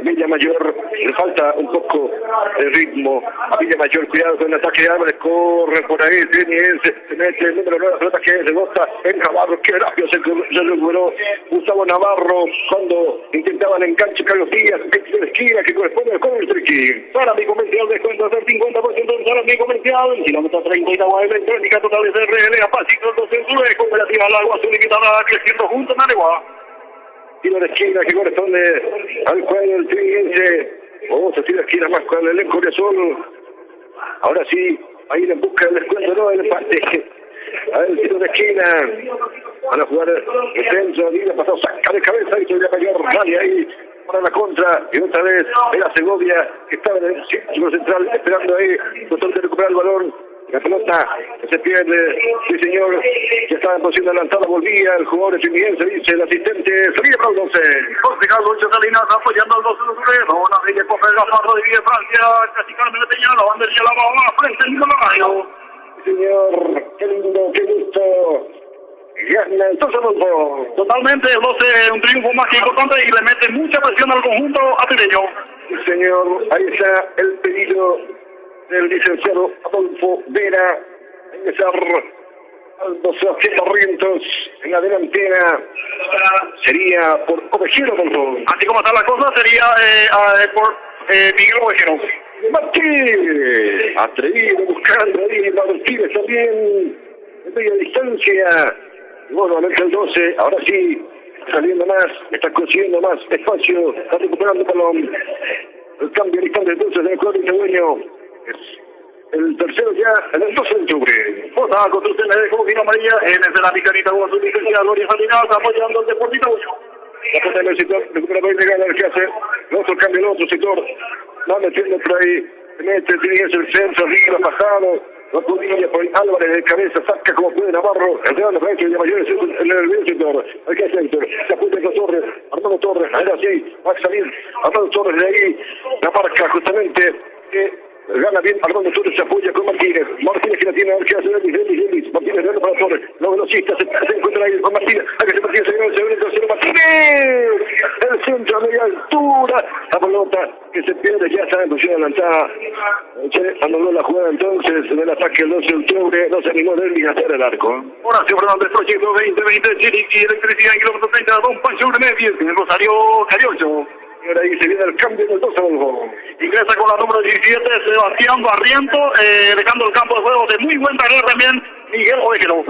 Villamayor, le falta un poco de ritmo a Villamayor, cuidado con el ataque de Álvarez, corre por ahí, se mete el número 9, la pelota que se bota en Navarro, que rápido se recuperó Gustavo Navarro cuando intentaban enganche Carlos Díaz, en la esquina que corresponde con el Triqui. Para mi comercial descuento del 50%, para mi comercial, kilómetro 30 y agua electrónica total de CRL, a pasito el 12 sube, cooperativa al agua azul limitada, creciendo junto en Aregua. Tiro de esquina que corresponde al cuadro del Trinense. Vamos a tirar esquina más con el elenco de Sol. Ahora sí, ahí en busca del descuento, no del empate. A ver, tiro de esquina. Van a jugar el centro, Díaz pasado, saca de cabeza y todavía mayor, sale ahí para la contra. Y otra vez era Segovia, que estaba en el círculo central, esperando ahí, tratando de recuperar el balón. La pelota se pierde, sí señor, ya estaba en posición adelantada, volvía el jugador estadounidense, dice el asistente, salía para el 12. José Carlos Salinas apoyando al 12 de octubre, no, una de Copa de Gafardo divide Francia, casi Carmen de Peña, la banderilla la va a frente, el mismo radio. Sí señor, qué lindo, qué gusto. Gana entonces totalmente, el 12 un triunfo más que importante y le mete mucha presión al conjunto atireño. Sí señor, ahí está el pedido del licenciado Adolfo Vera, ingresar al 12 Barrientos en la delantera, sería por Ovejero, así como está la cosa, sería por Miguel Ovejero. Martínez, atrevido, buscando ahí, Martínez también, en media distancia, y bueno, aleja el 12, ahora sí, saliendo más, está consiguiendo más espacio, está recuperando el balón, el cambio al instante entonces del cuadro itagüeño. Es el tercero ya en el 12 de octubre. Vota construcción de Coquina Amarilla en el de la Picanita con su licencia Gloria Salinas apoyando el Deportivo Itagüeño. La pelota en el sector, recupera por ahí legal el que hace. El otro cambio el otro sector. Va metiendo por ahí. Se mete, tiene el centro, arriba, bajado. La podilla por Álvarez de cabeza, saca como puede Navarro. El de Álvarez de mayores en el sector. Hay que hacer sector. Se apunta con Torres. Armando Torres. Ahora sí, va a salir Armando Torres de ahí. La marca justamente gana bien Armando Torres, se apoya con Martínez que la tiene, a ver qué hace Martínez dando para Torres, los velocistas se encuentran ahí con Martínez, a que se Martínez se viene el tercero Martínez, el centro a media altura, la pelota que se pierde, ya está en posición adelantada, anuló la jugada entonces del ataque el 12 de octubre, no se animó de él ni a hacer el arco. Horacio Fernández, proyecto 2020, Chiriqui, electricidad en kilómetro 30, Don Pancho Urmedio, en Rosario Cariocho. Y ahora ahí se viene el cambio del 12 del juego. Ingresa con la número 17, Sebastián Barriento, dejando el campo de juego de muy buen taller también, Miguel Ovejero.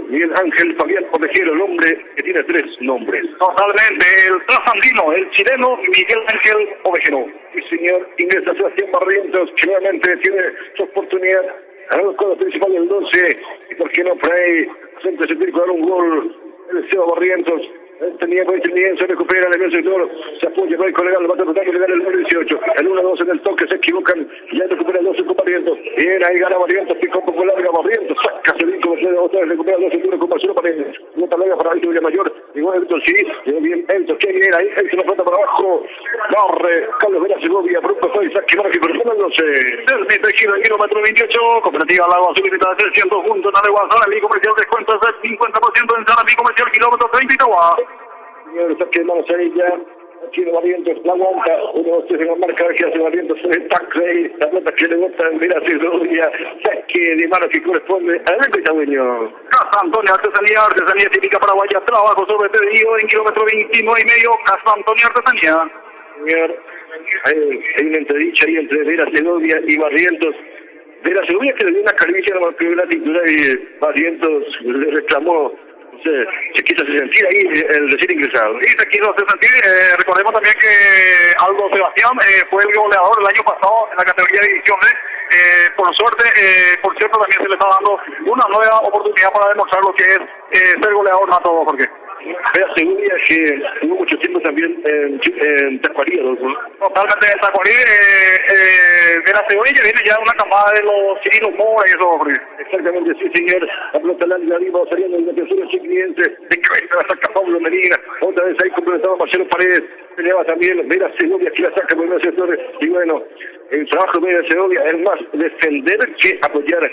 Miguel Ángel Fabián Ovejero, el hombre que tiene 3 nombres. Totalmente, el trasandino, el chileno Miguel Ángel Ovejero. Sí, señor, ingresa Sebastián Barrientos, que nuevamente tiene su oportunidad a el cuadro principal del 12. Y por qué no, por ahí, frente a sentir con un gol, el Seba Barrientos. Tenía por ahí, se recupera el sector, se apoya por ahí con Legal, va tratando de llegar el número 18, el 1-2 en el toque, se equivocan, ya recupera el 12 con Barrientos, bien, ahí gana Barrientos, pica un poco larga Barrientos, saca, se viene como puede otra vez recupera 2 centímetros con Marcelo Paredes. Una larga para Víctor Villamayor. Igual Elton, sí. Llegó bien Elton. Qué bien ahí. Elton la flota para abajo. Corre. Carlos Vera Segovia. Por un costado Isaac Quimara que correspondándose. El giro, el kilómetro 28. Cooperativa Lago Azul limitada 300 juntos. Nave Guasana. El comercial descuentos del 50% en San comercial kilómetro 30 Itagua. Señor, está quedando ahí ya. Tiene Barrientos, la aguanta, 1, 2, 3 en la marca, que hace Barrientos, el tackle, la pelota que le gusta, mira, Segovia, saque de mano que corresponde a Alberto Itagüeño. Casa Antonio, artesanía típica paraguaya, trabajo sobre pedido en kilómetro 21 y medio, Casa Antonio, artesanía. Señor, hay una entredicha ahí entre Vera Segovia y Barrientos. Vera Segovia que le dio una caricia a la primera titular y Barrientos le reclamó. Se quiso sentir ahí el recién ingresado. Sí, se quiso sentir. Recordemos también que Aldo Sebastián fue el goleador el año pasado en la categoría de división D. Por suerte, por cierto, también se le está dando una nueva oportunidad para demostrar lo que es ser goleador nato, Jorge. Vera Segovia que tuvo mucho tiempo también en Tacuarí, ¿no? Totalmente en Tacuarí. Vera Segovia viene ya una camada de los chinos Mora y eso, Jorge. Exactamente, sí, señor. La pelota larga arriba, saliendo el defensor chiquiniense. De cabeza la saca Pablo Medina. Otra vez ahí completaba Marcelo Paredes. Peleaba también Vera Segovia que la saca por los sectores. Y bueno, el trabajo de Vera Segovia es más defender que apoyar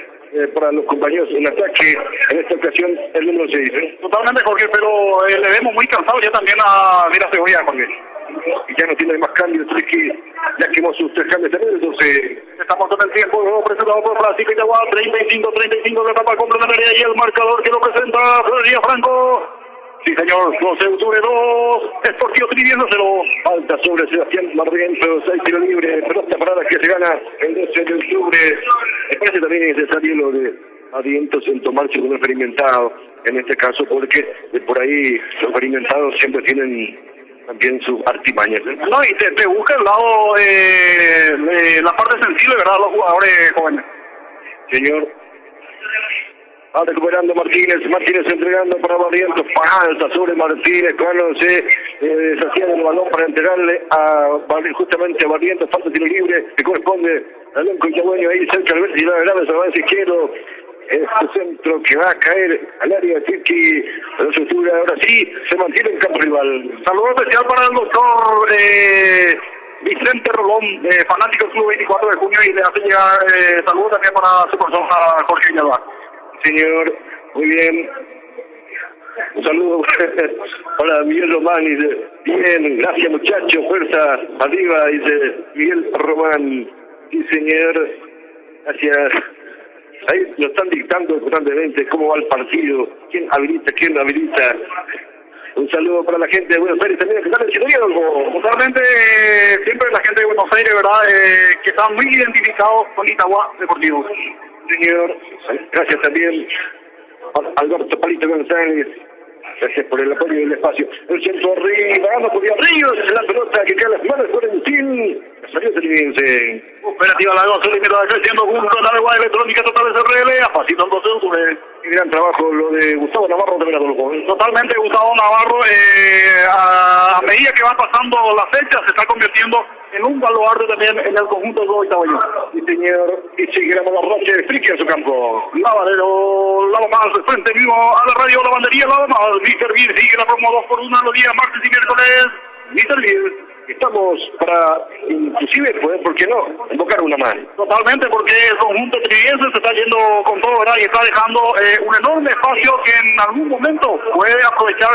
para los compañeros en ataque. En esta ocasión, el número 6. Totalmente, Jorge, pero le vemos muy cansado ya también a Vera Segovia, Jorge. Y ya no tiene más cambios, así que ya quemó sus 3 cambios también, entonces estamos en el tiempo presentado por Francisco Itagua, 35 de etapa complementaria y el marcador que lo presenta Florería Franco. Sí, señor, 12 de octubre 2, Sportivo triviéndoselo. Falta sobre Sebastián Barrientos, 6 tiro libre, pelota parada que se gana el 12 de octubre. Me parece también necesario lo de Barrientos en tomarse un experimentado, en este caso, porque por ahí los experimentados siempre tienen también sus artimañas. No, y te busca el lado, la parte sensible, ¿verdad?, los jugadores jóvenes. Señor. Va recuperando Martínez entregando para Barrientos, falta sobre Martínez cuando se deshacía del balón para entregarle justamente a Barrientos, falta tiro libre que corresponde al elenco itagüeño ahí cerca del vértice de la avance izquierdo. Este centro que va a caer al área de Tiki, la estructura ahora sí se mantiene en campo rival. Saludo especial para el doctor Vicente Rolón, fanático del Club 24 de Junio, y le hace llegar saludos también para su persona, Jorge Villalba. Señor, muy bien. Un saludo para Miguel Román, dice, bien, gracias muchachos, fuerza arriba, dice Miguel Román. Sí, señor, gracias. Ahí lo están dictando constantemente cómo va el partido, quién habilita, quién no habilita. Un saludo para la gente de Buenos Aires también, que están en algo. Totalmente, siempre la gente de Buenos Aires, ¿verdad?, que están muy identificados con Itagua Deportivo. Señor, gracias también a Alberto Palito González. Gracias por el apoyo del espacio. El centro arriba, ganando por Ríos, la pelota que queda en las manos por el Mutil. Salió Teliense. Operativa Lago Azul limitada creciendo junto a la Agua Electrónica Total SRL, a pasito al 12 de octubre. Gran trabajo lo de Gustavo Navarro también, Adolfo. Totalmente, Gustavo Navarro, a medida que va pasando la fecha, se está convirtiendo en un baluarte también en el conjunto de Itagüeño. Sí, señor, y seguiremos la racha de Friki en su campo. Lavadero, lava más, frente mismo a la radio Lavandería, lava más. Mr. Beer sigue la promo 2x1 los días martes y miércoles. Mr. Beer. Estamos para, inclusive, ¿por qué no?, invocar una más. Totalmente, porque el conjunto triviense se está yendo con todo, ¿verdad?, y está dejando un enorme espacio que en algún momento puede aprovechar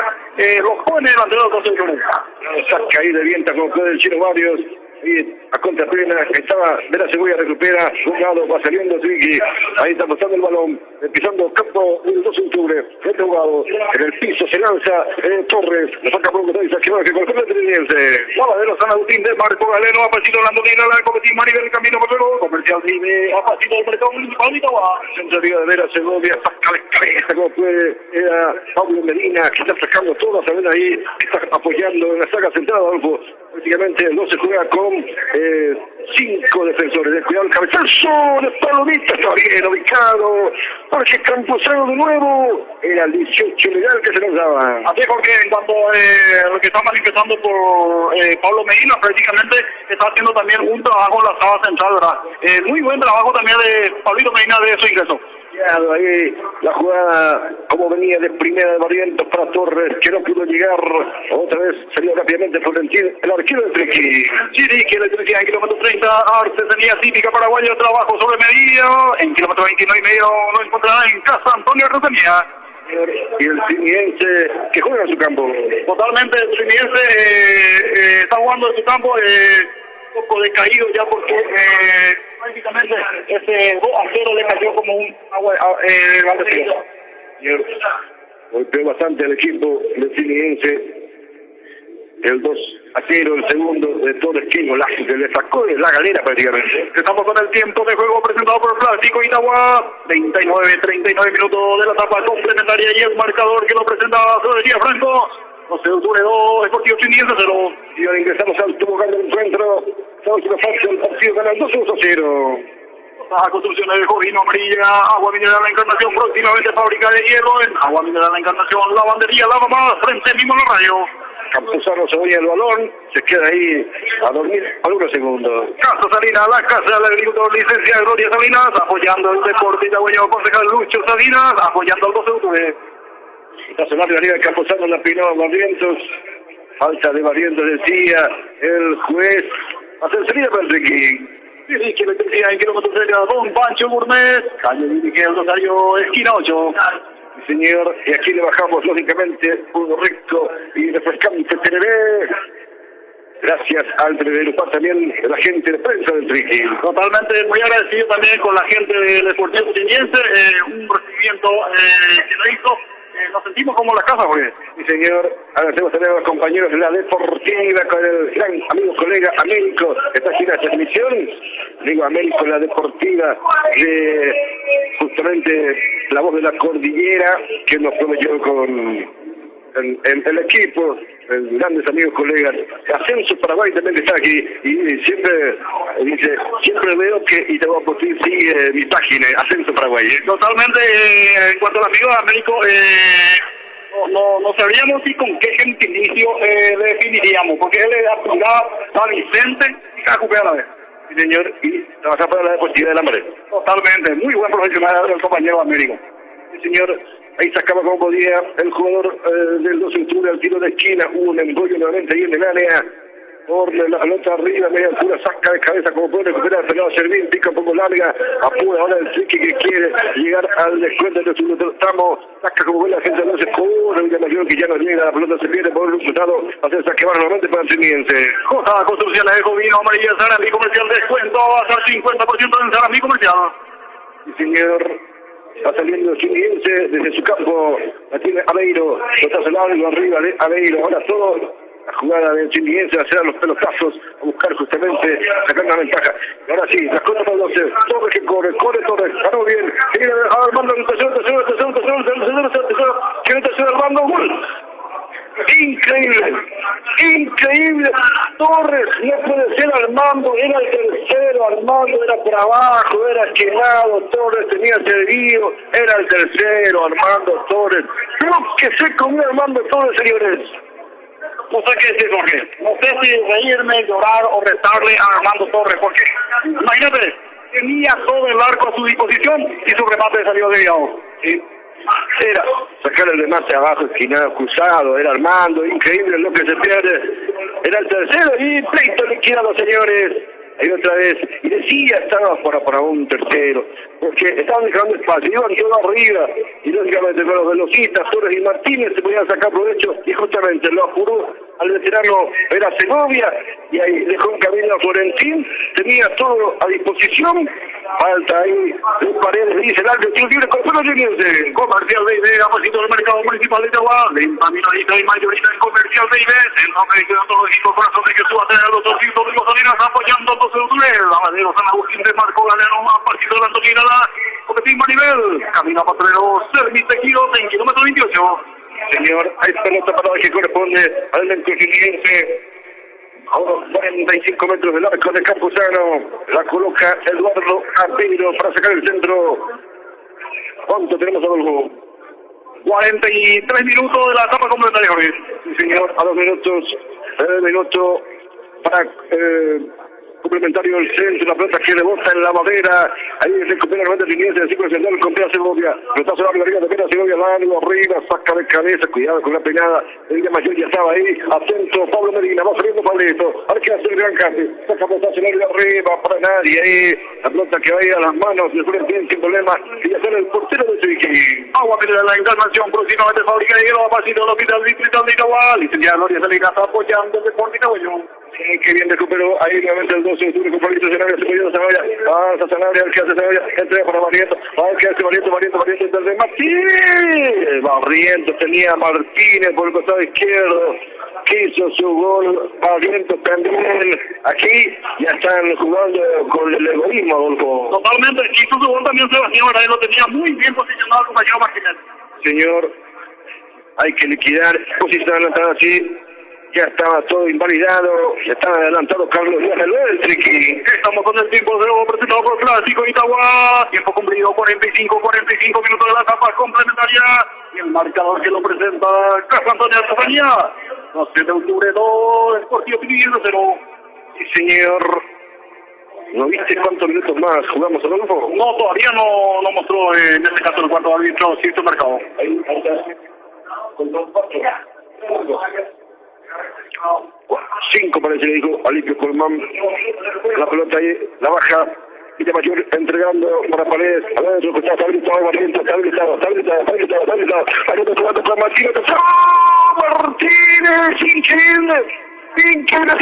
los jóvenes delanteros de los saca ahí de vienta con el Chino Barrios. Y a contrapena estaba Vera Segovia, recupera un lado, va saliendo Twiggy, ahí está pasando el balón, pisando campo el 2 de octubre, este jugado en el piso se lanza Torres, lo saca por un costado y se activa que corresponde al Trinense. Lavadero San Agustín de Marco Galeno, a pasito Landolina, la Copetín Maribel, el camino por comercial vive, a pasito del mercado municipal Itagua. Centralidad de Vera Segovia, saca la cabeza como puede, Pablo Medina, que está sacando todas, saben ahí, está apoyando en la saga central, Adolfo. Prácticamente no se juega con 5 defensores. Descuidado el cabezazo de Palomita, está bien ubicado. Jorge Camposano de nuevo. Era el 18 legal que se nos daba. Así porque en cuanto a lo que está manifestando por Pablo Medina, prácticamente está haciendo también un trabajo en la sala central, ¿verdad? Muy buen trabajo también de Pablito Medina de su ingreso. Ahí la jugada como venía de primera de Barrientos para Torres, que no pudo llegar. Otra vez salió rápidamente Florentino, el arquero de Triqui. Chiriqui, electricidad en kilómetro 30, artesanía típica paraguaya, trabajo sobre medida. En kilómetro 29 y medio lo encontrará en casa Antonio Rosamía. Y el Triniense que juega en su campo. Totalmente, el Triniense está jugando en su campo, un poco decaído ya porque prácticamente ese 2-0 le cayó como un agua baldecillo. Golpeó bastante al equipo del Triniense. El 2-0, el segundo de Torres, que golazo, se le sacó de la galera prácticamente. Estamos con el tiempo de juego presentado por el Plástico Itagua. 39 minutos de la etapa complementaria y el marcador que lo presenta Florería Franco. 12 de octubre 2, Sportivo Triniense 0. Y ahora ingresamos al tubo del encuentro. Estamos en la fase del partido, ganan 2-0. A construcciones de Jovino Amarilla, Agua Mineral La Encarnación, próximamente fábrica de hielo en Agua Mineral La Encarnación, lavandería, lava más, frente mismo a la radio. Campuzano se oye el balón, se queda ahí a dormir algunos segundos. Casa Salinas, la casa del agricultor, licencia Gloria Salinas, apoyando el deporte itagüeño, concejal Lucho Salinas, apoyando al 12 de octubre. Nacional de Arriba, Campuzano la pinó a Barrientos. Falta de Barrientos, decía el juez. Hace salida para Enrique. Chiriqui, electricidad en kilómetro 30, Don Pancho Gourmet, calle Dirigel Rosario, esquina 8. Sí, señor, y aquí le bajamos lógicamente un recto y refrescante TV. Gracias al televidente, también la gente de prensa del Triqui. Totalmente muy agradecido también con la gente del Deportivo Triniense, un recibimiento que lo hizo. Nos sentimos como la casa, porque sí, señor. Agradecemos también a los compañeros de la Deportiva con el gran amigo colega Américo. Está aquí la transmisión. Digo Américo, la Deportiva de justamente la voz de la cordillera que nos proveyó con el equipo, grandes amigos colegas. Ascenso Paraguay también está aquí y siempre dice, siempre veo que Itagua sigue mi página, Ascenso Paraguay. Totalmente, en cuanto al amigo Américo, no sabríamos si con qué gentilicio le definiríamos, porque él es a Vicente y a la vez. Sí, señor, y trabaja para la Deportiva de la Mare. Totalmente, muy buen profesional el compañero Américo. Sí, señor. Ahí sacaba como podía el jugador del 12 de octubre al tiro de esquina. Hubo un embollo nuevamente ahí en el área. Por la pelota arriba, media altura, saca de cabeza como puede recuperar. Fernando Servín, pica un poco larga. Apura ahora el Triqui que quiere llegar al descuento del segundo tramo. Saca como buena gente, no se corre. Una mayor que ya no llega. La pelota se pierde por un resultado. Hace saque más nuevamente para el Triniense. Cosa construcciones de Jovino Amarilla, Sarandí Comercial, descuento hasta el 50% en Sarandí Comercial. Sí, señor. Va saliendo el Triniense desde su campo. La tiene Aveiro. Lo está salado arriba de Aveiro. Ahora todo. La jugada del Triniense, hacer los pelotazos, a buscar justamente, sacar una ventaja. Y ahora sí, la contra para 12. Torres que corre Torres, paró bien. Viene Armando, el tercero, Armando, gol. Increíble. Torres no puede ser Armando, era el tercero. Armando era por abajo, era esquinado. Torres tenía servido, era el tercero. Armando Torres. Creo que se comió Armando Torres, señores. No sé qué decir, Jorge. No sé si reírme, llorar o rezarle a Armando Torres, porque imagínate, tenía todo el arco a su disposición y su remate salió desviado. Sí. Era sacar el remate abajo, esquinado, cruzado, era Armando, increíble lo que se pierde. Era el tercero y pleito liquidado, señores. Ahí otra vez, y decía, estaba para un tercero, porque estaban dejando espacio, iban todo arriba, y lógicamente con los velocistas, Torres y Martínez se podían sacar provecho, y justamente lo apuró al veterano era Segovia, y ahí dejó un camino a Florentín, tenía todo a disposición, falta ahí, Luis Paredes, dice el árbitro, tiro libre, con Triniense. Comercial BID, apósito del mercado municipal de Itagua, lenta minorista y mayorista en Comercial BID, centro médico odontológico, corazón de Jesús, a tener los 200 de Salinas, apoyando a 12 de octubre, Lavadero San Agustín de Marco Galeano, a partido de Antonina, Copetín Maribel, camino a Patrero, Servis Tejidos, en kilómetro 28. Señor, hay pelota para que corresponde al elenco Triniense. A unos 45 metros del arco de Campuzano. La coloca Eduardo Aveiro para sacar el centro. ¿Cuánto tenemos, Adolfo? 43 minutos de la etapa complementaria, Jorge. Sí, señor, a 2 minutos. 9 minutos para complementario del centro, la pelota que rebota en la madera, ahí recupera el remate Tiniense, el ciclo central con Pera Segovia, pelotazo largo arriba de Pera Segovia, largo arriba, saca de cabeza, cuidado con la peinada, el día mayor ya estaba ahí, atento Pablo Medina, va saliendo Pablito, ahora que hace el gran cambio, saca pelotazo largo arriba, para nadie ahí, la pelota que va a ir a las manos, le pone bien sin problema, y ya sale el portero de Chiqui. Agua de la encarnación, próximamente fábrica de hielo, pasito del hospital distrital de Itaguá, licenciada Gloria Salinas apoyando el deporte itagüeño. Que bien recuperó ahí nuevamente el 12 de octubre con Pablito Zanabria, se pone Zanabria, avanza Zanabria, el que hace Zanabria, entrega para Barrientos, el que hace Barrientos desde Martínez, Barrientos tenía Martínez por el costado izquierdo, quiso su gol, Barrientos también, aquí ya están jugando con el egoísmo, Adolfo. Totalmente, quiso su gol también Sebastián, ahora él lo tenía muy bien posicionado el compañero Martínez. Señor, hay que liquidar, posicionar la entrada así. Ya estaba todo invalidado, ya estaba adelantado Carlos Díaz del Triqui. Estamos con el tiempo de juego presentado por Clásico Itagua. Tiempo cumplido, 45 minutos de la etapa complementaria. Y el marcador que lo presenta Casa Antonio España. 12 de octubre 2, Sportivo Pirineos 0. Sí, señor. ¿No viste cuántos minutos más jugamos, Adolfo? No, todavía no mostró en este caso el cuarto árbitro cierto marcado. Ahí está. Con 2-4. 5 parece, le dijo Alipio Colmán. La pelota ahí, la baja. Y de Mayor entregando para Paredes. Adentro, que está habilitado, Barrientos, está habilitado. Barrientos jugando para Martínez. Martínez, increíble. En la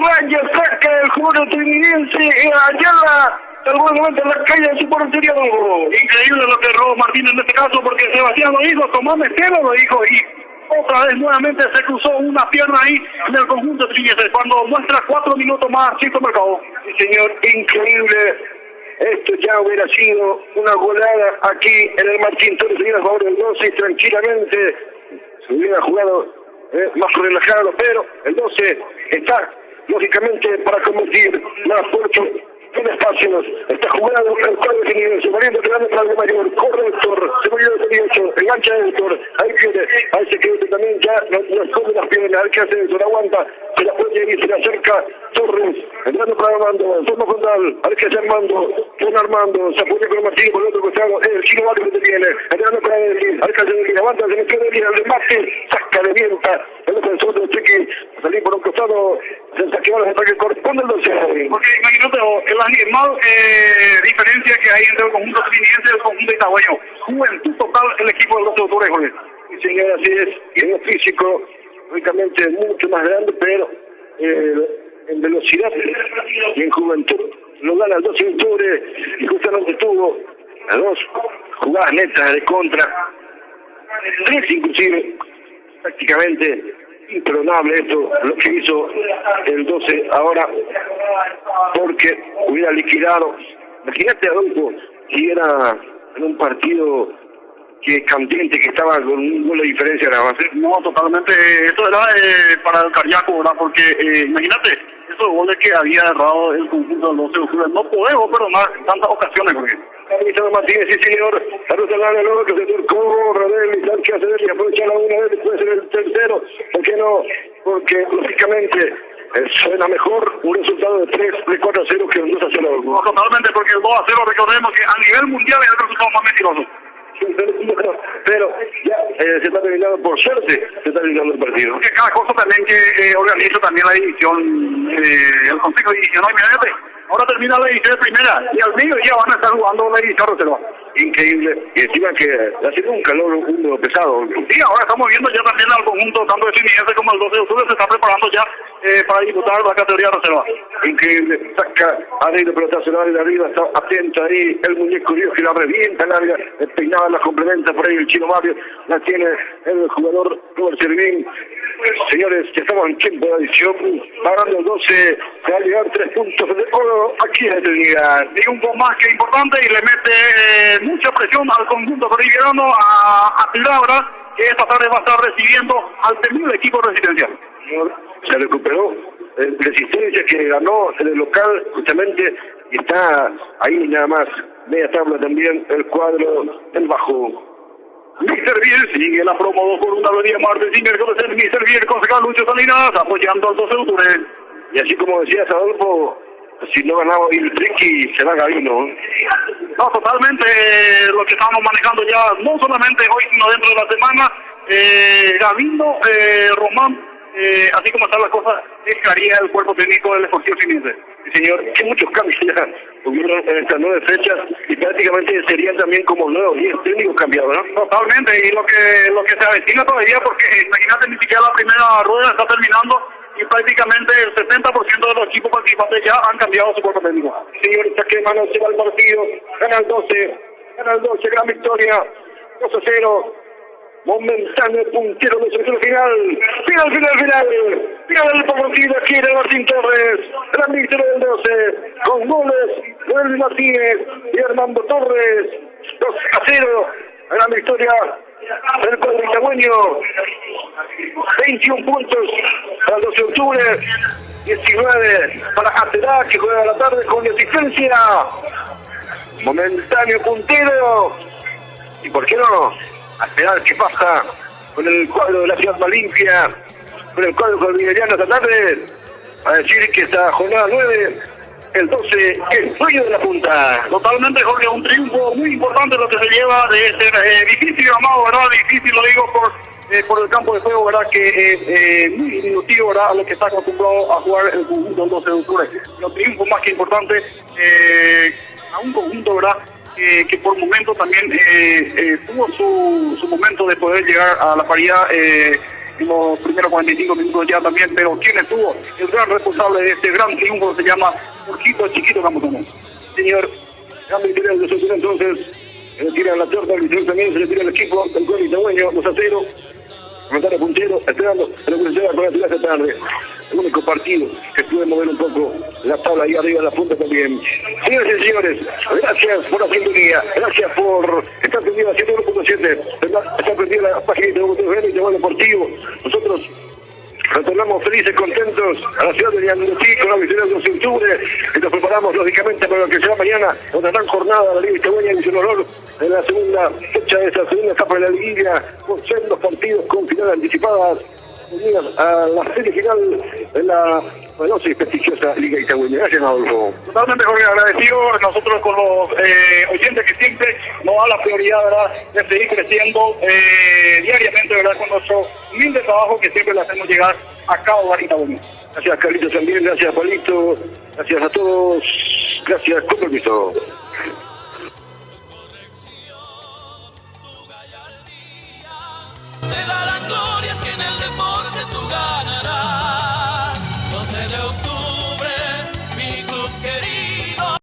raya, saca el jugador estadounidense. Ayala. Seguramente en la calle de su portería. Increíble lo que erró Martínez en este caso, porque Sebastián lo dijo, Tomás Mestero lo dijo, y otra vez nuevamente se cruzó una pierna ahí en el conjunto de Trinidad, cuando muestra 4 minutos más, Chico Mercado. Sí, señor, increíble. Esto ya hubiera sido una goleada aquí en el Martín Torres, se hubiera jugado el 12 y tranquilamente se hubiera jugado más relajado, pero el 12 está lógicamente para convertir más fuerte en espacios, está jugando el cuadro de Trinidad, se valiendo quedando para el mayor, corre Héctor, se volvió de 18, engancha Héctor, ahí pierde, ahí se quedó también ya, no esconde las piernas, al que hace Héctor, aguanta, se la puede y se le acerca Torres, entrando para Armando, en forma frontal, al que hace Armando, se apoya con Martín por el otro costado, el Chino Barrio que tiene, entrando para él, al que hace Elías, aguanta, se metió de Elías, el remate, saca de vienta, el defensor del Cheque, salir por un costado, se saqueó hasta que corresponde el 12. Porque imagínate, la animal diferencia que hay entre el conjunto trinidad y el conjunto itagüeño. Juventud total el equipo del 12 de octubre, Jorge. Sí, señor, así es. Y en lo físico, lógicamente, mucho más grande, pero en velocidad y en juventud lo gana el 12 de octubre y justamente tuvo las 2 jugadas netas de contra. 3 inclusive, prácticamente imperdonable esto, lo que hizo el 12 ahora, porque hubiera liquidado. Imagínate, Adolfo, si era en un partido que candente, que estaba con un gol de diferencia nada más. No, totalmente, esto era para el Cariaco, ¿verdad? Porque imagínate, esos goles que había errado el conjunto del 12 de octubre, no podemos perdonar tantas ocasiones, porque Carlos Martínez, sí señor, Carlos Alana luego que se turcó, Rodel y Sánchez hacer y aprovecha la una vez, puede ser el tercero, ¿por qué no? Porque lógicamente suena mejor un resultado de 4-0 que un 2-0. No, totalmente, porque el 2-0 recordemos que a nivel mundial es el resultado más mentiroso. Pero ya se está terminando, por suerte, se está terminando el partido. Porque cada cosa también que organiza también la división, el Consejo de División, no, imagínate, ahora termina la división de primera y al mediodía van a estar jugando la división reserva. Increíble, y encima que hace un calor pesado. Sí, ahora estamos viendo ya también al conjunto, tanto de Trinidad como el 12 de octubre, se está preparando ya para disputar la categoría reserva. Increíble, saca a Neiro pelotazo de arriba, está atento ahí el muñeco Dios que la revienta larga, peinada, la complementa por ahí el Chino Mario, la tiene el jugador Robert Servín. Señores, ya estamos en tiempo de adición, pagando el 12, se va a llegar 3 puntos de oro aquí en Trinidad. Y un poco más que importante, y le mete mucha presión al conjunto boliviano, a Tilabra, que esta tarde va a estar recibiendo al temible equipo residencial. Se recuperó Resistencia, que ganó en el local justamente, y está ahí nada más, media tabla también el cuadro del bajo. Mr. Biel sigue la promo 2 por 1 los días martes y miércoles. El Mr. Biel, concejal Lucho Salinas, apoyando al 12 de octubre. Y así como decías, Adolfo, si no ganaba el Triqui, será Gavino. No, totalmente lo que estamos manejando ya, no solamente hoy, sino dentro de la semana. Gavino, Román, así como están las cosas, dejaría el cuerpo técnico del Sportivo Siniense. Sí, señor, que muchos cambios ya hubieron en estas 9 fechas y prácticamente serían también como 9 o 10 técnicos cambiados, ¿no? Totalmente, y lo que se avecina todavía, porque imagínate, ni siquiera la primera rueda está terminando y prácticamente el 70% de los equipos participantes ya han cambiado su cuerpo técnico. Señorita, que mano se va el partido, gana el 12, gran victoria, 2-0. Momentáneo puntero de selección final. Final del partido aquí de Martín Torres. Gran victoria del 12. Con goles de Elvis Martínez y Armando Torres. 2-0. Gran victoria del cuadro itagüeño. 21 puntos para el 12 de octubre. 19 para Acerá, que juega a la tarde con asistencia. Momentáneo puntero. ¿Y por qué no? A esperar qué pasa con el cuadro de la ciudad más limpia, con el cuadro cordilleriano esta tarde, a decir que esta jornada 9, el 12, es dueño de la punta. Totalmente, Jorge, un triunfo muy importante lo que se lleva de este difícil llamado, ¿verdad? Difícil, lo digo por el campo de juego, ¿verdad? Que es muy diminutivo, ¿verdad? A lo que está acostumbrado a jugar el conjunto del 12 de octubre. Los triunfos más que importante a un conjunto, ¿verdad? Que por momento también tuvo su momento de poder llegar a la paridad en los primeros 45 minutos ya también, pero quien estuvo el gran responsable de este gran triunfo se llama Jorgito Chiquito Campuzano. Señor, gran victoria de su entonces, se le tira la torta, el victoria también, se le tira el equipo, el gol itagüeño, 2-0. Comentario puntero, esperando la curiosidad con la ciudad esta tarde. El único partido que puede mover un poco la tabla ahí arriba de la punta también. Señores y señores, gracias por la sintonía, gracias por estar prendido a 101.7, estar prendido a la página de Tehuel Deportivo. Nosotros retornamos felices, contentos a la ciudad de Ñandutí con la victoria del 12 de octubre y nos preparamos lógicamente para lo que será mañana, una gran jornada de la Liga Itagüeña en su honor en la segunda fecha de esta segunda etapa de la Liguilla, con sendos partidos con finales anticipadas, unidas a la serie final de la poderosa y prestigiosa Liga Itagüeña. Gracias, Adolfo. Totalmente, Jorge, agradecido nosotros con los oyentes que siempre nos da la prioridad, ¿verdad?, de seguir creciendo diariamente, ¿verdad?, con nuestro humilde trabajo que siempre le hacemos llegar a cada hogar itagüeño. Gracias, Carlitos, también, gracias, Palito, gracias a todos, gracias, con permiso.